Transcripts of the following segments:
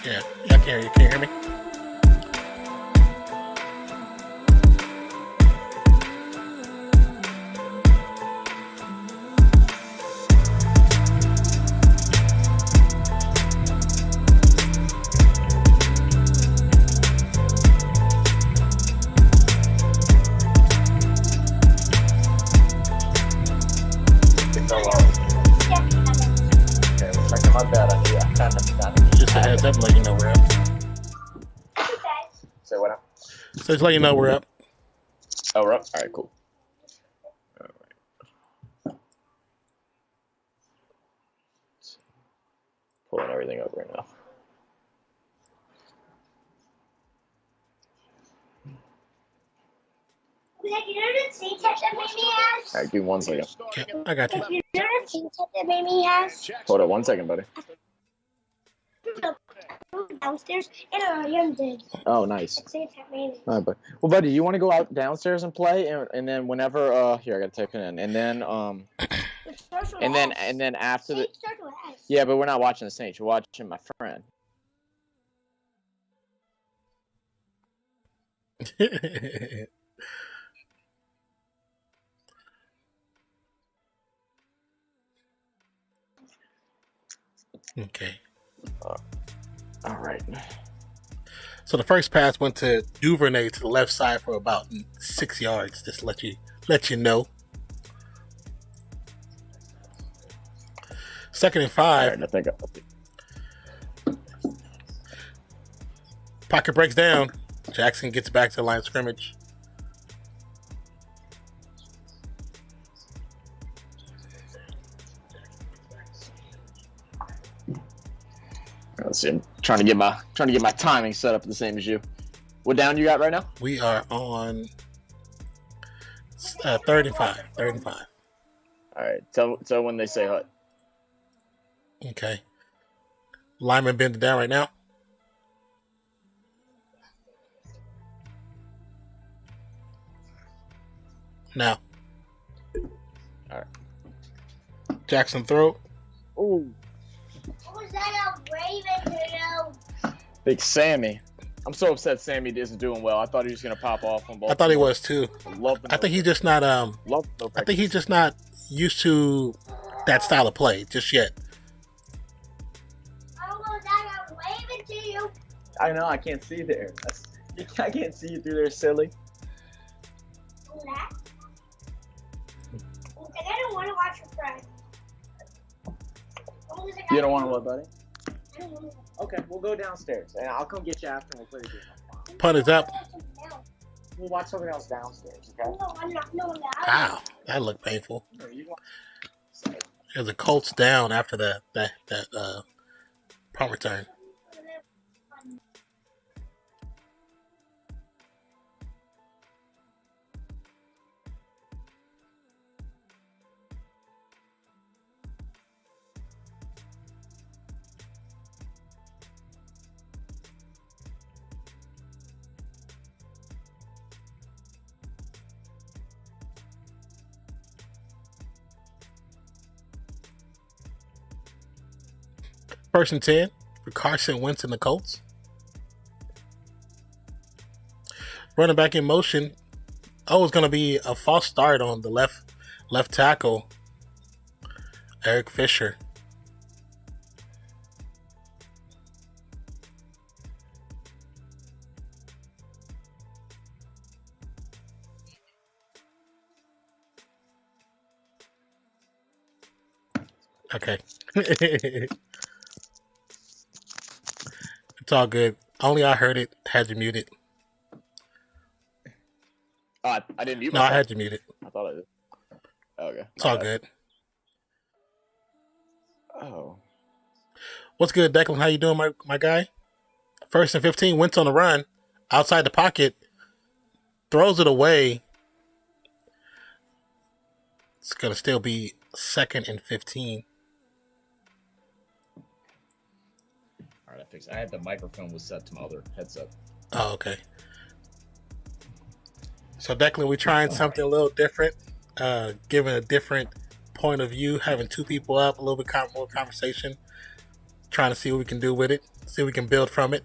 Yeah, I can hear you. Can you hear me? My bad. I kind of forgot. Just a heads up, let you know we're up. Say what now? So just let you know we're up. Oh, we're up? All right, cool. All right. Pulling everything up right now. You know the tea tech that Mimi has? All right, give me 1 second. Yeah, I got you. You know the tea tech that Mimi has? Hold up 1 second, buddy. Downstairs and our young did. Oh, nice. Tea tech Mimi. All right, buddy. Well, buddy, you want to go out downstairs and play, and then whenever here I gotta type it in, and then after the yeah, but we're not watching the Saints. We're watching my friend. Okay. All right. So the first pass went to Duvernay to the left side for about 6 yards. Just let you know. 2nd and 5. All right, I think Pocket breaks down. Jackson gets back to the line of scrimmage. Let's see. I'm trying to get my timing set up the same as you. What down you got right now? We are on 3rd and 5. 3rd and 5. All right. Tell when they say hut. Okay. Lineman bending down right now. Now. All right. Jackson throw. Ooh. What was that a Raven video? Big Sammy. I'm so upset Sammy isn't doing well. I thought he was gonna pop off on Baltimore. I thought he was too. I think he's just not I think he's just not used to that style of play just yet. Oh, was that a Raven to you? I know, I can't see there. I can't see you through there, silly. Oh, that? I don't want to watch your friend. You don't want to what, buddy? I don't want to. Okay, we'll go downstairs, and I'll come get you after and we'll play the game. Punt is up. We'll watch something else downstairs, okay? No, I'm not. No, no. Wow, that looked painful. No, you want... There's the Colts down after that punt return. First and 10 for Carson Wentz and the Colts. Running back in motion. Oh, it's going to be a false start on the left tackle, Eric Fisher. Okay. It's all good. Only I heard it. Had you muted. Oh, I didn't mute No, myself. I had you muted. I thought I did. Okay. It's all good. Oh. What's good, Declan? How you doing, my guy? 1st and 15. Wentz on the run. Outside the pocket. Throws it away. It's going to still be 2nd and 15. All right, I fixed it. I had the microphone was set to my other headset. Oh, okay. So, Declan, we're trying something a little different, giving a different point of view, having two people up, a little bit more conversation, trying to see what we can do with it. See what we can build from it.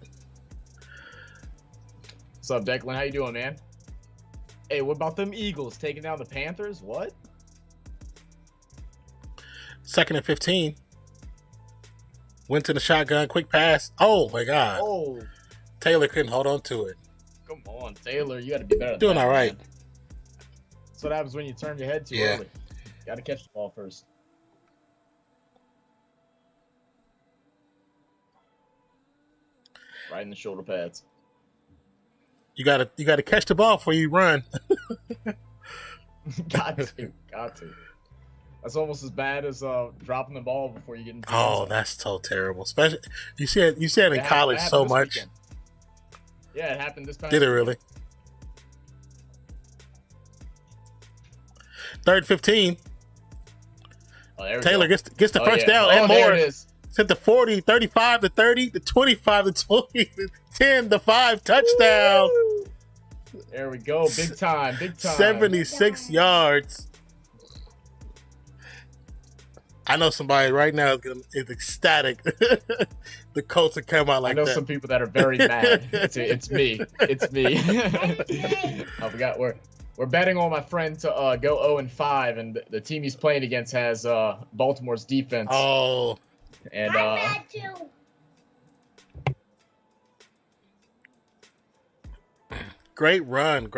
What's up, Declan? How you doing, man? Hey, what about them Eagles taking down the Panthers? What? 2nd and 15. Went to the shotgun, quick pass. Oh my God! Oh, Taylor couldn't hold on to it. come on, Taylor. You got to be better than Doing that, all right. man. That's what happens when you turn your head too Yeah. early. Got to catch the ball first. Right in the shoulder pads. You gotta catch the ball before you run. got to. That's almost as bad as dropping the ball before you get into the Oh, end zone. that's so terrible. Especially you see it in It college happened so this much. weekend. Yeah, it happened this time. Did it really? 3rd 15. Oh, there we Taylor go. gets the first down Oh, and there more. it is. Hit the 40, 35 to 30, the 25 to 20, the 10 to 5 touchdown. Woo! There we go. Big time. Big time. 76 yards. I know somebody right now is ecstatic. The Colts have come out like I know that. some people that are very mad. It's me. It's me. I forgot we're betting on my friend to go 0-5, and the team he's playing against has Baltimore's defense. Oh, And I'm mad too. great run.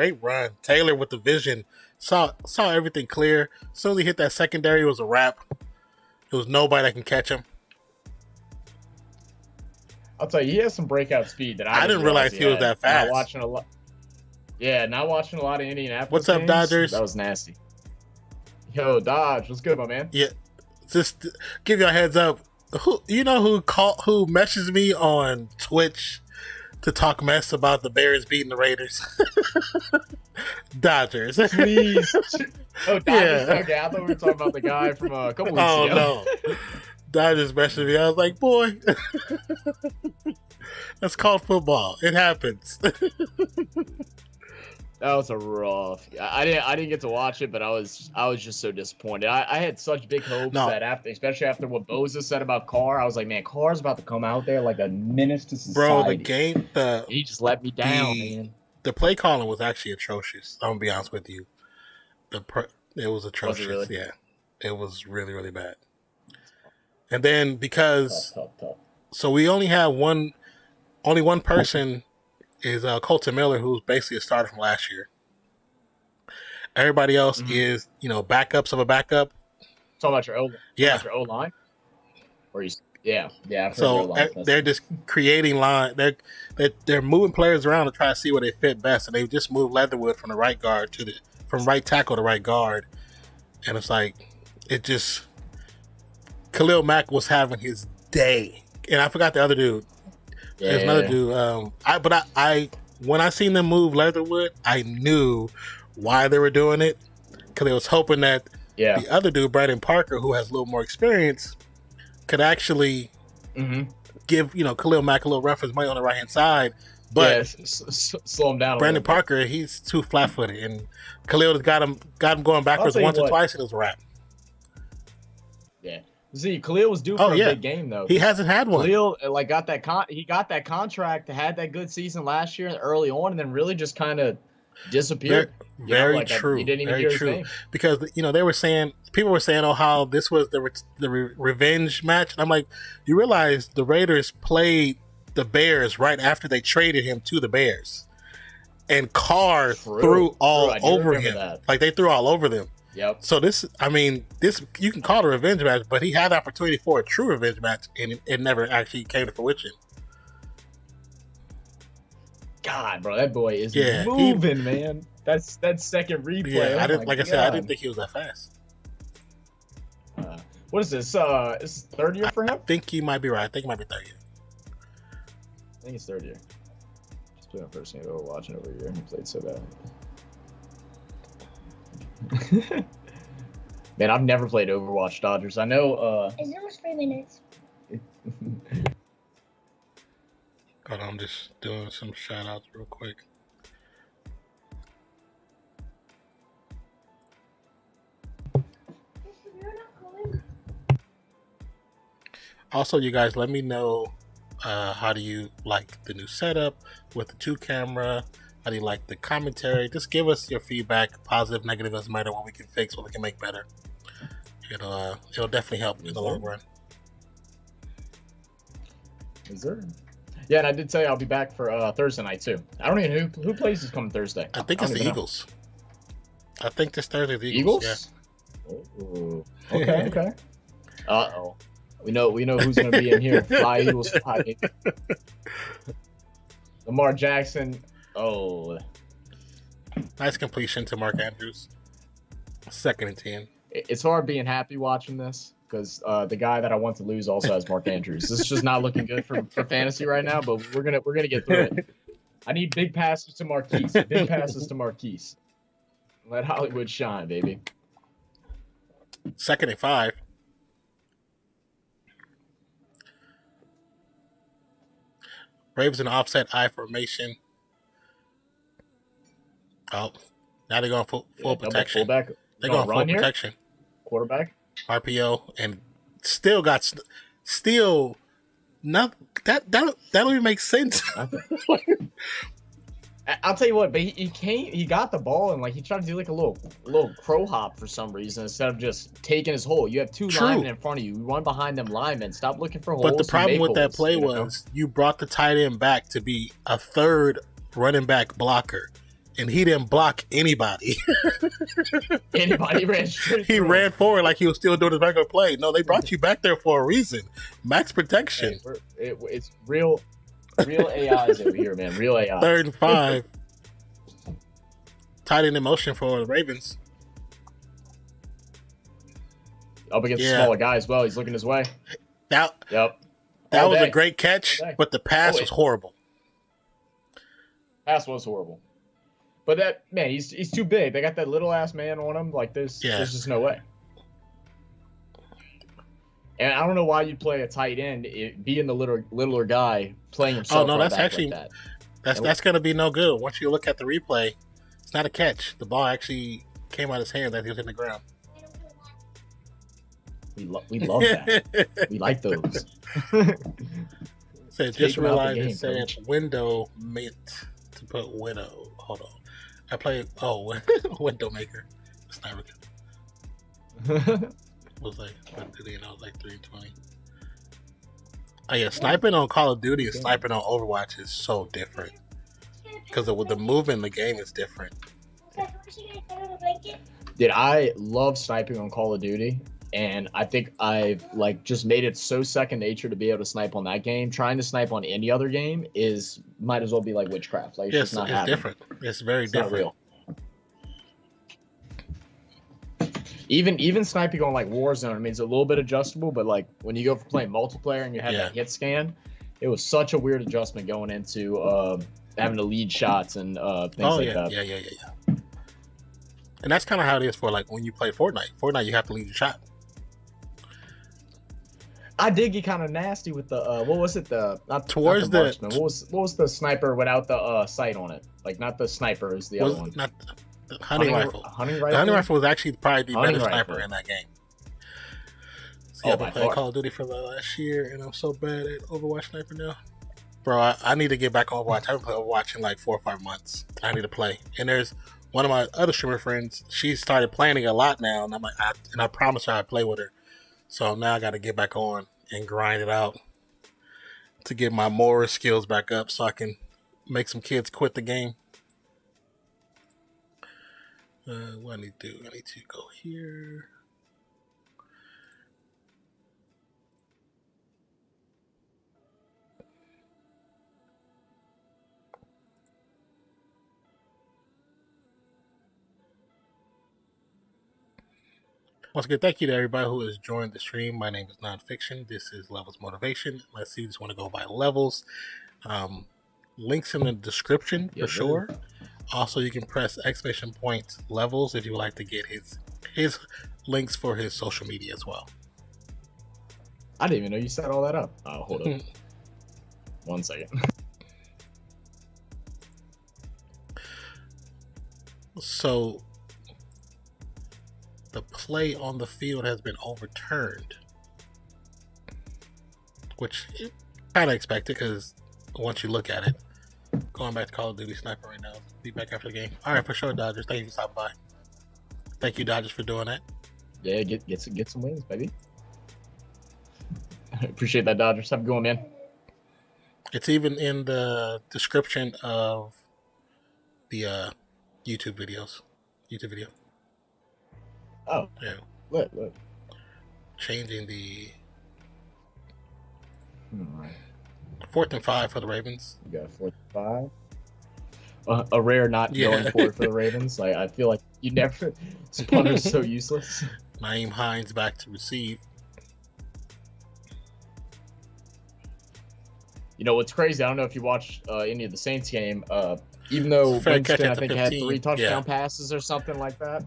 Taylor with the vision. Saw everything clear. As soon as he hit that secondary, it was a wrap. There was nobody that can catch him. I'll tell you, he has some breakout speed that I didn't realize he was had. that fast. Not watching a lot. Yeah, not watching a lot of Indianapolis. What's up, games. Dodgers? That was nasty. Yo, Dodge, what's good, my man? Yeah, just give you a heads up. Who messages me on Twitch to talk mess about the Bears beating the Raiders? Dodgers. Please. Oh, Dodgers. Yeah. Okay, I thought we were talking about the guy from a couple weeks Oh ago. no. Dodgers messaged me. I was like, boy, that's called football. It happens. That was a rough. I didn't get to watch it, but I was just so disappointed. I had such big hopes No. that especially after what Boza said about Carr, I was like, man, Carr's about to come out there like a menace to society. Bro, the game, He just let me down, man. the play calling was actually atrocious. I'm gonna be honest with you. It was atrocious. really? Yeah, it was really, really bad. And then because Tough. so we only have only one person is Colton Miller, who's basically a starter from last year. Everybody else is backups of a backup. Talking about your O, Yeah. your O line, or you? Yeah. I've heard So your O-line. they're just creating line. They're moving players around to try to see where they fit best, and they just moved Leatherwood from the right guard from right tackle to right guard, and it's like Khalil Mack was having his day, and I forgot the other dude. There's another dude. When I seen them move Leatherwood, I knew why they were doing it, because they was hoping that the other dude, Brandon Parker, who has a little more experience, could actually give Khalil Mack a little reference money on the right hand side. But slow him down. Brandon Parker, he's too flat footed, and Khalil has got him going backwards once or twice, and it was a wrap. Yeah. See, Khalil was due for a big game though. He hasn't had one. Khalil got that contract, had that good season last year early on, and then really just kind of disappeared. Very true. You didn't even very hear his true. name. Because people were saying, oh, how this was the revenge match. And I'm like, you realize the Raiders played the Bears right after they traded him to the Bears, and Carr threw all over him. Like they threw all over them. Yep. So this you can call it a revenge match, but he had the opportunity for a true revenge match, and it never actually came to fruition. God, bro, that boy is Yeah, moving, man. That's second replay. Yeah, Oh I didn't. my Like I said, I God. didn't think he was that fast. What is this? Is this third year for him? I think you might be right. I think it might be 30. I think it's third year. Just playing first game Overwatch over a year. He played so bad. Man, I've never played Overwatch, Dodgers. I know. It's almost 3 minutes. Hold on, I'm just doing some shout outs real quick. Also, you guys, let me know how do you like the new setup with the 2-camera. How do you like the commentary? Just give us your feedback, positive, negative, doesn't matter. What we can fix, what we can make better. It'll definitely help in the long run. Is there? Yeah, and I did say I'll be back for Thursday night too. I don't even know who plays this coming Thursday. I think it's the Eagles. I think this Thursday the Eagles. Yeah. Ooh. Okay. Okay. Uh-oh. We know who's gonna be in here. Fly Eagles fly. Lamar Jackson. Oh. Nice completion to Mark Andrews. 2nd and 10. It's hard being happy watching this because the guy that I want to lose also has Mark Andrews. This is just not looking good for fantasy right now, but we're gonna get through it. I need big passes to Marquise. Big passes to Marquise. Let Hollywood shine, baby. 2nd and 5. Ravens in offset I formation. Oh, now they're going full protection. Fullback. They're going full protection. Quarterback. RPO and still not that don't even make sense. I'll tell you what, but he got the ball and like he tried to do like a little crow hop for some reason instead of just taking his hole. You have 2 linemen in front of you. You run behind them linemen. Stop looking for holes. But the problem with that play was you brought the tight end back to be a 3rd running back blocker. And he didn't block anybody. Anybody ran straight He ran forward like he was still doing his regular play. No, they brought you back there for a reason. Max protection. Hey, it's real AIs over here, man. Real AI. 3rd and 5. Tight end in motion for the Ravens. Up against the smaller guy as well. He's looking his way. That was a great catch, but the pass was horrible. Pass was horrible. But that man, he's too big. They got that little ass man on him. Like there's just no way. And I don't know why you'd play a tight end, being the littler guy playing himself. Oh no, that's actually like that's gonna be no good. Once you look at the replay, it's not a catch. The ball actually came out of his hands as he was in the ground. We love that. We like those. So just realized it said window meant to put widow. Hold on. I played window maker. Sniper was like I was like 320. Oh yeah, sniping on Call of Duty and sniping on Overwatch is so different. Because the movement in the game is different. Dude, I love sniping on Call of Duty. And I think I've like just made it so second nature to be able to snipe on that game. Trying to snipe on any other game might as well be like witchcraft. Like it's different. It's very different. Not real. Even sniping on like Warzone, I mean, it's a little bit adjustable, but like when you go for playing multiplayer and you have that hit scan, it was such a weird adjustment going into having to lead shots and things like that. Yeah. And that's kind of how it is for like when you play Fortnite. Fortnite, you have to lead your shot. I did get kind of nasty with the what was it? What was the sniper without the sight on it? Like not the sniper, is the other one. Not the hunting rifle. Hunting rifle. The hunting rifle was actually probably the better sniper in that game. See, I've been playing Call of Duty for the last year, and I'm so bad at Overwatch sniper now. Bro, I need to get back on Overwatch. I haven't played Overwatch in like 4 or 5 months. I need to play. And there's one of my other streamer friends. She started playing it a lot now, and I'm like, I promised her I'd play with her. So now I got to get back on and grind it out to get my motor skills back up so I can make some kids quit the game. What I need to do? I need to go here. Once again, thank you to everybody who has joined the stream. My name is Nonpfixion. This is Levels Motivation. Let's see, you just want to go by levels. Links in the description for sure. Also, you can press ! Levels if you would like to get his links for his social media as well. I didn't even know you set all that up. Oh, hold up. 1 second. So the play on the field has been overturned. which you kind of expected because once you look at it, going back to Call of Duty Sniper right now. Be back after the game. All right, for sure, Dodgers. Thank you for stopping by. Thank you, Dodgers, for doing that. Yeah, get some wins, baby. Appreciate that, Dodgers. Have a good one, man. It's even in the description of the YouTube video. Oh, Yeah. look. Changing the All right. 4th and 5 for the Ravens. You got 4th and 5. A rare not going for it for the Ravens. Like, I feel like you never. This punter is so useless. Naeem Hines back to receive. You know what's crazy? I don't know if you watched any of the Saints game. Even though Fair catch Winston, at I the think, had 15. 3 touchdown Yeah. passes or something like that.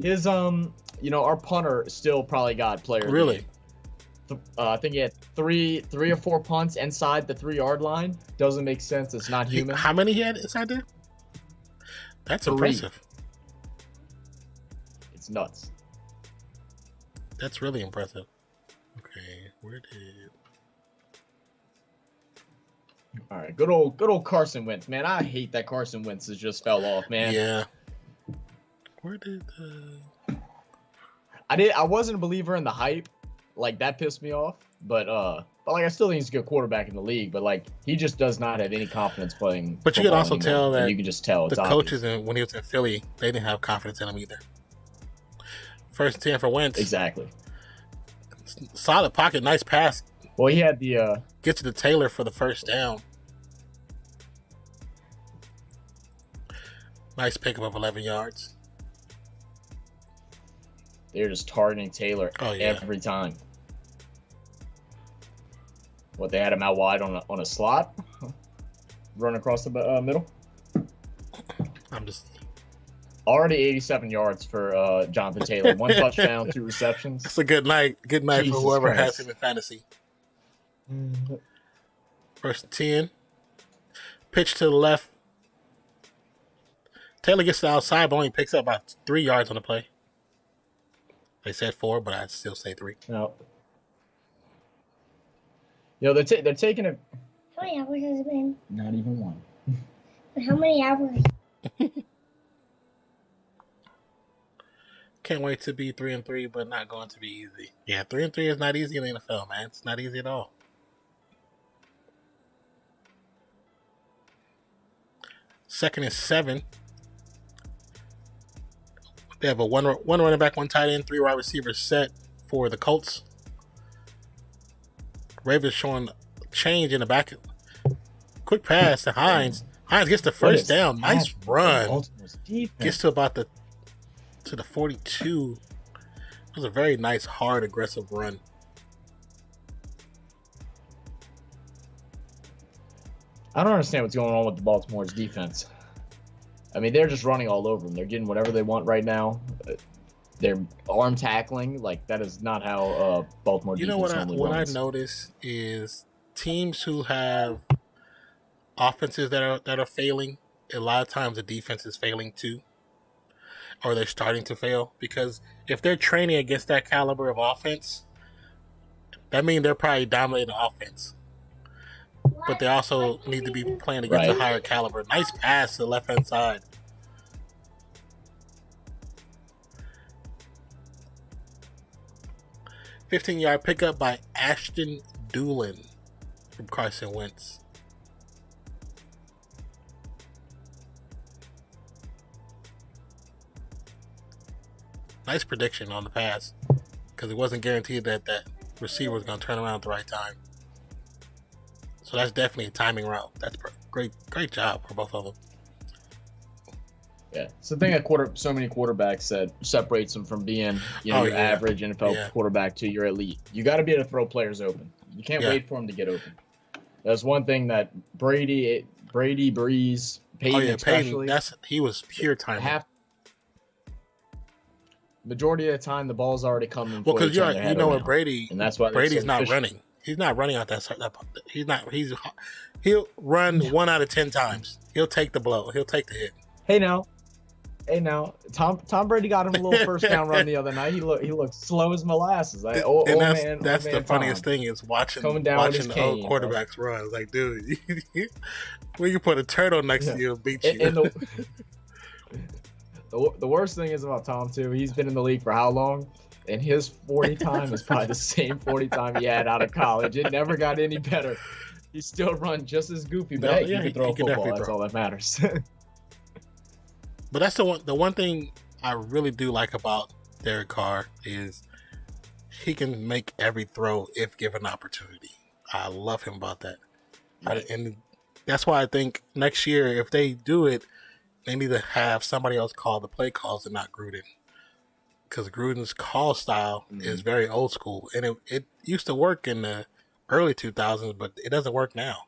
His our punter still probably got player. of the Really? game. I think he had three or 4 punts inside the 3-yard line. Doesn't make sense. It's not human. How many he had inside there? That's 3. impressive. It's nuts. That's really impressive. Okay, where did... All right, good old Carson Wentz, man. I hate that Carson Wentz has just fell off, man. Yeah. Where did I wasn't a believer in the hype, like that pissed me off. But like I still think he's a good quarterback in the league. But like he just does not have any confidence playing. But you can football also anymore. tell And that you can just tell it's the obvious. coaches, when he was in Philly, they didn't have confidence in him either. 1st and 10 for Wentz. Exactly. Solid pocket, nice pass. Well, he had the Gets to the Taylor for the first down. Nice pickup of 11 yards. they're just targeting Taylor Oh, yeah. every time. What, they had him out wide on a slot, run across the middle. I'm just... Already 87 yards for Jonathan Taylor. 1 touchdown, 2 receptions. It's a good night. Good night Jesus for whoever Christ. has him in fantasy. 1st and 10. Pitch to the left. Taylor gets to the outside, but only picks up about 3 yards on the play. They said 4, but I'd still say 3. No. You know, they're taking it. How many hours has it been? Not even 1. But how many hours? Can't wait to be 3-3, but not going to be easy. Yeah, 3-3 is not easy in the NFL, man. It's not easy at all. Second and 7. They have a one running back, 1 tight end, 3 wide receivers set for the Colts. Ravens showing change in the back. Quick pass to Hines. Hines gets the first down. Nice run. Baltimore's defense. Gets to about the 42. It was a very nice, hard, aggressive run. I don't understand what's going on with the Baltimore's defense. I mean, they're just running all over them. They're getting whatever they want right now. They're arm tackling. Like, that is not how Baltimore You defense know normally what runs. I've noticed is teams who have offenses that are failing, a lot of times the defense is failing too. Or they're starting to fail. Because if they're training against that caliber of offense, that means they're probably dominating the offense. But they also need to be playing against a higher caliber. Nice pass to the left-hand side. $15-yard pickup by Ashton Doolin from Carson Wentz. Nice prediction on the pass because it wasn't guaranteed that that receiver was going to turn around at the right time. So that's definitely a timing route. That's great job for both of them. Yeah, it's the thing that so many quarterbacks said separates them from being, your average NFL quarterback to your elite. You got to be able to throw players open. You can't wait for them to get open. That's one thing that Brady, Breeze, Peyton especially. Peyton, he was pure timing. Majority of the time, the ball's already coming. Well, because you know what, Brady, and that's why Brady's not running. He's not running out that. He'll run 1 out of 10 times. He'll take the blow. He'll take the hit. Hey, now, Hey now, Tom Brady got him a little first down run the other night. He looked slow as molasses. Like, that's the funniest thing is watching the old quarterbacks run. It's like, dude, when you put a turtle next to you, and beat you. And the worst thing is about Tom too. He's been in the league for how long? And his 40 time is probably the same 40 time he had out of college. It never got any better. He still run just as goofy, but hey, he can throw a football. That's all that matters. But that's the one thing I really do like about Derek Carr is he can make every throw if given opportunity. I love him about that. And that's why I think next year, if they do it, they need to have somebody else call the play calls and not Gruden. Because Gruden's call style is very old school. And it used to work in the early 2000s, but it doesn't work now.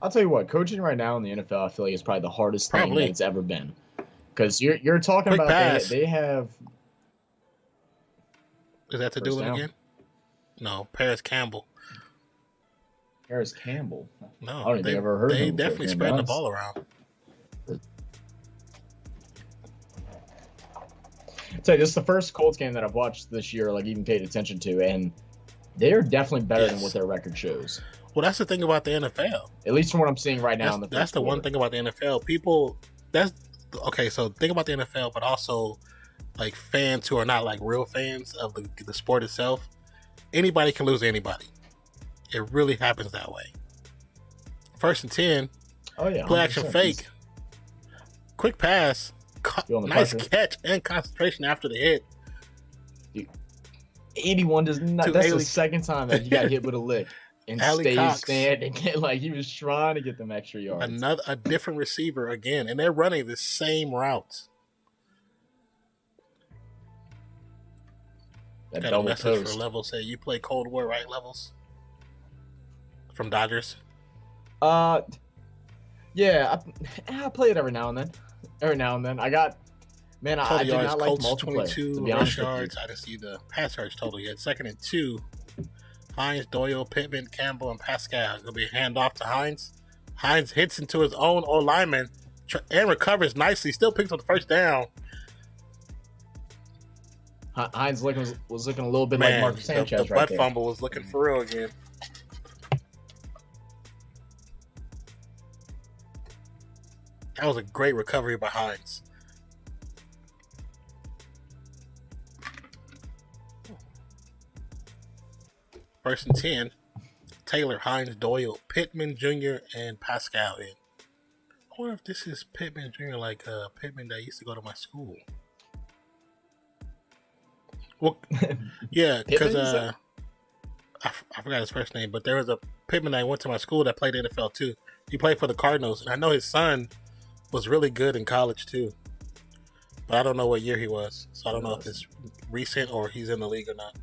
I'll tell you what, coaching right now in the NFL, I feel like it's probably the hardest thing that it's ever been. Because you're talking about they have. Is that the Doolin again? No, Paris Campbell. Paris Campbell. No, I don't think I've ever heard of him. They definitely spreading the ball around. I'll tell you, this is the first Colts game that I've watched this year, like even paid attention to, and they're definitely better than what their record shows. Well, that's the thing about the NFL. At least from what I'm seeing right now. That's the one thing about the NFL. So think about the NFL, but also like fans who are not like real fans of the sport itself. Anybody can lose to anybody. It really happens that way. 1st and 10. Oh yeah. Play action fake. Quick pass. Nice catch and concentration after the hit. Dude, 81 does not. That's the second time that he got hit with a lick. And stayed standing. Like he was trying to get them extra yards. A different receiver again, and they're running the same routes. That got a message for Levels. Say you play Cold War, right, Levels? From Dodgers. Yeah, I play it every now and then. I do not like Colts, multiplayer. 22 to be honest yards. I didn't see the pass yards total yet. 2nd and 2. Hines, Doyle, Pittman, Campbell, and Pascal. It's going to be a handoff to Hines. Hines hits into his own lineman and recovers nicely. Still picks up the first down. Hines was looking a little bit like Marcus Sanchez the butt fumble was looking for real again. That was a great recovery by Hines. First and 10. Taylor, Hines, Doyle, Pittman Jr., and Pascal in. I wonder if this is Pittman Jr. like Pittman that used to go to my school. Well, yeah, because I forgot his first name, but there was a Pittman that went to my school that played NFL too. He played for the Cardinals, and I know his son was really good in college too. But I don't know what year he was, so I don't know if it's recent or he's in the league or not.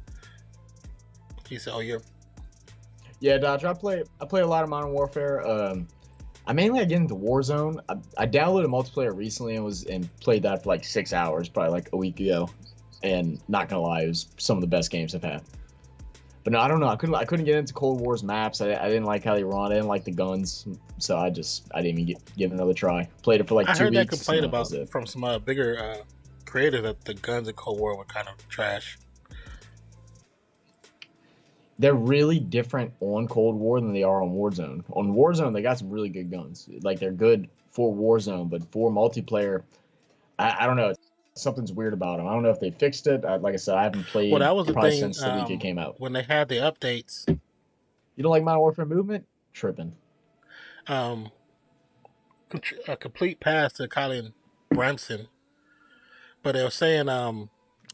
He said, "Oh, you're." Yeah, Dodge. I play a lot of Modern Warfare. I mainly get into Warzone. I downloaded multiplayer recently and played that for like 6 hours, probably like a week ago. And not gonna lie, it was some of the best games I've had. But no, I don't know. I couldn't get into Cold War's maps. I didn't like how they run. I didn't like the guns, so I didn't even give it another try. Played it for like 2 weeks. I heard that complaint about from some bigger creators that the guns in Cold War were kind of trash. They're really different on Cold War than they are on Warzone. On Warzone, they got some really good guns. Like they're good for Warzone, but for multiplayer, I don't know. Something's weird about them. I don't know if they fixed it. Like I said, I haven't played since the week it came out. When they had the updates. You don't like Modern Warfare Movement? Tripping. A complete pass to Colin Branson. But they were saying, I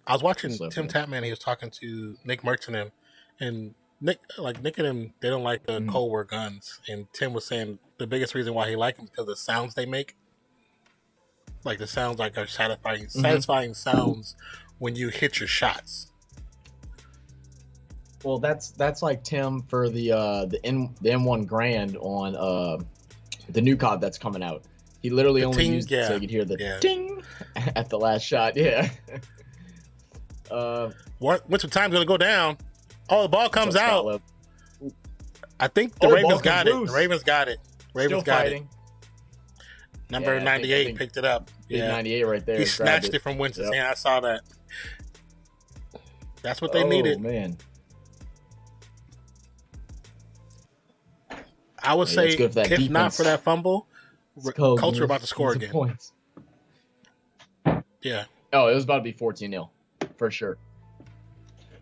was watching Tim Tapman. He was talking to Nick Merton, and Nick and him, they don't like the Cold War guns. And Tim was saying the biggest reason why he liked them because of the sounds they make. Like the sounds like are satisfying sounds when you hit your shots. Well, that's like Tim for the M1 Grand on the new COD that's coming out. He literally only used it so you could hear the ding at the last shot. Yeah. Winter time's gonna go down. Oh, the ball comes out. I think the Ravens got it. The Ravens got it. Ravens got it. Number Yeah, I 98 think picked it up. big Yeah. 98 right there. He grabbed snatched it from Winston's Yep. hand. I saw that. That's what they Oh needed. man. I would Yeah, say it's good for that if not defense. for that fumble, Colts Colts were about to score again. Points. Yeah. Oh, it was about to be 14-0 for sure.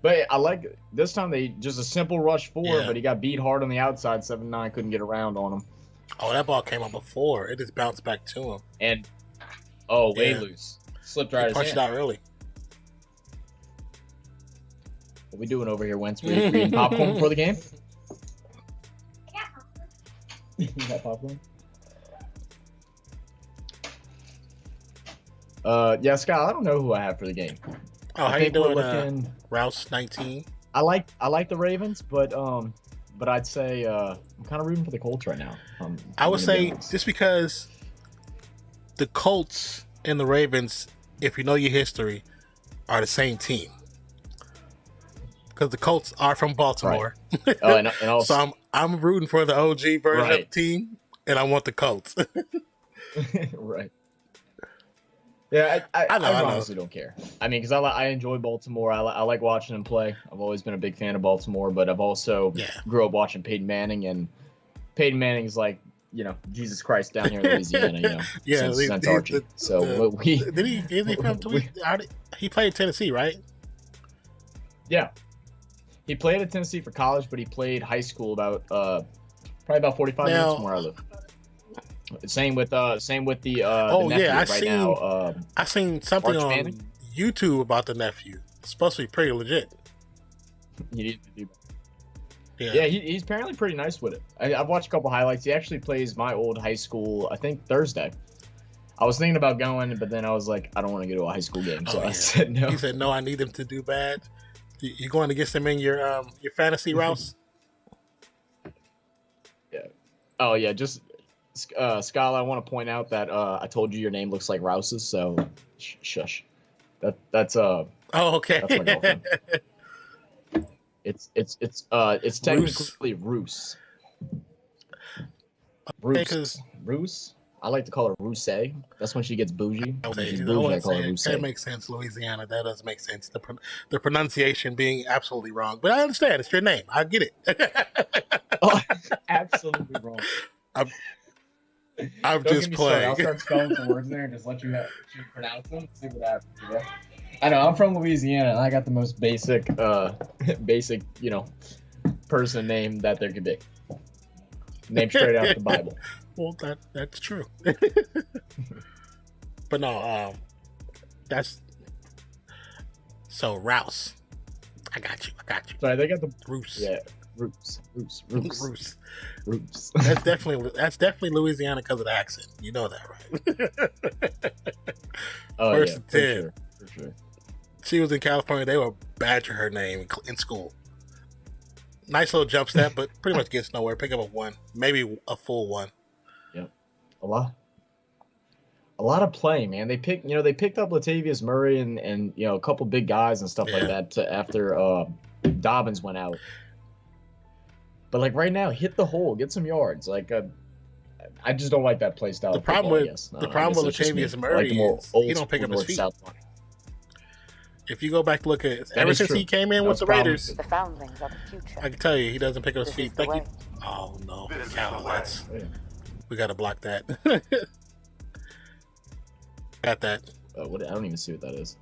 But I like this time they just a simple rush forward, Yeah. but he got beat hard on the outside. 7-9 couldn't get around on him. Oh, that ball came up before. It just bounced back to him. And way Yeah. loose. Slipped right He his punched it hand. out early. What we doing over here, Wentz? We eating popcorn before the game? You got popcorn? Yeah, Scott, I don't know who I have for the game. Oh, how I you think we're doing, looking. Rouse 19? I like the Ravens, but I'd say I'm kind of rooting for the Colts right now. I would I'm gonna be say honest. just because the Colts and the Ravens, if you know your history, are the same team. Because the Colts are from Baltimore. Oh, and also So I'm rooting for the OG version of Right. the team, and I want the Colts. right. Yeah, I I know. honestly don't care. I mean, because I enjoy Baltimore. I like watching them play. I've always been a big fan of Baltimore, but I've also Yeah. grew up watching Peyton Manning, and Peyton Manning's like, Jesus Christ down here in Louisiana, Yeah, since Archie. So we Is he from he played Tennessee, right? yeah, he played at Tennessee for college, but he played high school about probably about 45 minutes Now- from where I live. Same with the Oh, nephew yeah, I right seen- now. I seen something Arch on Manning? YouTube about the nephew. It's supposed to be pretty legit. He needs to do. Yeah. Yeah, he's apparently pretty nice with it. I've watched a couple highlights. He actually plays my old high school, I think Thursday. I was thinking about going, but then I was like, I don't want to go to a high school game, so Oh, I yeah. said no. He said, "No, I need him to do bad." You going against him in your fantasy routes? Oh yeah, just Scala, I want to point out that I told you your name looks like Rouse's, so shush. That's Oh, okay. That's my girlfriend. It's technically Roos. Because Roos. I like to call her Roose. That's when she gets bougie. When she's I bougie, I wouldn't call say her it. Roose. That makes sense, Louisiana. That does make sense. The pronunciation being absolutely wrong, but I understand. It's your name. I get it. Oh, absolutely wrong. I'm Don't just get me started. I'll playing. start spelling some words in there and just let you pronounce them. See what happens. Okay? I know I'm from Louisiana, and I got the most basic, person name that there could be. Name straight out of the Bible. Well, that's true. But no, that's so Rouse. I got you. Sorry, they got the Roos. yeah. Roos. Roos. Roos. That's definitely Louisiana because of the accent. You know that, right? Oh First yeah, and for 10. sure, for sure. She was in California. They would badger her name in school. Nice little jump step, but pretty much gets nowhere. Pick up a 1, maybe a full 1. A lot of play, man. They picked up Latavius Murray and a couple big guys and stuff like Yeah. that after Dobbins went out. But like right now, hit the hole, get some yards. Like I just don't like that play style. The of problem football, with- I guess. the problem with Latavius Murray is he don't pick up his feet. If you go back to look at ever is since true. he came in That with was the the problem. Raiders, The foundlings are the future. I can tell you he doesn't pick up his This feet. is the Thank you. way. Oh no, that's we gotta block that. Got that What? I don't even see what that is.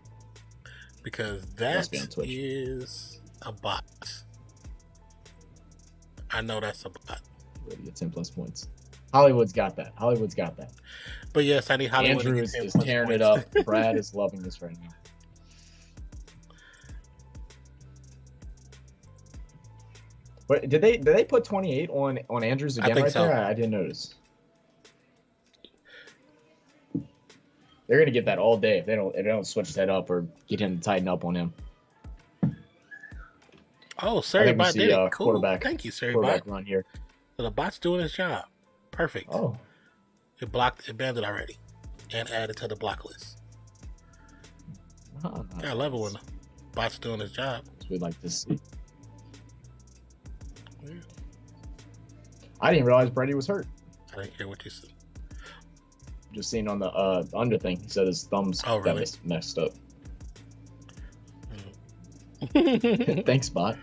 because Must that be on Twitch. is a bot. I know that's a bot. Ready to get 10 plus points. Hollywood's got that. But yes, I need Hollywood Andrew to is get 10 is plus tearing it points. up. Brad is loving this right now. But did they put 28 on Andrews again think right so. there? I didn't notice. They're gonna get that all day if they don't switch that up or get him to tighten up on him. Oh, I Siri think we bot see, did it. Cool. quarterback- Thank you, Siri Quarterback bot. run here. So the bot's doing his job. Perfect. Oh, It blocked, it banned it already, and added to the block list. I love it when the bot's doing his job. we'd like to see. I didn't realize Brady was hurt. I didn't hear what you said. Just seeing on the under thing, he said his thumbs Oh, really? got messed up. Thanks, bot.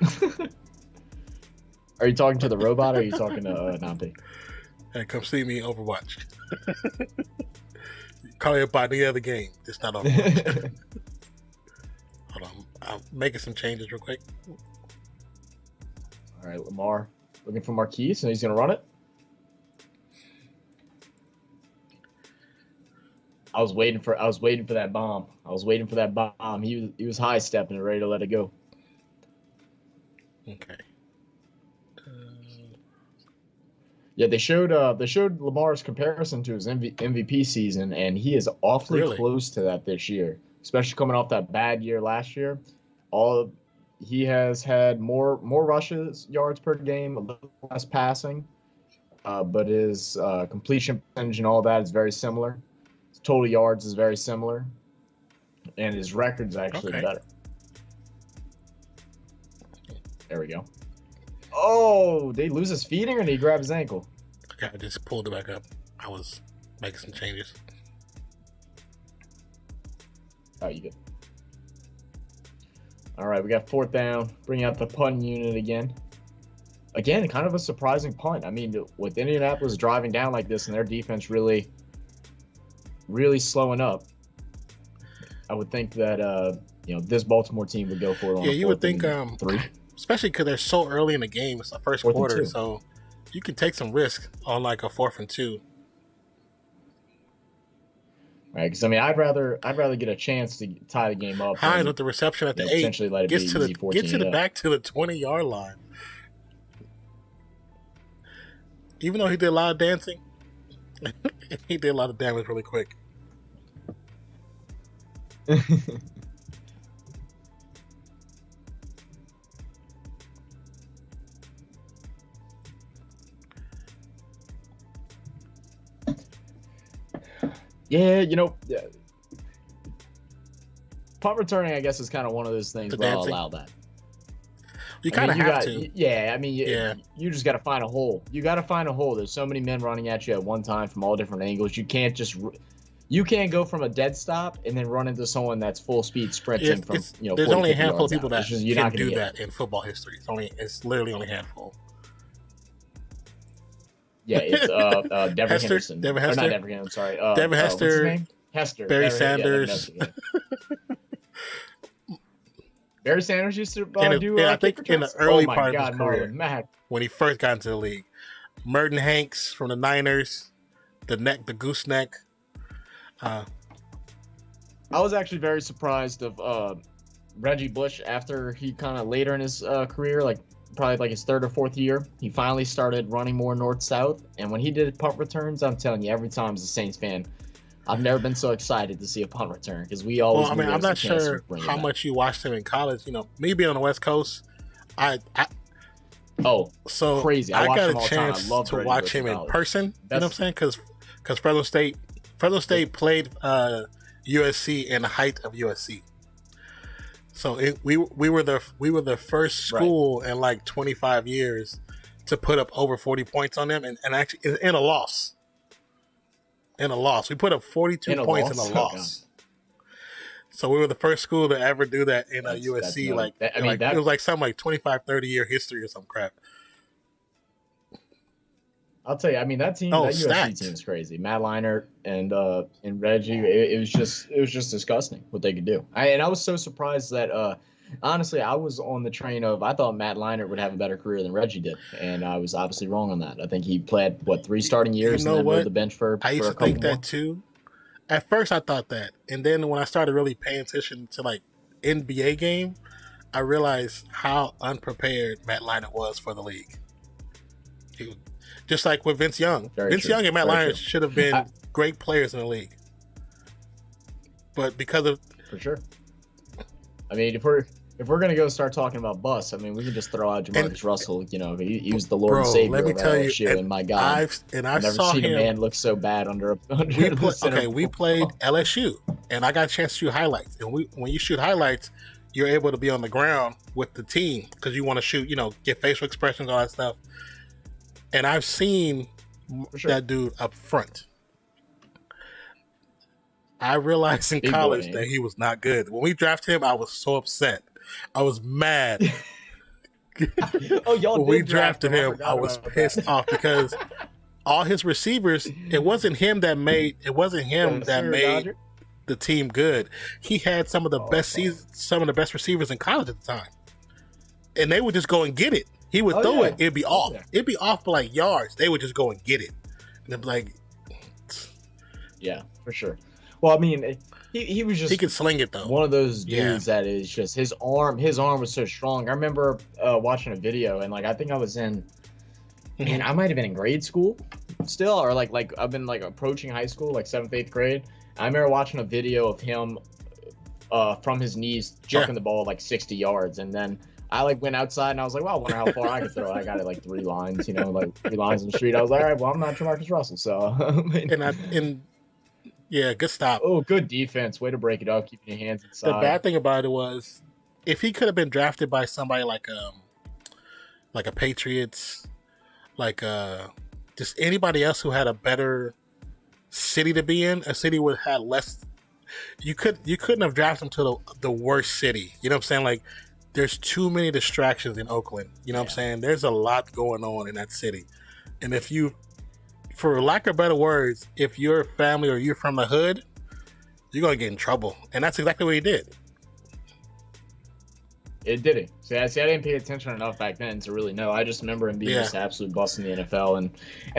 Are you talking to the robot or are you talking to Nonpfixion? Hey, come see me in Overwatch. Call it by the other game. It's not Overwatch. Hold on. I'm making some changes real quick. All right, Lamar looking for Marquise, and he's going to run it. I was waiting for that bomb. He was high stepping and ready to let it go. Okay. Yeah, they showed Lamar's comparison to his MVP season, and he is awfully Really? close to that this year, especially coming off that bad year last year. He has had more rushes, yards per game, a little less passing, but his completion percentage and all that is very similar. His total yards is very similar, and his record's actually Okay. better. There we go. Oh, did he lose his feeding or did he grab his ankle? Okay, I just pulled it back up. I was making some changes. Oh, you good. All right, we got fourth down. Bring out the punt unit again. Again, kind of a surprising punt. I mean, with Indianapolis driving down like this and their defense really slowing up, I would think that this Baltimore team would go for it on Yeah, a you would fourth think, and 3. especially because they're so early in the game. It's the first 4th and quarter, 2. so you can take some risk on like a 4th and 2. Right, because I mean, I'd rather get a chance to tie the game up. Hines than, with the reception at the 8, potentially let it gets be to easy the 14 gets to the up. back to the 20-yard line. Even though he did a lot of dancing, he did a lot of damage really quick. Yeah, punt returning, I guess, is kind of one of those things The where I'll dancing? allow that. You I kind of mean, have to. Yeah, I mean, Yeah. you just got to find a hole. You got to find a hole. There's so many men running at you at one time from all different angles. You can't go from a dead stop and then run into someone that's full speed sprinting from There's 40, only a 50 handful of yards people out. that It's just, you're can not gonna do get that in football history. It's literally only a handful. Yeah, it's Devin Hester? Henderson. Devin Or Hester? not Devin Henderson, sorry. Devin what's his Hester, name? Hester. Barry Devin- yeah, Devin Sanders. Hester, yeah. Barry Sanders used to do I think kick in the returns? early oh my part God, of his career, Marlon Mack. when he first got into the league. Merton Hanks from the Niners, the gooseneck. I was actually very surprised of Reggie Bush after he kind of later in his career, like probably like his 3rd or 4th year, he finally started running more north-south. And when he did punt returns, I'm telling you, every time as a Saints fan, I've never been so excited to see a punt return because we always. Well, I mean, I'm not sure how much you watched him in college. Me being on the West Coast, so crazy! I watched got him a all the time. I chance loved to Reggie watch Bush him in college. person. You know what I'm That's- saying? Because Fresno State played USC in the height of USC. So we were the first school in like 25 years to put up over 40 points on them, and actually in a loss. In a loss, we put up 42 points in a loss. So we were the first school to ever do that in a USC. It was like something like 25, 30 year history or some crap. I'll tell you, I mean that team, that USC team is crazy. Matt Leinart and Reggie, it was just disgusting what they could do. I was so surprised that honestly, I was on the train of I thought Matt Leinart would have a better career than Reggie did, and I was obviously wrong on that. I think he played 3 starting years and then rode the bench for I used for a to couple think more. that too. At first, I thought that, and then when I started really paying attention to like NBA game, I realized how unprepared Matt Leinart was for the league. Just like with Vince Young. Vince Young and Matt Leinart should have been great players in the league. But because of... For sure. I mean, if we're gonna go start talking about busts, I mean, we can just throw out Jamarcus Russell. He was the Lord and Savior let me of tell LSU, you, and my God, I've never saw seen a man look so bad under we played LSU, and I got a chance to shoot highlights. And when you shoot highlights, you're able to be on the ground with the team because you want to shoot, get facial expressions, all that stuff. And I've seen that dude up front. I realized in Big college boy. that he was not good. When we drafted him, I was so upset. I was mad. Oh, y'all When we did draft drafted him, I forgot was about pissed that. off because all his receivers, it wasn't him that made Yes, sir, made Dodger. the team good. He had some of the Oh, best some of the best receivers in college at the time, and they would just go and get it. He would Oh, throw yeah. it, it'd be Oh, off. yeah. It'd be off for like yards. They would just go and get it, and they'd be like, Yeah, for sure. Well, I mean, he was just he could sling it though. one of those Yeah. dudes that is just his arm was so strong. I remember watching a video, and like I think I was in, man, I might have been in grade school still, or like I've been like approaching high school, like 7th, 8th grade. I remember watching a video of him from his knees chucking the ball like 60 yards, and then I like went outside and I was like, well, I wonder how far I could throw. I got it like 3 lines, like 3 lines in the street. I was like, all right, well, I'm not Jamarcus Russell, so. Yeah, good stop. Oh, good defense. Way to break it up, keeping your hands inside. The bad thing about it was, if he could have been drafted by somebody like a Patriots, like just anybody else who had a better city to be in, a city would have less. You couldn't have drafted him to the worst city. You know what I'm saying? Like, there's too many distractions in Oakland. You know what I'm saying? There's a lot going on in that city, and if you, for lack of better words, if you're family or you're from the hood, you're gonna get in trouble, and that's exactly what he did. It did it. See, I didn't pay attention enough back then to really know. I just remember him being just an absolute bust in the NFL, and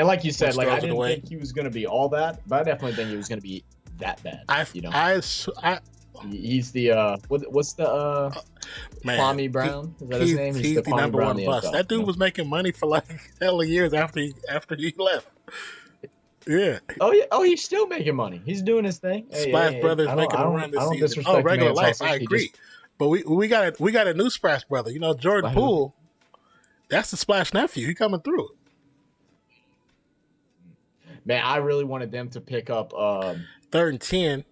like you said, like I didn't think he was gonna be all that, but I definitely think he was gonna be that bad. He's the what's the Kwame Brown? Is that his name? He's the number one bust. That dude was making money for like hell of years after he left. Yeah. Oh yeah. Oh, he's still making money. He's doing his thing. Splash Brothers making a run this season. Oh, regular life. I agree. But we got a new Splash brother. Jordan Poole. That's the Splash nephew. He coming through. Man, I really wanted them to pick up 3rd and 10.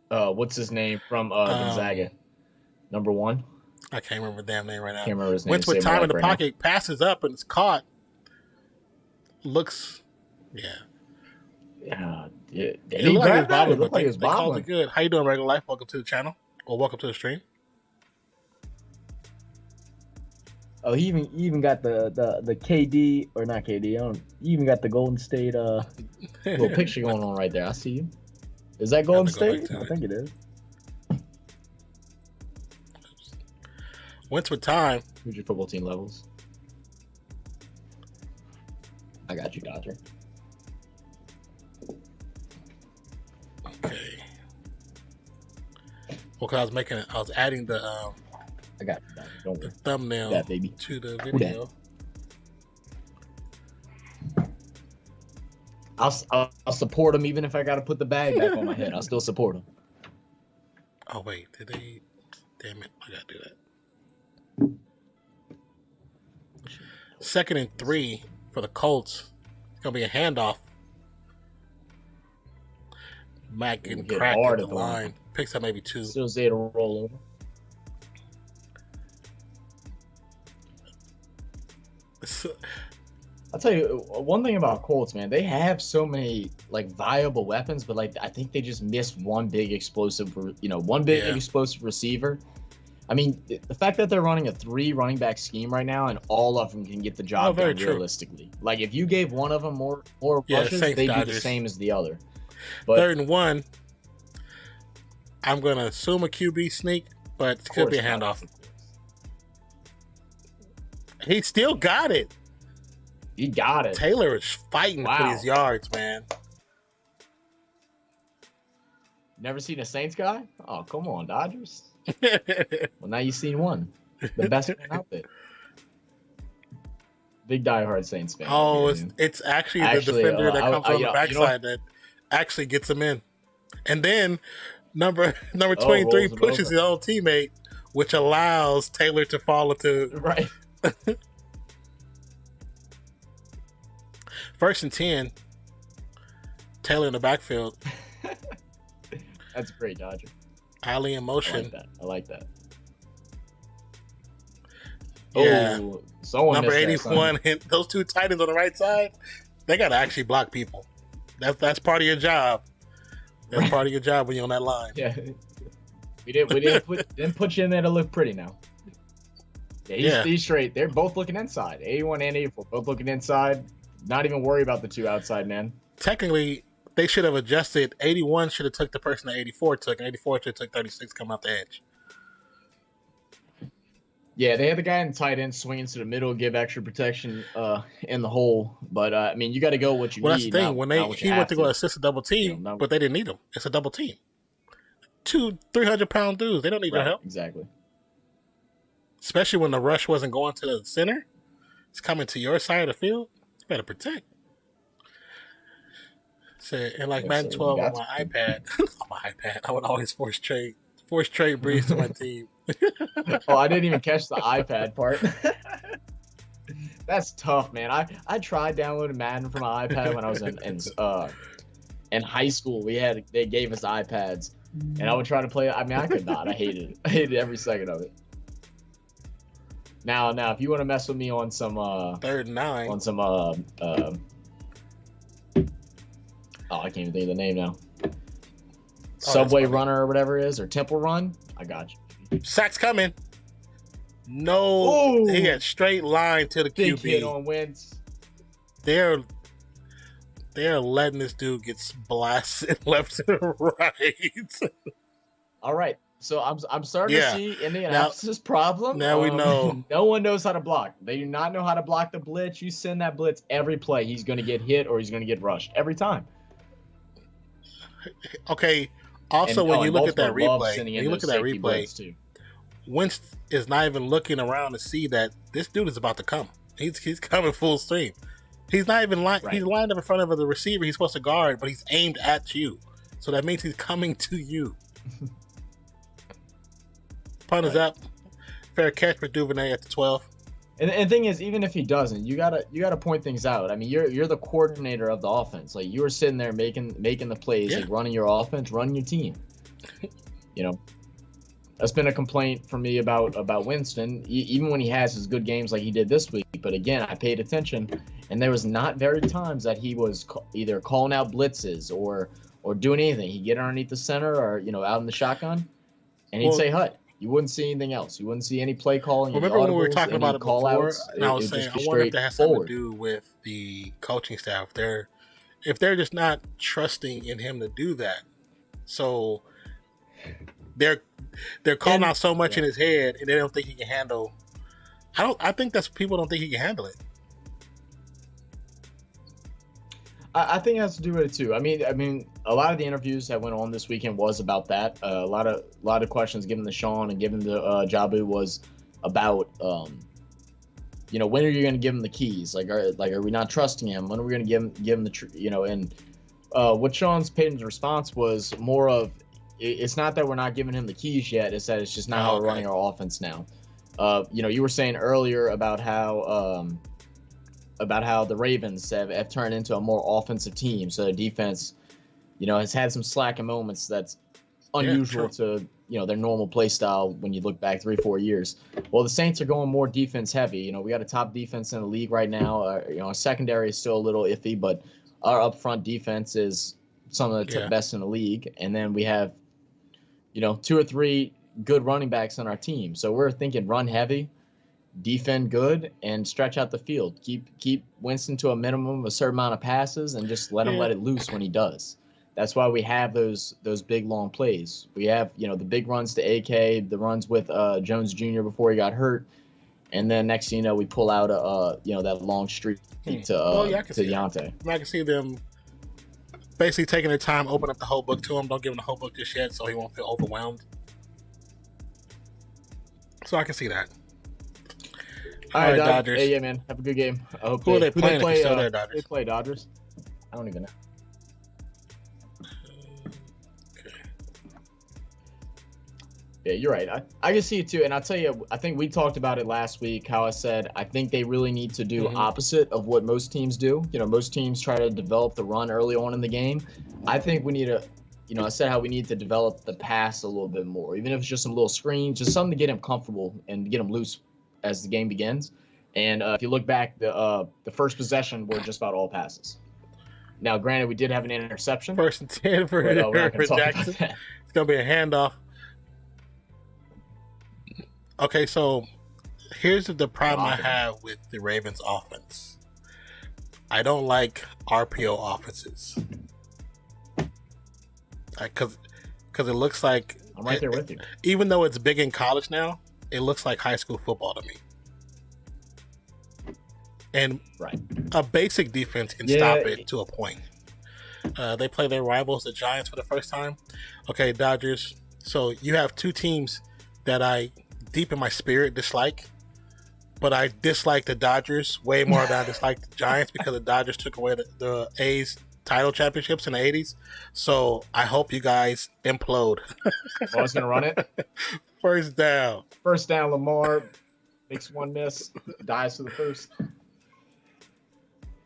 What's his name from Gonzaga? Number 1. I can't remember the damn name right now. Can't remember his name. Went with time in the pocket, passes up, and it's caught. Looks, yeah. It looked like he was bobbling. They called bobbling. it good. How you doing, regular life? Welcome to the channel, or welcome to the stream. Oh, he even got the KD, or not KD. He even got the Golden State little picture going on right there. I see you. Is that Golden State? I think it is. Went with time. Who's your football team levels? I got you, Dodger. Okay. Well, cause I was adding the I got you, Dodger. Don't the worry. thumbnail That baby. to the video. I'll support him even if I got to put the bag back on my head. I'll still support him. Oh wait, did they? Damn it! I gotta do that. 2nd and 3 for the Colts. It's gonna be a handoff. Mac getting Get cracked hard at the line. Picks up maybe 2. Still say to roll over. I'll tell you one thing about Colts, man. They have so many like viable weapons, but like I think they just missed one big explosive, explosive receiver. I mean, the fact that they're running a 3 running back scheme right now, and all of them can get the job done realistically. Like if you gave one of them more rushes, they'd be the same as the other. But 3rd and 1. I'm gonna assume a QB sneak, but it could be a handoff. He still got it. He got it. Taylor is fighting for these yards, man. Never seen a Saints guy? Oh, come on, Dodgers. Well, now you've seen one. The best one out there. Big diehard Saints fan. Oh, it's actually the defender that comes on the backside that actually gets him in. And then number 23 pushes his own teammate, which allows Taylor to fall into... Right. 1st and 10. Taylor in the backfield. That's great, Dodger. Alley in motion. I like that. Yeah. Oh, someone number missed 81. Those 2 tight ends on the right side, they got to actually block people. That's part of your job. That's part of your job when you're on that line. Yeah. We didn't put you in there to look pretty now. Yeah, he's straight. They're both looking inside. 81 and 84, both looking inside. Not even worry about the two outside men. Technically, they should have adjusted. 81 should have took the person that 84 took, and 84 should have took 36 coming off the edge. Yeah, they had the guy in tight end swinging to the middle, give extra protection in the hole. But, I mean, you got to go what you need. Well, that's the thing. When he went to go assist a double team, no. but they didn't need him. It's a double team. 2 300-pound dudes. They don't need your help. Exactly. Especially when the rush wasn't going to the center. It's coming to your side of the field. You better protect. So, and like Madden 12 on my iPad, I would always force trade Breeze to my team. Oh, I didn't even catch the iPad part. That's tough, man. I tried downloading Madden from my iPad when I was in high school. They gave us iPads, and I would try to play it. I mean, I could not. I hated it. I hated every second of it. Now, if you want to mess with me on some 3rd and 9, on some I can't even think of the name now. Subway Runner or whatever it is, or Temple Run. I got you. Sack's coming. No, Ooh. he had straight line to the Big QB. hit on Wentz. They're letting this dude get blasted left and right. All right, so I'm starting to see Indianapolis' problem. Now we know. No one knows how to block. They do not know how to block the blitz. You send that blitz every play, he's going to get hit or he's going to get rushed every time. Okay. Also, when you look at that replay, Wentz is not even looking around to see that this dude is about to come. He's coming full stream. He's not even he's lined up in front of the receiver he's supposed to guard, but he's aimed at you. So that means he's coming to you. Punt is up. Fair catch for Duvernay at the 12. And the thing is, even if he doesn't, you gotta point things out. I mean, you're the coordinator of the offense. Like, you were sitting there making the plays, like running your offense, running your team. You know, that's been a complaint for me about Winston, even when he has his good games like he did this week. But again, I paid attention, and there was not very times that he was either calling out blitzes or doing anything. He'd get underneath the center or out in the shotgun, and he'd say "hut." You wouldn't see anything else. You wouldn't see any play calling. Remember when we were talking about it before? And I was saying I wonder if that has something to do with the coaching staff. If they're just not trusting in him to do that, so they're calling out so much in his head, and they don't think he can handle. I think that's people don't think he can handle it. I think it has to do with it too. I mean, a lot of the interviews that went on this weekend was about that. A lot of questions given to Sean and given to Jabu was about, when are you going to give him the keys? Are we not trusting him? When are we going to give him the And what Sean's Payton's response was more of, it's not that we're not giving him the keys yet. It's that it's just not how we're running our offense now. You were saying earlier about how the Ravens have turned into a more offensive team. So the defense, has had some slack in moments that's unusual to, their normal play style when you look back 3-4 years. Well, the Saints are going more defense heavy. We got a top defense in the league right now. Our secondary is still a little iffy, but our upfront defense is some of the best in the league. And then we have, 2 or 3 good running backs on our team. So we're thinking run heavy, defend good, and stretch out the field. Keep Winston to a minimum of a certain amount of passes, and just let him let it loose when he does. That's why we have those big long plays. We have the big runs to AK, the runs with Jones Jr. before he got hurt, and then next thing you know, we pull out that long streak to Deontay. I can see them basically taking their time, open up the whole book to him. Don't give him the whole book just yet, so he won't feel overwhelmed. So I can see that. All right, Dodgers. Hey, yeah, man. Have a good game. I hope who are they playing? If still there, Dodgers? They play Dodgers. I don't even know. Okay. Yeah, you're right. I can see it too. And I'll tell you, I think we talked about it last week, how I said I think they really need to do opposite of what most teams do. Most teams try to develop the run early on in the game. I think we need to, I said how we need to develop the pass a little bit more, even if it's just some little screens, just something to get him comfortable and get him loose as the game begins. And if you look back, the first possession were just about all passes. Now, granted, we did have an interception. 1st and 10 for, but, we're not for gonna talk about Jackson. that. It's gonna be a handoff. Okay, so here's the problem I have with the Ravens offense. I don't like RPO offenses. Because it looks like... I'm right there with you. Even though it's big in college now, it looks like high school football to me. And Right. a basic defense can stop it to a point. They play their rivals, the Giants, for the first time. Okay, Dodgers. So you have two teams that I, deep in my spirit, dislike. But I dislike the Dodgers way more than I dislike the Giants because the Dodgers took away the A's title championships in the 80s. So I hope you guys implode. I was going to run it. First down. First down, Lamar makes one miss, dives for the first.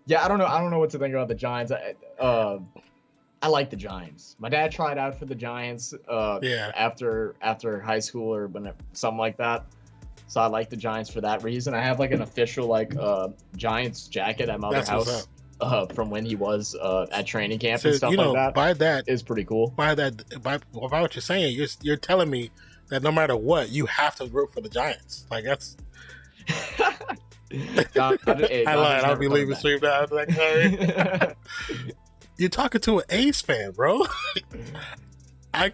Yeah, I don't know what to think about the Giants. I like the Giants. My dad tried out for the Giants after high school or something like that. So I like the Giants for that reason. I have like an official Giants jacket at my other house from when he was at training camp and stuff like that. By that is pretty cool. By what you're saying, you're telling me that no matter what, you have to root for the Giants. Like that's. I lied. I'll be leaving stream now. Like, you're talking to an A's fan, bro. I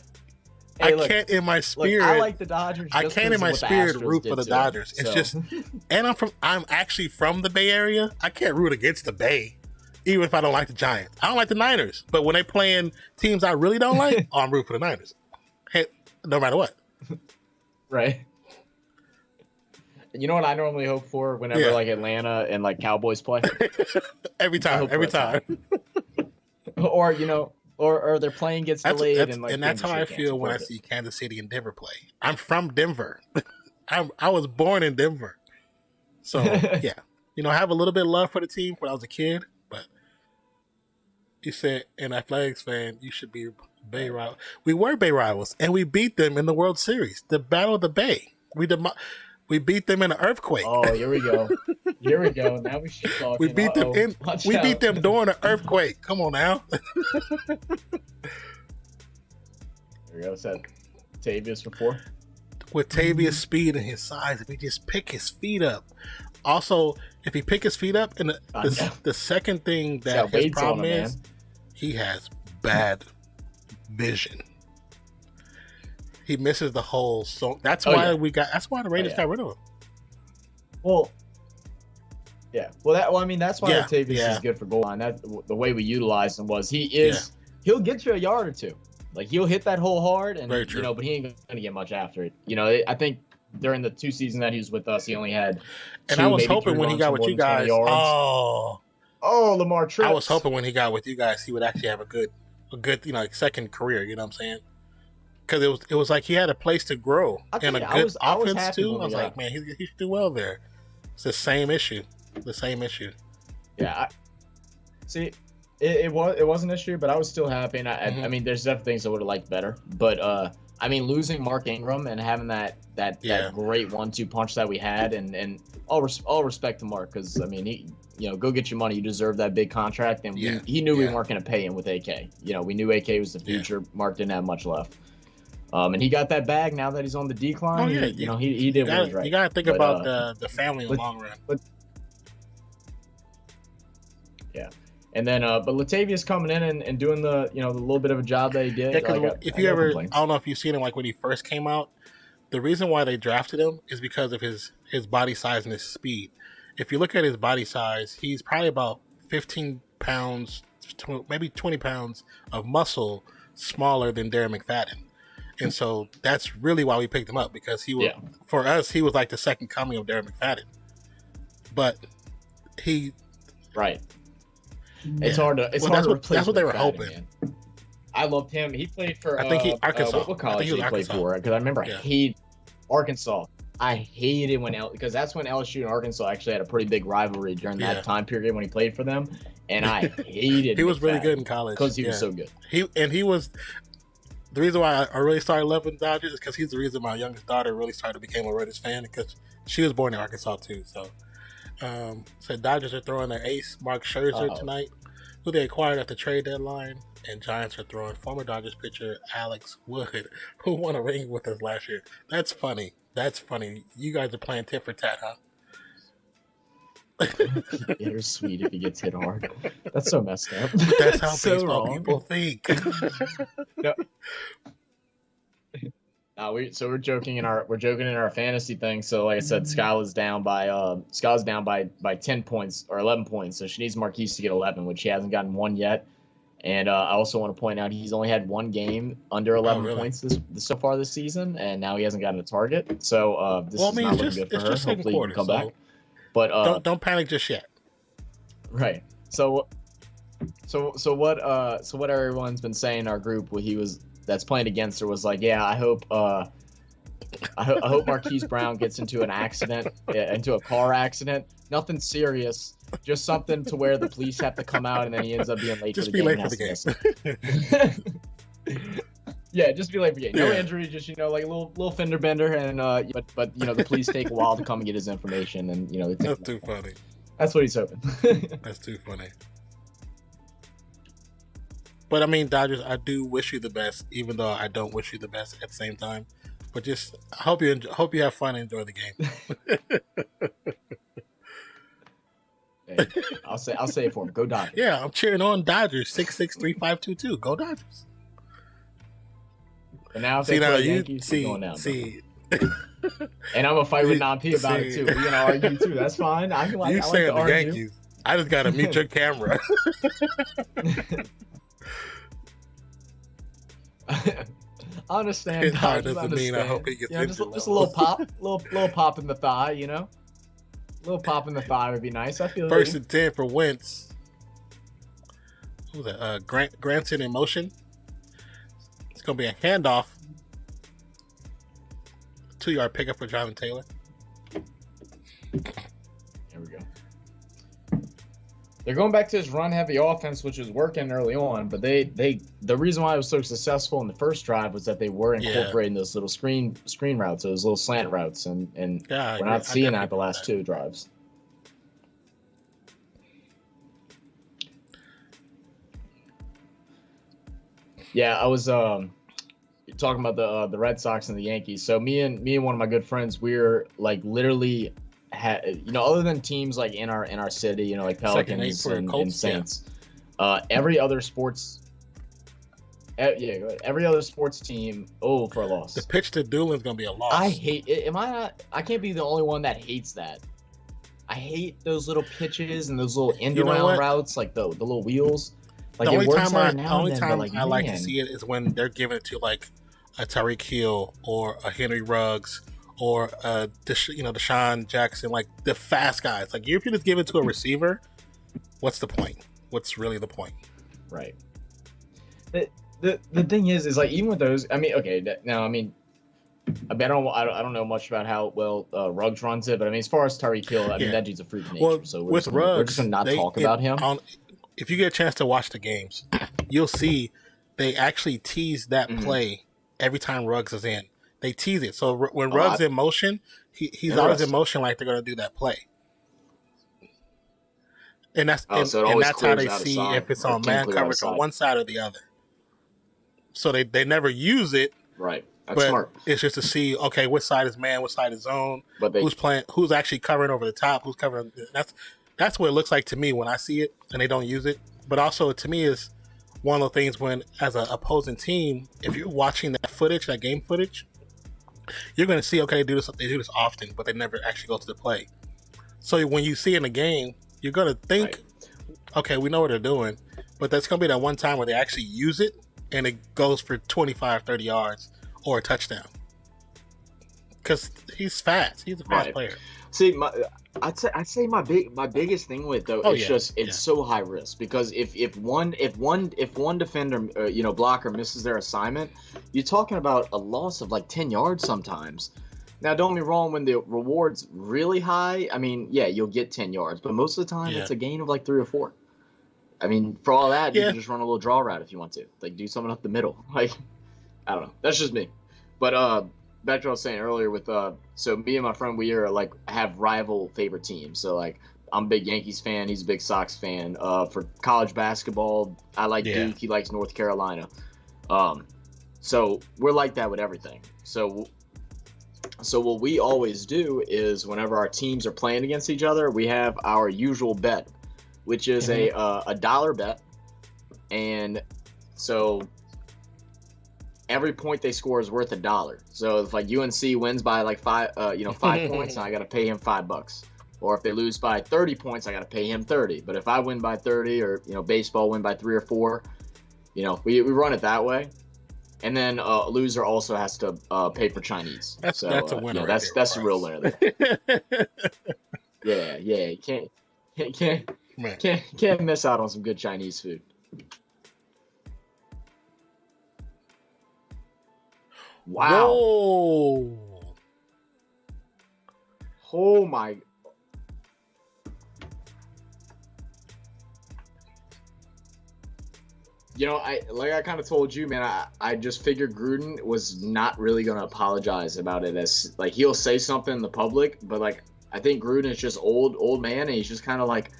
can't in my spirit. Look, I like the Dodgers. I can't in my spirit root for the Dodgers. It's just, and I'm actually from the Bay Area. I can't root against the Bay, even if I don't like the Giants. I don't like the Niners, but when they playing teams I really don't like, I'm rooting for the Niners. Hey, no matter what. Right. You know what I normally hope for whenever like Atlanta and like Cowboys play? every time. Or or their plane gets delayed and that's how I feel when I see Kansas City and Denver play. I'm from Denver. I was born in Denver. So yeah. I have a little bit of love for the team when I was a kid, but you said an athletics fan, you should be Bay rivals. We were Bay rivals and we beat them in the World Series. The Battle of the Bay. We beat them in an earthquake. Oh, here we go. Now we should talk. We beat them beat them during an earthquake. Come on now. There we go. Set Tavius for 4. With Tavius' speed and his size, if he just pick his feet up. Also, if he pick his feet up, and the second thing that his problem is, he has bad vision. He misses the hole, so that's why the Raiders got rid of him. Well, yeah. That's why Tavius is good for goal line. That the way we utilized him was he'll get you a yard or two. Like he'll hit that hole hard, and but he ain't gonna get much after it. I think during the 2 seasons that he was with us, he only had. And I was hoping when he got with you guys, Lamar trips. I was hoping when he got with you guys, he would actually have a good second career. You know what I'm saying? Because it was like he had a place to grow and a good offense too. I was like, man, he should do well there. It's the same issue. Yeah. See, it was an issue, but I was still happy. And I mean, there's definitely things I would have liked better. But losing Mark Ingram and having that great 1-2 punch that we had, and all respect to Mark, because he go get your money. You deserve that big contract, and he knew we weren't going to pay him with AK. We knew AK was the future. Mark didn't have much left. And he got that bag now that he's on the decline. Oh, yeah. He did what was right. You got to think about the family in the long run. Yeah. And then, but Latavius coming in and doing the little bit of a job that he did. Yeah, because I don't know if you've seen him when he first came out. The reason why they drafted him is because of his body size and his speed. If you look at his body size, he's probably about 15 pounds, maybe 20 pounds of muscle smaller than Darren McFadden. And so that's really why we picked him up, because for us, he was like the second coming of Darren McFadden. But he... Right. It's hard to replace. That's what they were hoping. Man. I loved him. He played for Arkansas. What college did he play for? Because I remember I hated Arkansas. I hated because that's when LSU and Arkansas actually had a pretty big rivalry during that time period when he played for them, and I hated. He was really good in college because he was so good. He was the reason why I really started loving Dodgers is because he's the reason my youngest daughter really started to become a Raiders fan, because she was born in Arkansas too. So Dodgers are throwing their ace Mark Scherzer tonight. who they acquired at the trade deadline, and Giants are throwing former Dodgers pitcher Alex Wood, who won a ring with us last year. That's funny. That's funny. You guys are playing tit for tat, huh? Bittersweet if he gets hit hard. That's so messed up. That's how So baseball wrong. people think. No. We're joking in our fantasy thing. So like I said, Skyla's down by 10 points or 11 points. So she needs Marquise to get 11, which she hasn't gotten one yet. And I also want to point out he's only had one game under 11 points so far this season, and now he hasn't gotten a target. So this is not looking good for her. Hopefully he can come back. But don't panic just yet. Right. So what everyone's been saying in our group that's playing against her was like, yeah, I hope Marquise Brown gets into an accident, into a car accident. Nothing serious, just something to where the police have to come out and then he ends up being late for the game. Just be late for the game. Yeah, just be late for the game. No Yeah. injury, just like a little fender bender, and but the police take a while to come and get his information, and they take That's too funny. That's what he's hoping. That's too funny. But I mean, Dodgers, I do wish you the best, even though I don't wish you the best at the same time. But just I hope you have fun and enjoy the game. Hey, I'll say it for him. Go Dodgers. Yeah, I'm cheering on Dodgers 6-6-3-5-2-2. Go Dodgers. And now if they play Yankees, we're going down. And I'm gonna fight with Non-P about it too. We're gonna argue too. That's fine. I You like saying to the argue. Yankees? I just gotta mute your camera. I understand. It's hard, Dodgers, doesn't mean I understand. hope he gets just injured, a little pop, little pop in the thigh. A little pop in the thigh would be nice. I feel First you. and 10 for Wentz. Who's that? Granson in motion. It's gonna be a handoff. 2-yard pickup for Jonathan Taylor. There we go. They're going back to this run-heavy offense, which was working early on, but the reason why it was so successful in the first drive was that they were incorporating those little screen routes, those little slant routes, and we're not seeing that the last two drives. Yeah, I was talking about the Red Sox and the Yankees. So me and one of my good friends, we're like literally other than teams like in our city, like Pelicans and Colts, Saints, every other sports every other sports team for a loss. The pitch to Doolin's gonna be a loss. I hate it. I can't be the only one that hates that. I hate those little pitches and those little end around routes, like the little wheels. Like the only time I I like to see it is when they're giving it to like a Tyreek Hill or a Henry Ruggs or Deshaun Jackson, like the fast guys. Like if you just give it to a receiver, what's the point? What's really the point? Right. The thing is like even with those, I mean, okay, now I don't know much about how well Ruggs runs it, but I mean as far as Tyreek Hill, I mean that dude's a freak of nature. So we're just gonna not talk about him. If you get a chance to watch the games, you'll see they actually tease that play every time Ruggs is in. They tease it. So when Ruggs in motion, he's always in motion like they're going to do that play. And that's how they see if it's on man coverage on one side or the other. So they never use it. Right. That's smart. It's just to see, okay, which side is man, which side is zone, who's actually covering over the top, who's covering. That's what it looks like to me when I see it and they don't use it. But also, to me, is one of the things when, as an opposing team, if you're watching that footage, that game footage, you're going to see, okay, they do this often, but they never actually go to the play. So when you see it in a game, you're going to think, okay, we know what they're doing, but that's going to be that one time where they actually use it and it goes for 25, 30 yards or a touchdown. Because he's fast. He's a fast player. See, I'd say my biggest thing with though it's so high risk because if one defender blocker misses their assignment, you're talking about a loss of like 10 yards sometimes. Now don't get me wrong, when the reward's really high, I mean you'll get 10 yards, but most of the time it's a gain of like 3 or 4. I mean for all that you can just run a little draw route if you want to, like do something up the middle. Like I don't know, that's just me. But back to what I was saying earlier with so me and my friend, we are like have rival favorite teams. So like I'm a big Yankees fan. He's a big Sox fan. For college basketball, I like Duke. He likes North Carolina. So we're like that with everything. So what we always do is whenever our teams are playing against each other, we have our usual bet, which is a dollar bet. And so every point they score is worth $1. So if like UNC wins by like 5 points, I got to pay him $5. Or if they lose by 30 points, I got to pay him 30. But if I win by 30, or baseball win by 3 or 4, we run it that way. And then a loser also has to pay for Chinese. That's a winner. That's the real winner there. yeah. Can't miss out on some good Chinese food. Wow. Whoa. Oh my. I kind of told you, man, I just figured Gruden was not really going to apologize about it, as like he'll say something in the public, but like I think Gruden is just old man, and he's just kind of like,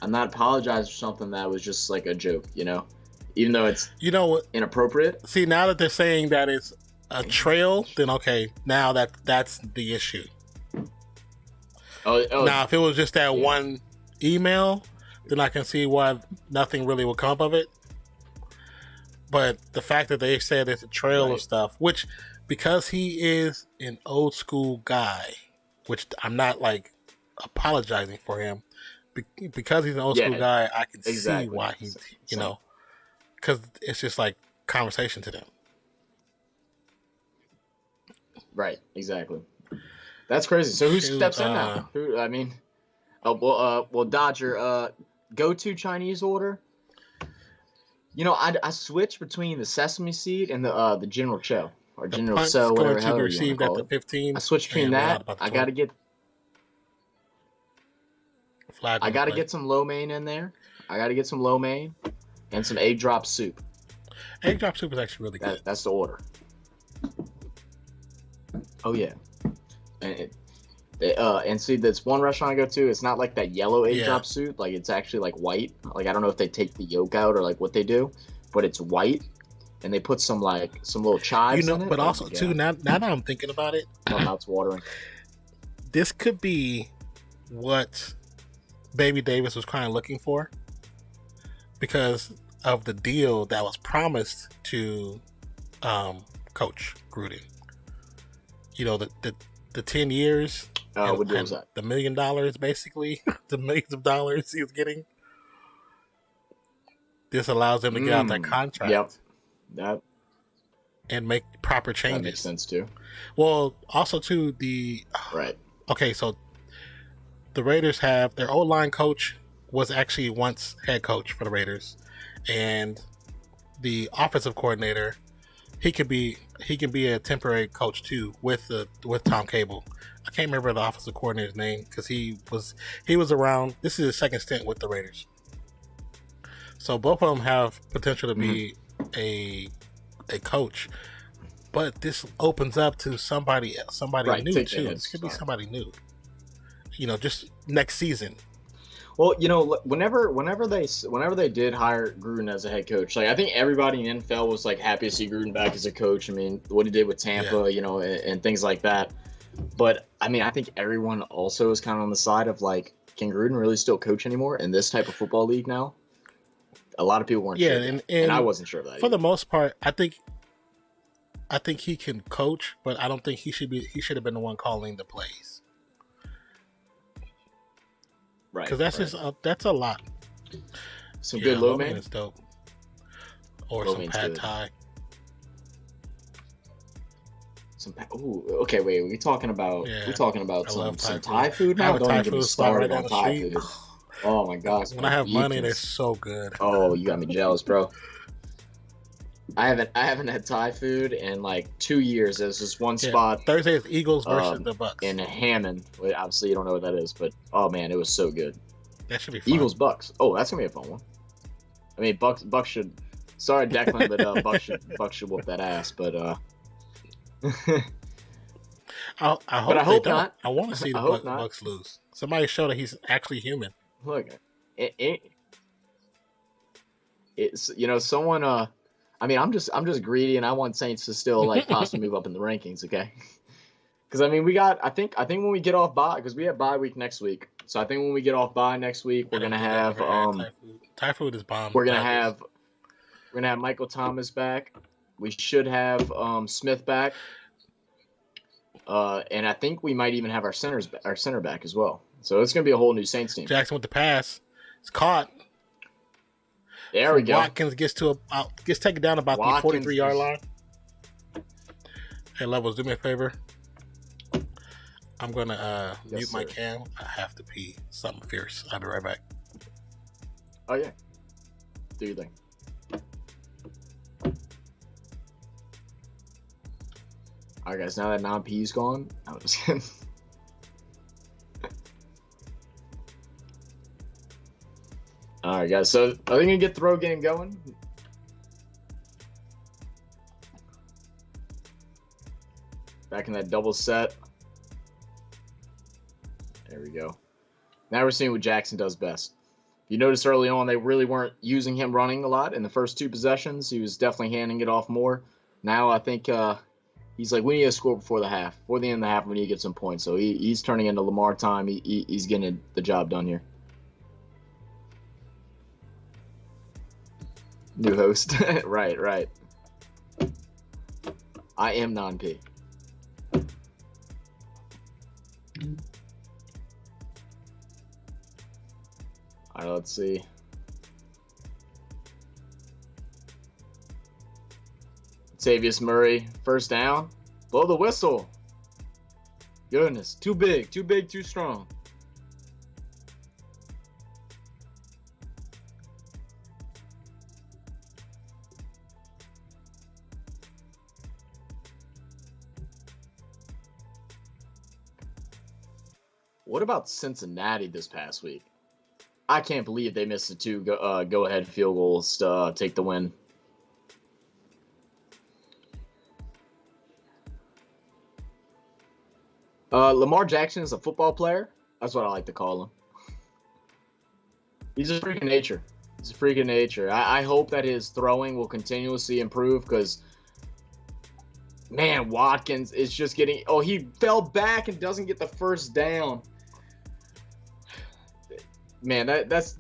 I'm not apologizing for something that was just like a joke, even though it's inappropriate. See, now that they're saying that it's a trail, then okay, now that's the issue. Oh. Now, if it was just that one email, then I can see why nothing really will come up of it. But the fact that they said it's a trail of stuff, which, because he is an old school guy, which I'm not like apologizing for him, because he's an old school guy, I can see why he's, because it's just like conversation to them. Right, exactly. That's crazy. So who steps in now? Dodger, go-to Chinese order. I switch between the sesame seed and the General Tso or General Tso, whatever to be you received want to at call the it. 15. I switch between that. I got to get some lo mein in there. I got to get some lo mein and some egg drop soup. Egg drop soup is actually really good. That's the order. Oh yeah, and see, this one restaurant I go to, it's not like that yellow egg drop soup. Like it's actually like white. Like I don't know if they take the yolk out or like what they do, but it's white, and they put some little chives in it. But also too, now that I'm thinking about it, my mouth's watering. This could be what Baby Davis was kind of looking for, because of the deal that was promised to Coach Gruden. The 10 years. What deal was that? The $1 million, basically, the millions of dollars he was getting. This allows him to get out that contract. Yep. And make proper changes. That makes sense too. Well, also too, right. Okay, so the Raiders have their O-line coach was actually once head coach for the Raiders, and the offensive coordinator, he can be a temporary coach too with Tom Cable. I can't remember the offensive coordinator's name because he was around. This is his second stint with the Raiders. So both of them have potential to be a coach, but this opens up to somebody new too. This could be somebody new. Just next season. Well, whenever they did hire Gruden as a head coach, like I think everybody in NFL was like happy to see Gruden back as a coach. I mean, what he did with Tampa, and things like that. But I mean, I think everyone also is kind of on the side of like, can Gruden really still coach anymore in this type of football league now? A lot of people weren't sure. And I wasn't sure of that. For the most part, I think he can coach, but I don't think he should have been the one calling the plays. Right. Because that's a lot. Some good lo mein is dope. Or some pad thai. Okay, wait. We talking about some Thai food now? Don't even get me started on Thai food. Oh my gosh! When I have money, they're so good. Oh, you got me jealous, bro. I haven't had Thai food in like 2 years. There's this one spot. Thursday is Eagles versus the Bucks in Hammond. Obviously, you don't know what that is, but oh man, it was so good. That should be fun. Eagles Bucks. Oh, that's gonna be a fun one. I mean, Bucks should. Sorry, Declan, but Bucks should whoop that ass. But I hope not. I want to see the Bucks lose. Somebody showed that he's actually human. Look, it's someone. I mean, I'm just greedy, and I want Saints to still like possibly move up in the rankings. Okay. Because I mean, I think when we get off bye, because we have bye week next week. So I think when we get off bye next week, we're gonna have Thai food is bomb. We're gonna have Michael Thomas back. We should have Smith back. And I think we might even have our center back as well. So it's gonna be a whole new Saints team. Jackson with the pass. It's caught. There we go. Watkins gets taken down about the 43-yard line. Hey, Levels, do me a favor. I'm gonna mute my cam. I have to pee something fierce. I'll be right back. Oh yeah. Do your thing. Alright guys, now that non-P's gone, I'm just kidding. Alright guys, so are they gonna get throw game going? Back in that double set. There we go. Now we're seeing what Jackson does best. If you notice early on, they really weren't using him running a lot. In the first 2 possessions, he was definitely handing it off more. Now I think he's like, we need to score before the half. Before the end of the half, we need to get some points. So he's turning into Lamar time. He's getting the job done here. New host. Right. I am non-P. All right, let's see. Tavius Murray, first down. Blow the whistle. Goodness, too big, too strong. What about Cincinnati this past week? I can't believe they missed the 2 go-ahead field goals to take the win. Lamar Jackson is a football player. That's what I like to call him. He's a freak of nature. I hope that his throwing will continuously improve because, man, Watkins is just getting... Oh, he fell back and doesn't get the first down. Man, that's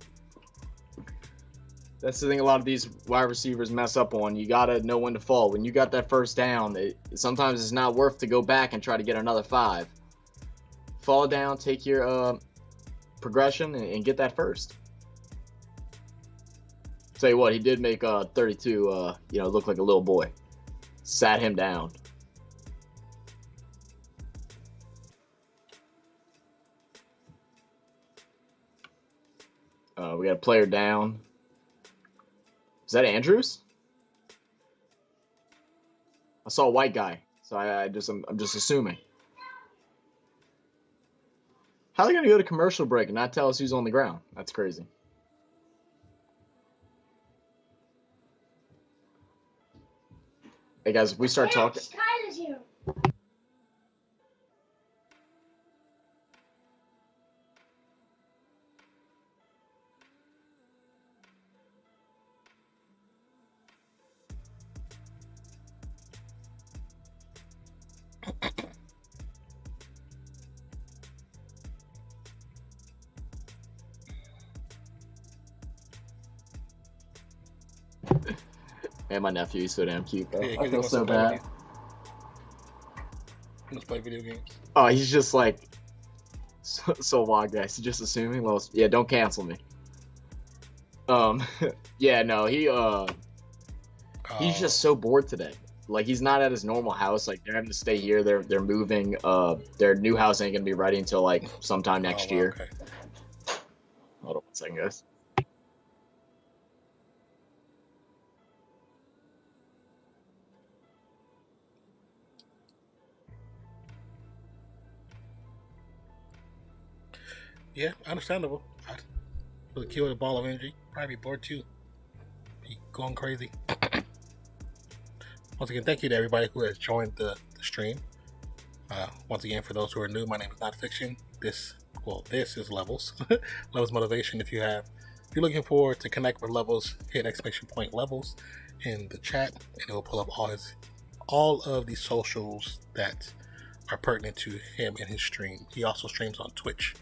the thing a lot of these wide receivers mess up on. You got to know when to fall. When you got that first down, sometimes it's not worth to go back and try to get another 5. Fall down, take your progression, and get that first. Tell you what, he did make 32 look like a little boy. Sat him down. We got a player down. Is that Andrews? I saw a white guy, so I'm just assuming. How are they gonna go to commercial break and not tell us who's on the ground? That's crazy. Hey guys, if we start talking. Skyler's here. And my nephew, he's so damn cute, bro. Yeah, I feel so bad. Let's play video games. Oh, he's just like so wild, guys. He's just assuming. Well, yeah, don't cancel me. Yeah, no, he's just so bored today. Like he's not at his normal house. Like they're having to stay here. They're moving. Their new house ain't gonna be ready until like sometime next year. Okay. Hold on 1 second, guys. Yeah, understandable. With a kill with a ball of energy, probably be bored too. Be going crazy. Once again, thank you to everybody who has joined the stream. Once again, for those who are new, my name is Nonpfixion. This Well, this is Levels. Levels Motivation. If you're looking forward to connect with Levels, hit ! Levels in the chat, and it will pull up all of the socials that are pertinent to him and his stream. He also streams on Twitch.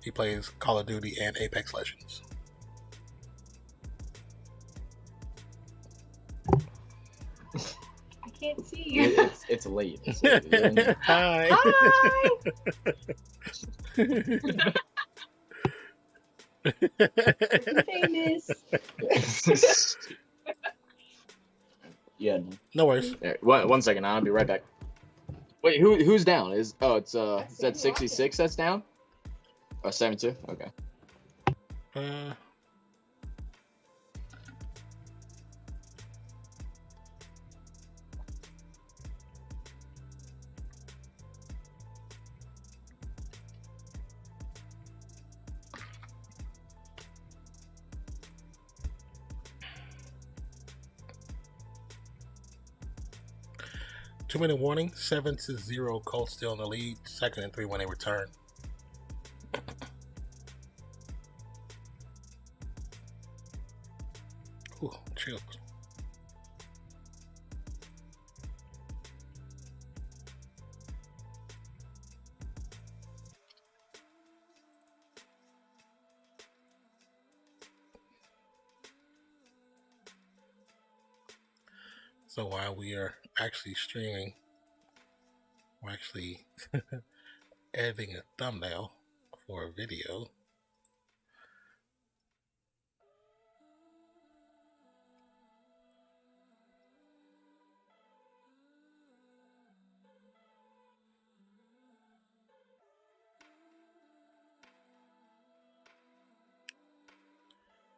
He plays Call of Duty and Apex Legends. I can't see you. It's late. It's late. Hi. Famous. Yeah. No worries. There, one second, I'll be right back. Wait, who's down? Is that 66 that's down? Oh, 72? Okay. Uh, Two-minute warning, 7-0, Colts still in the lead, 2nd and 3 when they return. Ooh, chills. So while we are actually streaming, we're actually editing a thumbnail for a video.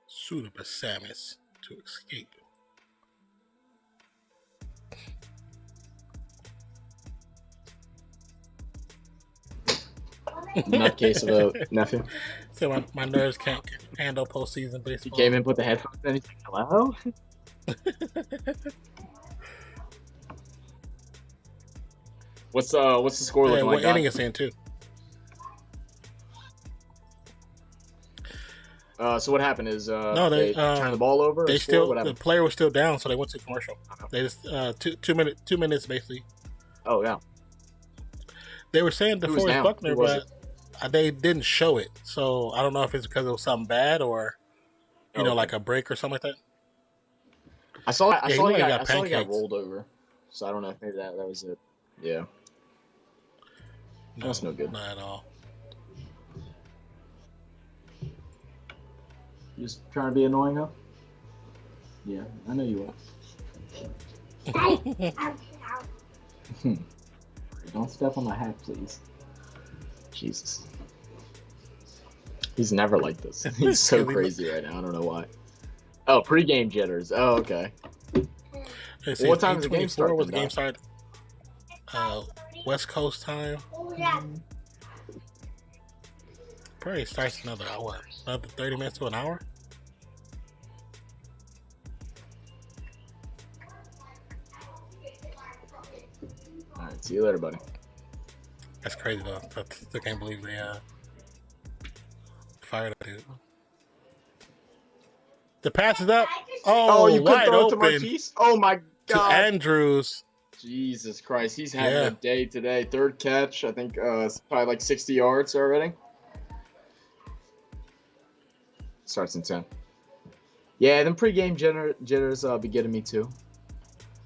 Pseudobasamus to escape. Nutcase of a nephew. So my nerves can't handle postseason He baseball. came in, put the headphones in, he's like, hello? What's the score Yeah, looking what like? inning Guys? it's in too. So what happened is No, they turned the ball over. They or still what the happened? player was still down, so they went to commercial. They just two minutes basically. Oh yeah. They were saying Who was DeForest down? Buckner, Who was but they didn't show it. So I don't know if it's because it was something bad or you know, Okay. like a break or something like that. I saw he he looked like he got, got I saw he got pancakes. rolled over. So I don't know if maybe that was it. Yeah. That's no good. Not at all. You just trying to be annoying, huh? Yeah, I know you are. Don't step on my hat, please. Jesus. He's never like this. He's so crazy right now. I don't know why. Oh, pregame jitters. Oh, okay. Let's Well, what time does the game start Was the then, game Doc? start? West Coast time. Probably starts another 30 minutes to an hour. All right. See you later, buddy. That's crazy though. I still can't believe they fired that dude. The pass is up. Oh, you couldn't wide throw it to open Marquise? Oh my to God. Andrews. Jesus Christ, he's having Yeah. a day today. Third catch, I think it's probably like 60 yards already. Starts in 10. Yeah, them pregame jitters be getting me too.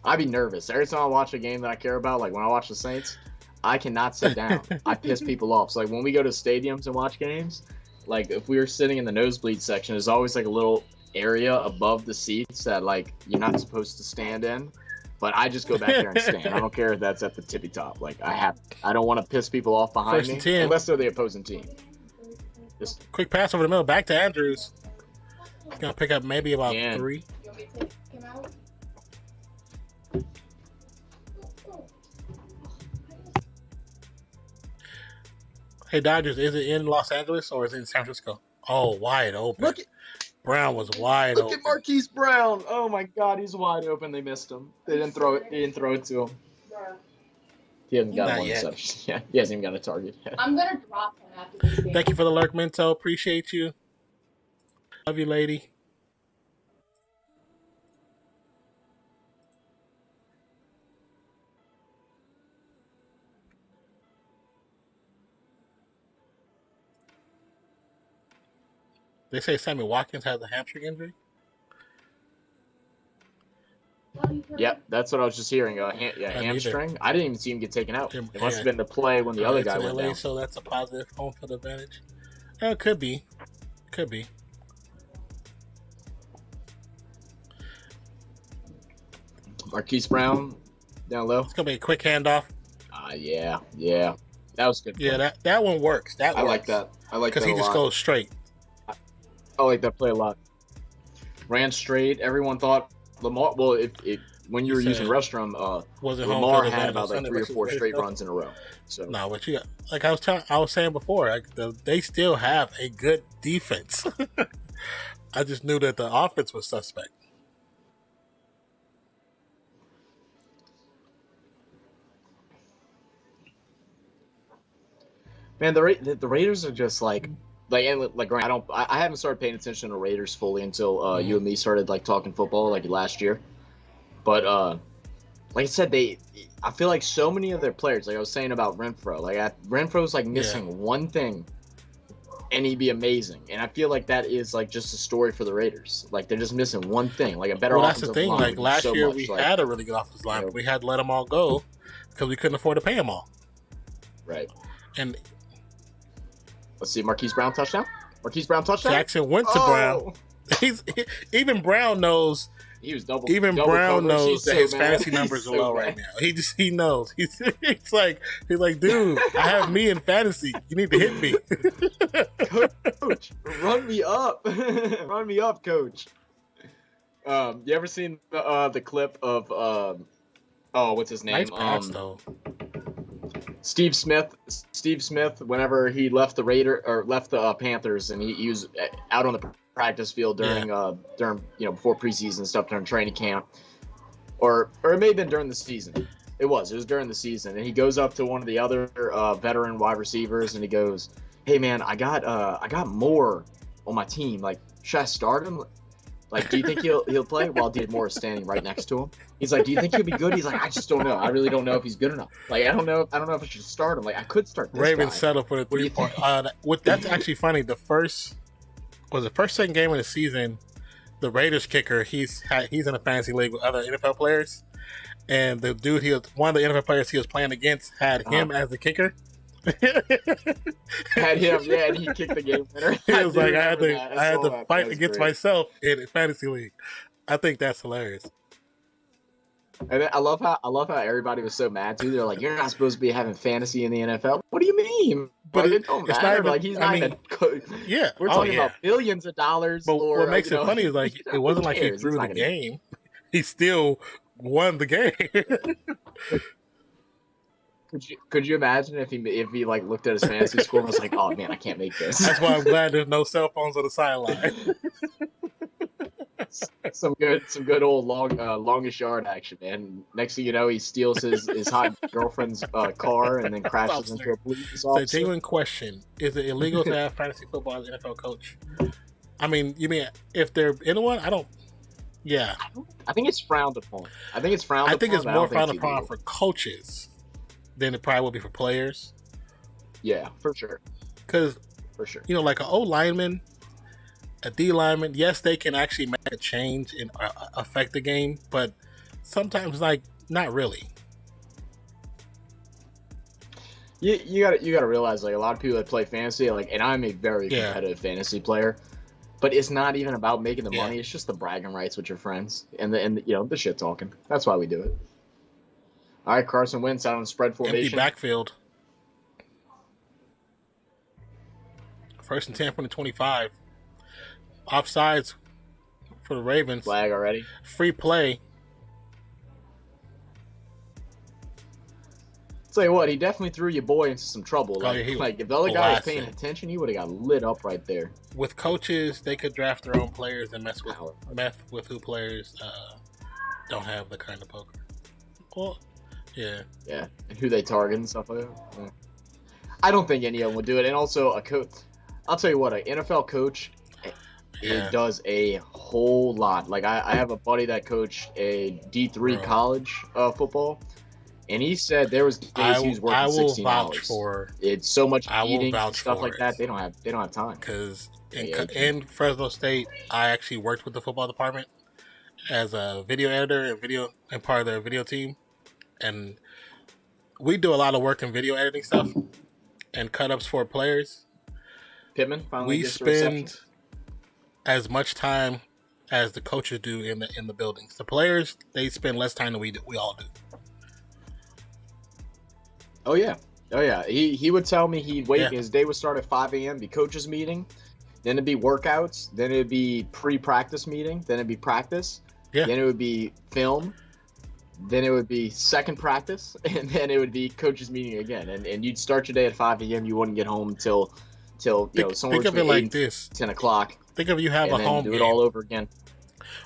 I'd be nervous. Every time I watch a game that I care about, like when I watch the Saints, I cannot sit down. I piss people off. So like when we go to stadiums and watch games, like if we were sitting in the nosebleed section, there's always like a little area above the seats that like you're not supposed to stand in. But I just go back there and stand. I don't care if that's at the tippy top. Like I don't want to piss people off behind First me and 10. unless they're the opposing team. Just Quick pass over the middle, back to Andrews. He's gonna pick up maybe about Man. 3. Hey Dodgers, is it in Los Angeles or is it in San Francisco? Oh, wide open. look Brown was wide at open. Marquise Brown. Oh my God, he's wide open. They missed him. They didn't throw it. They didn't throw it to him. He hasn't got Not one yet. interception. Yeah, he hasn't even got a target yet. I'm gonna drop him after this game. Thank you for the lurk, Minto. Appreciate you. Love you, lady. They say Sammy Watkins has a hamstring injury. Yep, that's what I was just hearing. Hamstring. I didn't even see him get taken out. It must have been the play when the other guy went down. So that's a positive home field advantage. It could be. Could be. Marquise Brown down low. It's gonna be a quick handoff. Yeah. That was good. Yeah, that one works. I like that. I like that because he just goes straight. I like that play a lot. Ran straight. Everyone thought Lamar. Well, when you were using Restroom, Lamar had about like 3 or 4 straight runs in a row. So no, but like I was saying before, they still have a good defense. I just knew that the offense was suspect. Man, the Raiders are just like I haven't started paying attention to Raiders fully until you and me started like talking football like last year. But like I said, I feel like so many of their players, like I was saying about Renfro, Renfro's like missing one thing, and he'd be amazing. And I feel like that is like just a story for the Raiders. Like they're just missing one thing, like a better. Well, that's the offensive thing. line Like last so year, much. we Like, had a really good offensive line, but we had to let them all go because we couldn't afford to pay them all. Right. And let's see, Marquise Brown touchdown. Jackson went to Brown. Even Brown knows. He was double. Even double Brown coverage. knows that his fantasy numbers are low right now. He knows. He's like, dude, I have me in fantasy. You need to hit me. Coach, run me up, run me up, Coach. You ever seen the clip of what's his name? Nice pass, though. Steve Smith, whenever he left the Panthers, and he was out on the practice field during before preseason and stuff, during training camp, or it may have been during the season. It was during the season, and he goes up to one of the other veteran wide receivers, and he goes, "Hey man, I got Moore on my team. Like, should I start him? Like, do you think he'll play?" While David Moore is standing right next to him. He's like, "Do you think he'll be good?" He's like, "I just don't know. I really don't know if he's good enough. Like, I don't know if I should start him. Like, I could start this Ravens guy." settled for the 3-point. That's actually funny. The second game of the season, the Raiders kicker, he's in a fantasy league with other NFL players, and the dude one of the NFL players he was playing against had him as the kicker. Had him, yeah, and he kicked the game winner. He was like, I had to fight against myself in a fantasy league. I think that's hilarious. And I love how everybody was so mad too. They're like, "You're not supposed to be having fantasy in the NFL." What do you mean? But like, it don't it's matter. not even, Like, he's not even. Yeah, we're talking about billions of dollars. But what makes it funny is like it wasn't like he threw the game; he still won the game. Could you imagine if he like looked at his fantasy score and was like, "Oh man, I can't make this." That's why I'm glad there's no cell phones on the sideline. some good old longest yard action, man. Next thing you know, he steals his hot girlfriend's car and then crashes into a police officer. So, genuine question: is it illegal to have fantasy football as an NFL coach? I mean, you mean if they're in one? I don't. Yeah, I think it's frowned upon. I think it's more frowned upon for coaches than it probably would be for players. Yeah, for sure. Because for sure, like an O lineman, a D lineman, yes, they can actually make a change and affect the game, but sometimes, like, not really. You gotta realize, like, a lot of people that play fantasy, like, and I'm a very competitive fantasy player, but it's not even about making the money. It's just the bragging rights with your friends and the shit talking. That's why we do it. All right, Carson Wentz out on spread formation. Empty backfield. 1st and 10 from the 25. Offsides for the Ravens. Flag already. Free play. Tell you what, he definitely threw your boy into some trouble. Like, if the other guy was paying attention, he would have got lit up right there. With coaches, they could draft their own players and mess with who players don't have the kind of poker. Well, Yeah. Yeah, and who they target and stuff like that. Yeah. I don't think any of them would do it. And also, a coach. I'll tell you what, an NFL coach, it does a whole lot. Like I have a buddy that coached a D3 college football, and he said there was days he was working 16 hours. It's so much eating and stuff like that. They don't have time. Because in Fresno State, I actually worked with the football department as a video editor and part of their video team, and we do a lot of work in video editing stuff and cut-ups for players. Pittman finally we gets spend as much time as the coaches do in the buildings. The players, they spend less time than we do. We all do. Oh yeah. He would tell me he'd wait. His day would start at 5 a.m. Be coaches meeting, then it'd be workouts, then it'd be pre-practice meeting, then it'd be practice, then it would be film, then it would be second practice, and then it would be coaches meeting again. And you'd start your day at 5 a.m. You wouldn't get home till somewhere think of it like this: 10 o'clock. Think of you have a home game. Do it all over again.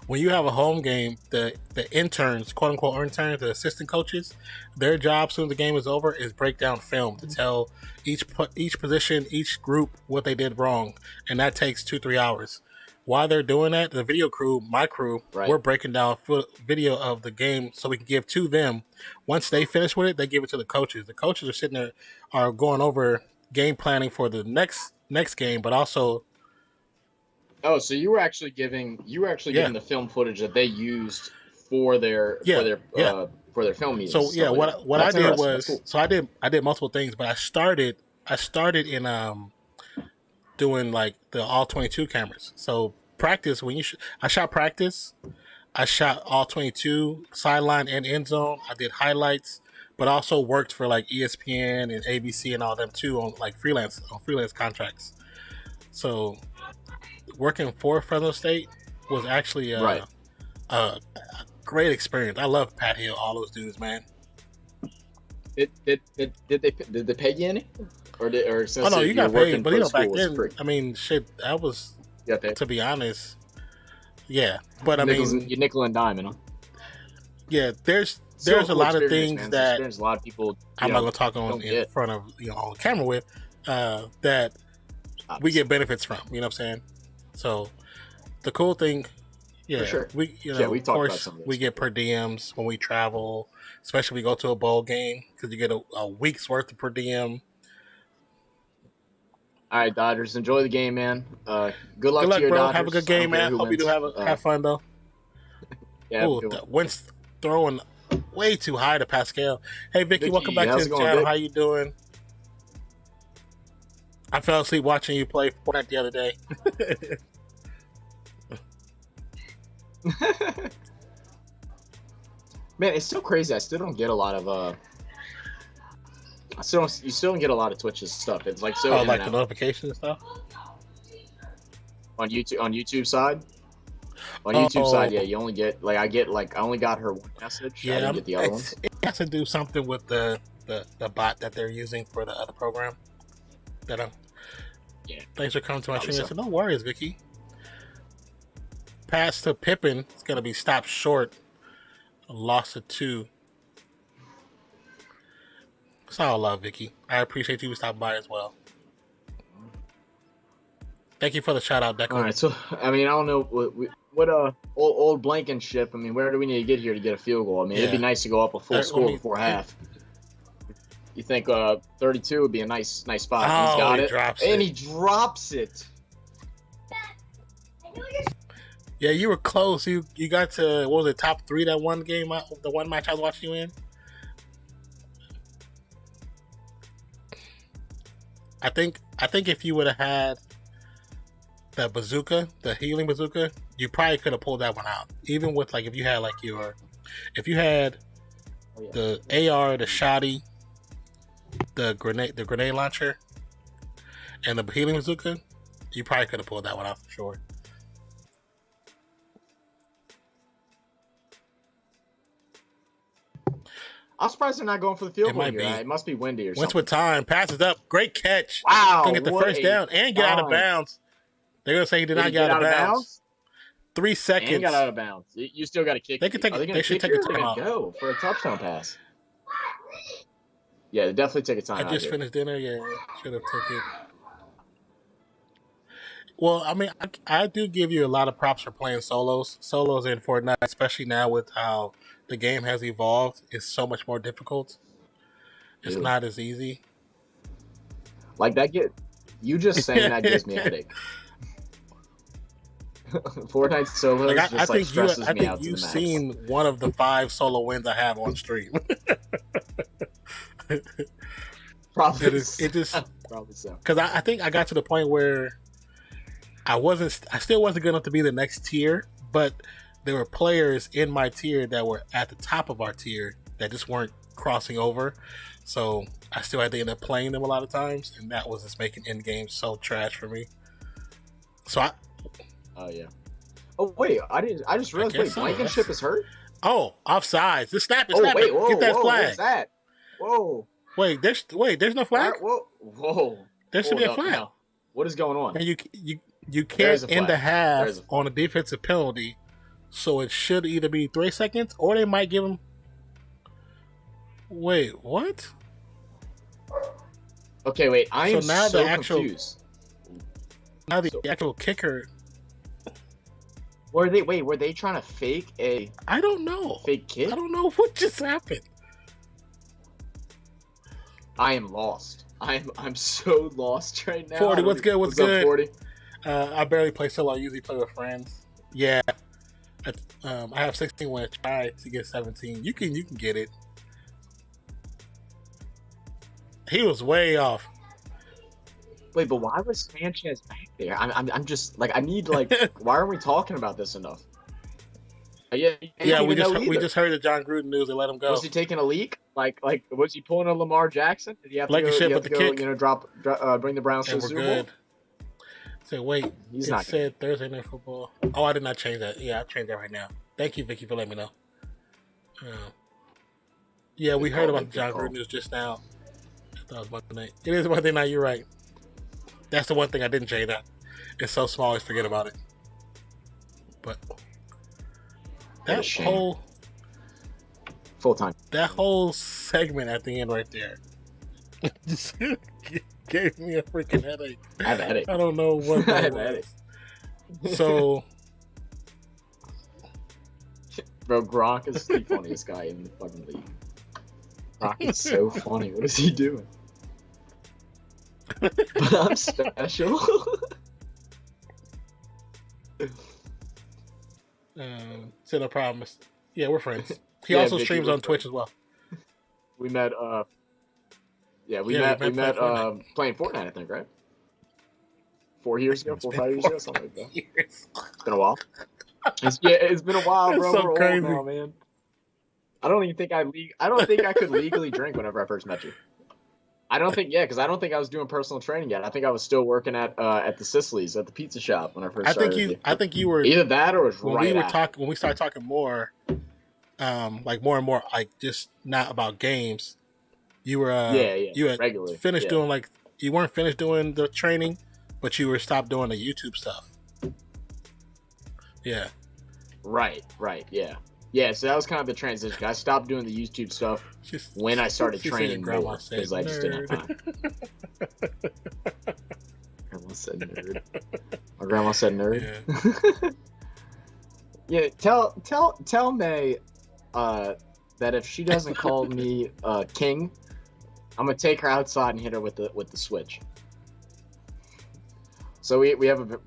When you have a home game, the interns, quote unquote interns, the assistant coaches, their job soon as the game is over is break down film to tell each position, each group what they did wrong, and that takes 2-3 hours. While they're doing that, the video crew, my crew, we're breaking down video of the game so we can give to them. Once they finish with it, they give it to the coaches. The coaches are sitting there, are going over game planning for the next game, but also. Oh, so you were actually giving the film footage that they used for their film meetings. So yeah, what I did was cool. I did multiple things, but I started in doing like the all 22 cameras. So practice I shot practice, I shot all 22 sideline and end zone. I did highlights, but also worked for like ESPN and ABC and all them too on like freelance contracts. So working for Fresno State was actually a great experience. I love Pat Hill, all those dudes, man. Did they pay you any? Or since you got paid, but back then, I mean, shit, that was to be honest, But I mean, you nickel and dime, there's a lot of things that a lot of people. I'm not gonna talk on in front of on camera with that we get benefits from. You know what I'm saying? So the cool thing, for sure. we of course we get per diems when we travel, especially if we go to a bowl game because you get a week's worth of per diem. All right, Dodgers, enjoy the game, man. Good luck to your bro. Dodgers. Have a good game, man. Hope you do have fun though. The wind's throwing way too high to Pascal. Hey, Vicky, welcome back to the channel. Vic? How you doing? I fell asleep watching you play Fortnite the other day. Man, it's so crazy. I still don't get a lot of you still don't get a lot of Twitch's stuff. It's like so. Oh, like the notifications and stuff on YouTube side. On YouTube side, you only get I only got her one message. I didn't get the other ones. It has to do something with the bot that they're using for the other program. Thanks for coming to my stream. So no worries, Vicky. Pass to Pippen. It's gonna be stopped short. A loss of 2. It's all love, Vicky. I appreciate you stopping by as well. Thank you for the shout out, Declan. All right, so I mean, I don't know what old Blankenship. I mean, where do we need to get here to get a field goal? I mean, it'd be nice to go up a full score before half. You think 32 would be a nice spot? Oh, He's got it, and he drops it. Yeah, you were close. You got to, what was it, top 3 that one game, the one match I was watching you in? I think if you would have had the bazooka, the healing bazooka, you probably could have pulled that one out. Even with like if you had the AR, the shotty, the grenade launcher, and the healing bazooka, you probably could have pulled that one out for sure. I'm surprised they're not going for the field goal here. It must be windy or something. Once with time, passes up, great catch. Wow, gonna get the first down and get out of bounds. They're gonna say he did not get out of bounds. 3 seconds. And got out of bounds. You still got to kick. They should take a timeout. Go for a touchdown pass. Yeah, definitely take a time I out just here. finished dinner. Yeah, should have took it. Well, I mean, I do give you a lot of props for playing solos. Solos in Fortnite, especially now with how the game has evolved, is so much more difficult. It's Dude. not as easy. Like you just saying that gives me a headache. Fortnite solos Like just like stresses me out to the you've max. seen one of the 5 solo wins I have on stream. Probably, it just probably so. because I think I got to the point where I still wasn't good enough to be the next tier, but there were players in my tier that were at the top of our tier that just weren't crossing over. So I still had to end up playing them a lot of times, and that was just making end games so trash for me. So Oh yeah. Oh wait, I just realized. Wait, Blankenship is hurt. Oh, offsides. Just snap it. Oh Snap wait, it. whoa, Get that whoa, flag. what's that? Whoa. Wait, there's no flag. Whoa. There should be a Hold up, flag. now. What is going on? And you There's can't a end the flag. half There's a on a defensive penalty, so it should either be 3 seconds or they might give him. Wait, what? Okay, wait. I am So now so the actual- confused. Now the actual kicker. Were they trying to fake a I don't know. fake kick? I don't know what just happened. I am lost. I'm so lost right now. 40, what's good? What's up, good? 40? I barely play solo. I usually play with friends. Yeah, I have 16 when I try to get 17. You can get it. He was way off. Wait, but why was Sanchez back there? I'm just like I need like why aren't we talking about this enough? Yeah, we just heard the John Gruden news. They let him go. Was he taking a leak? Like was he pulling a Lamar Jackson? Did he have to Blankenship go? with the kick. You know, bring the Browns to And the we're Super good. Bowl. So wait, He's it not said Thursday Night Football. Oh, I did not change that. Yeah, I changed that right now. Thank you, Vicky, for letting me know. Yeah, we heard about the John Gruden news just now. I thought it was Monday night. It is Monday night. You're right. That's the one thing I didn't change. That it's so small, I always forget about it. But that whole full time. That whole segment at the end right there just gave me a freaking headache. I have a headache. I don't know what I that have a was. headache. So, bro, Gronk is the funniest guy in the fucking league. Gronk is so funny. What is he doing? But I'm special. so no problem. Yeah, we're friends. He Yeah, also Vicky, streams we're on Twitch as well. We met. We met playing Fortnite. I think, right? 4 years ago, 4 or 5 years ago, something like that. It's been a while. It's been a while, That's bro. so We're crazy. old now, man. I don't think I could legally drink whenever I first met you. I don't think I was doing personal training yet. I think I was still working at the Sicily's at the pizza shop when I first started. I think you were either that or it was when right we were after. talking when we started talking more, like more and more, like just not about games. You were you had regularly finished doing like you weren't finished doing the training, but you were stopped doing the YouTube stuff. Yeah. Right, yeah. Yeah, so that was kind of the transition. I stopped doing the YouTube stuff when I started training more because I just didn't have time. Grandma said nerd. My grandma said nerd. Yeah, tell May that if she doesn't call me king, I'm gonna take her outside and hit her with the switch. So we have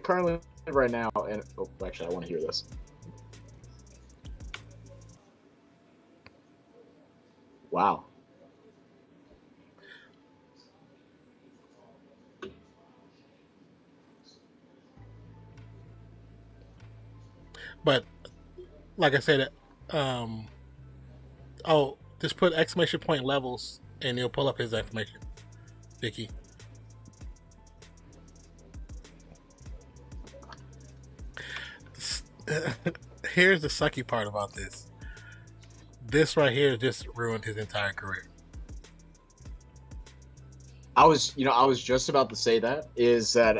currently right now, and actually I want to hear this. Wow. But like I said, just put exclamation point levels and you'll pull up his information, Vicky. Here's the sucky part about this. This right here just ruined his entire career. I was just about to say that is that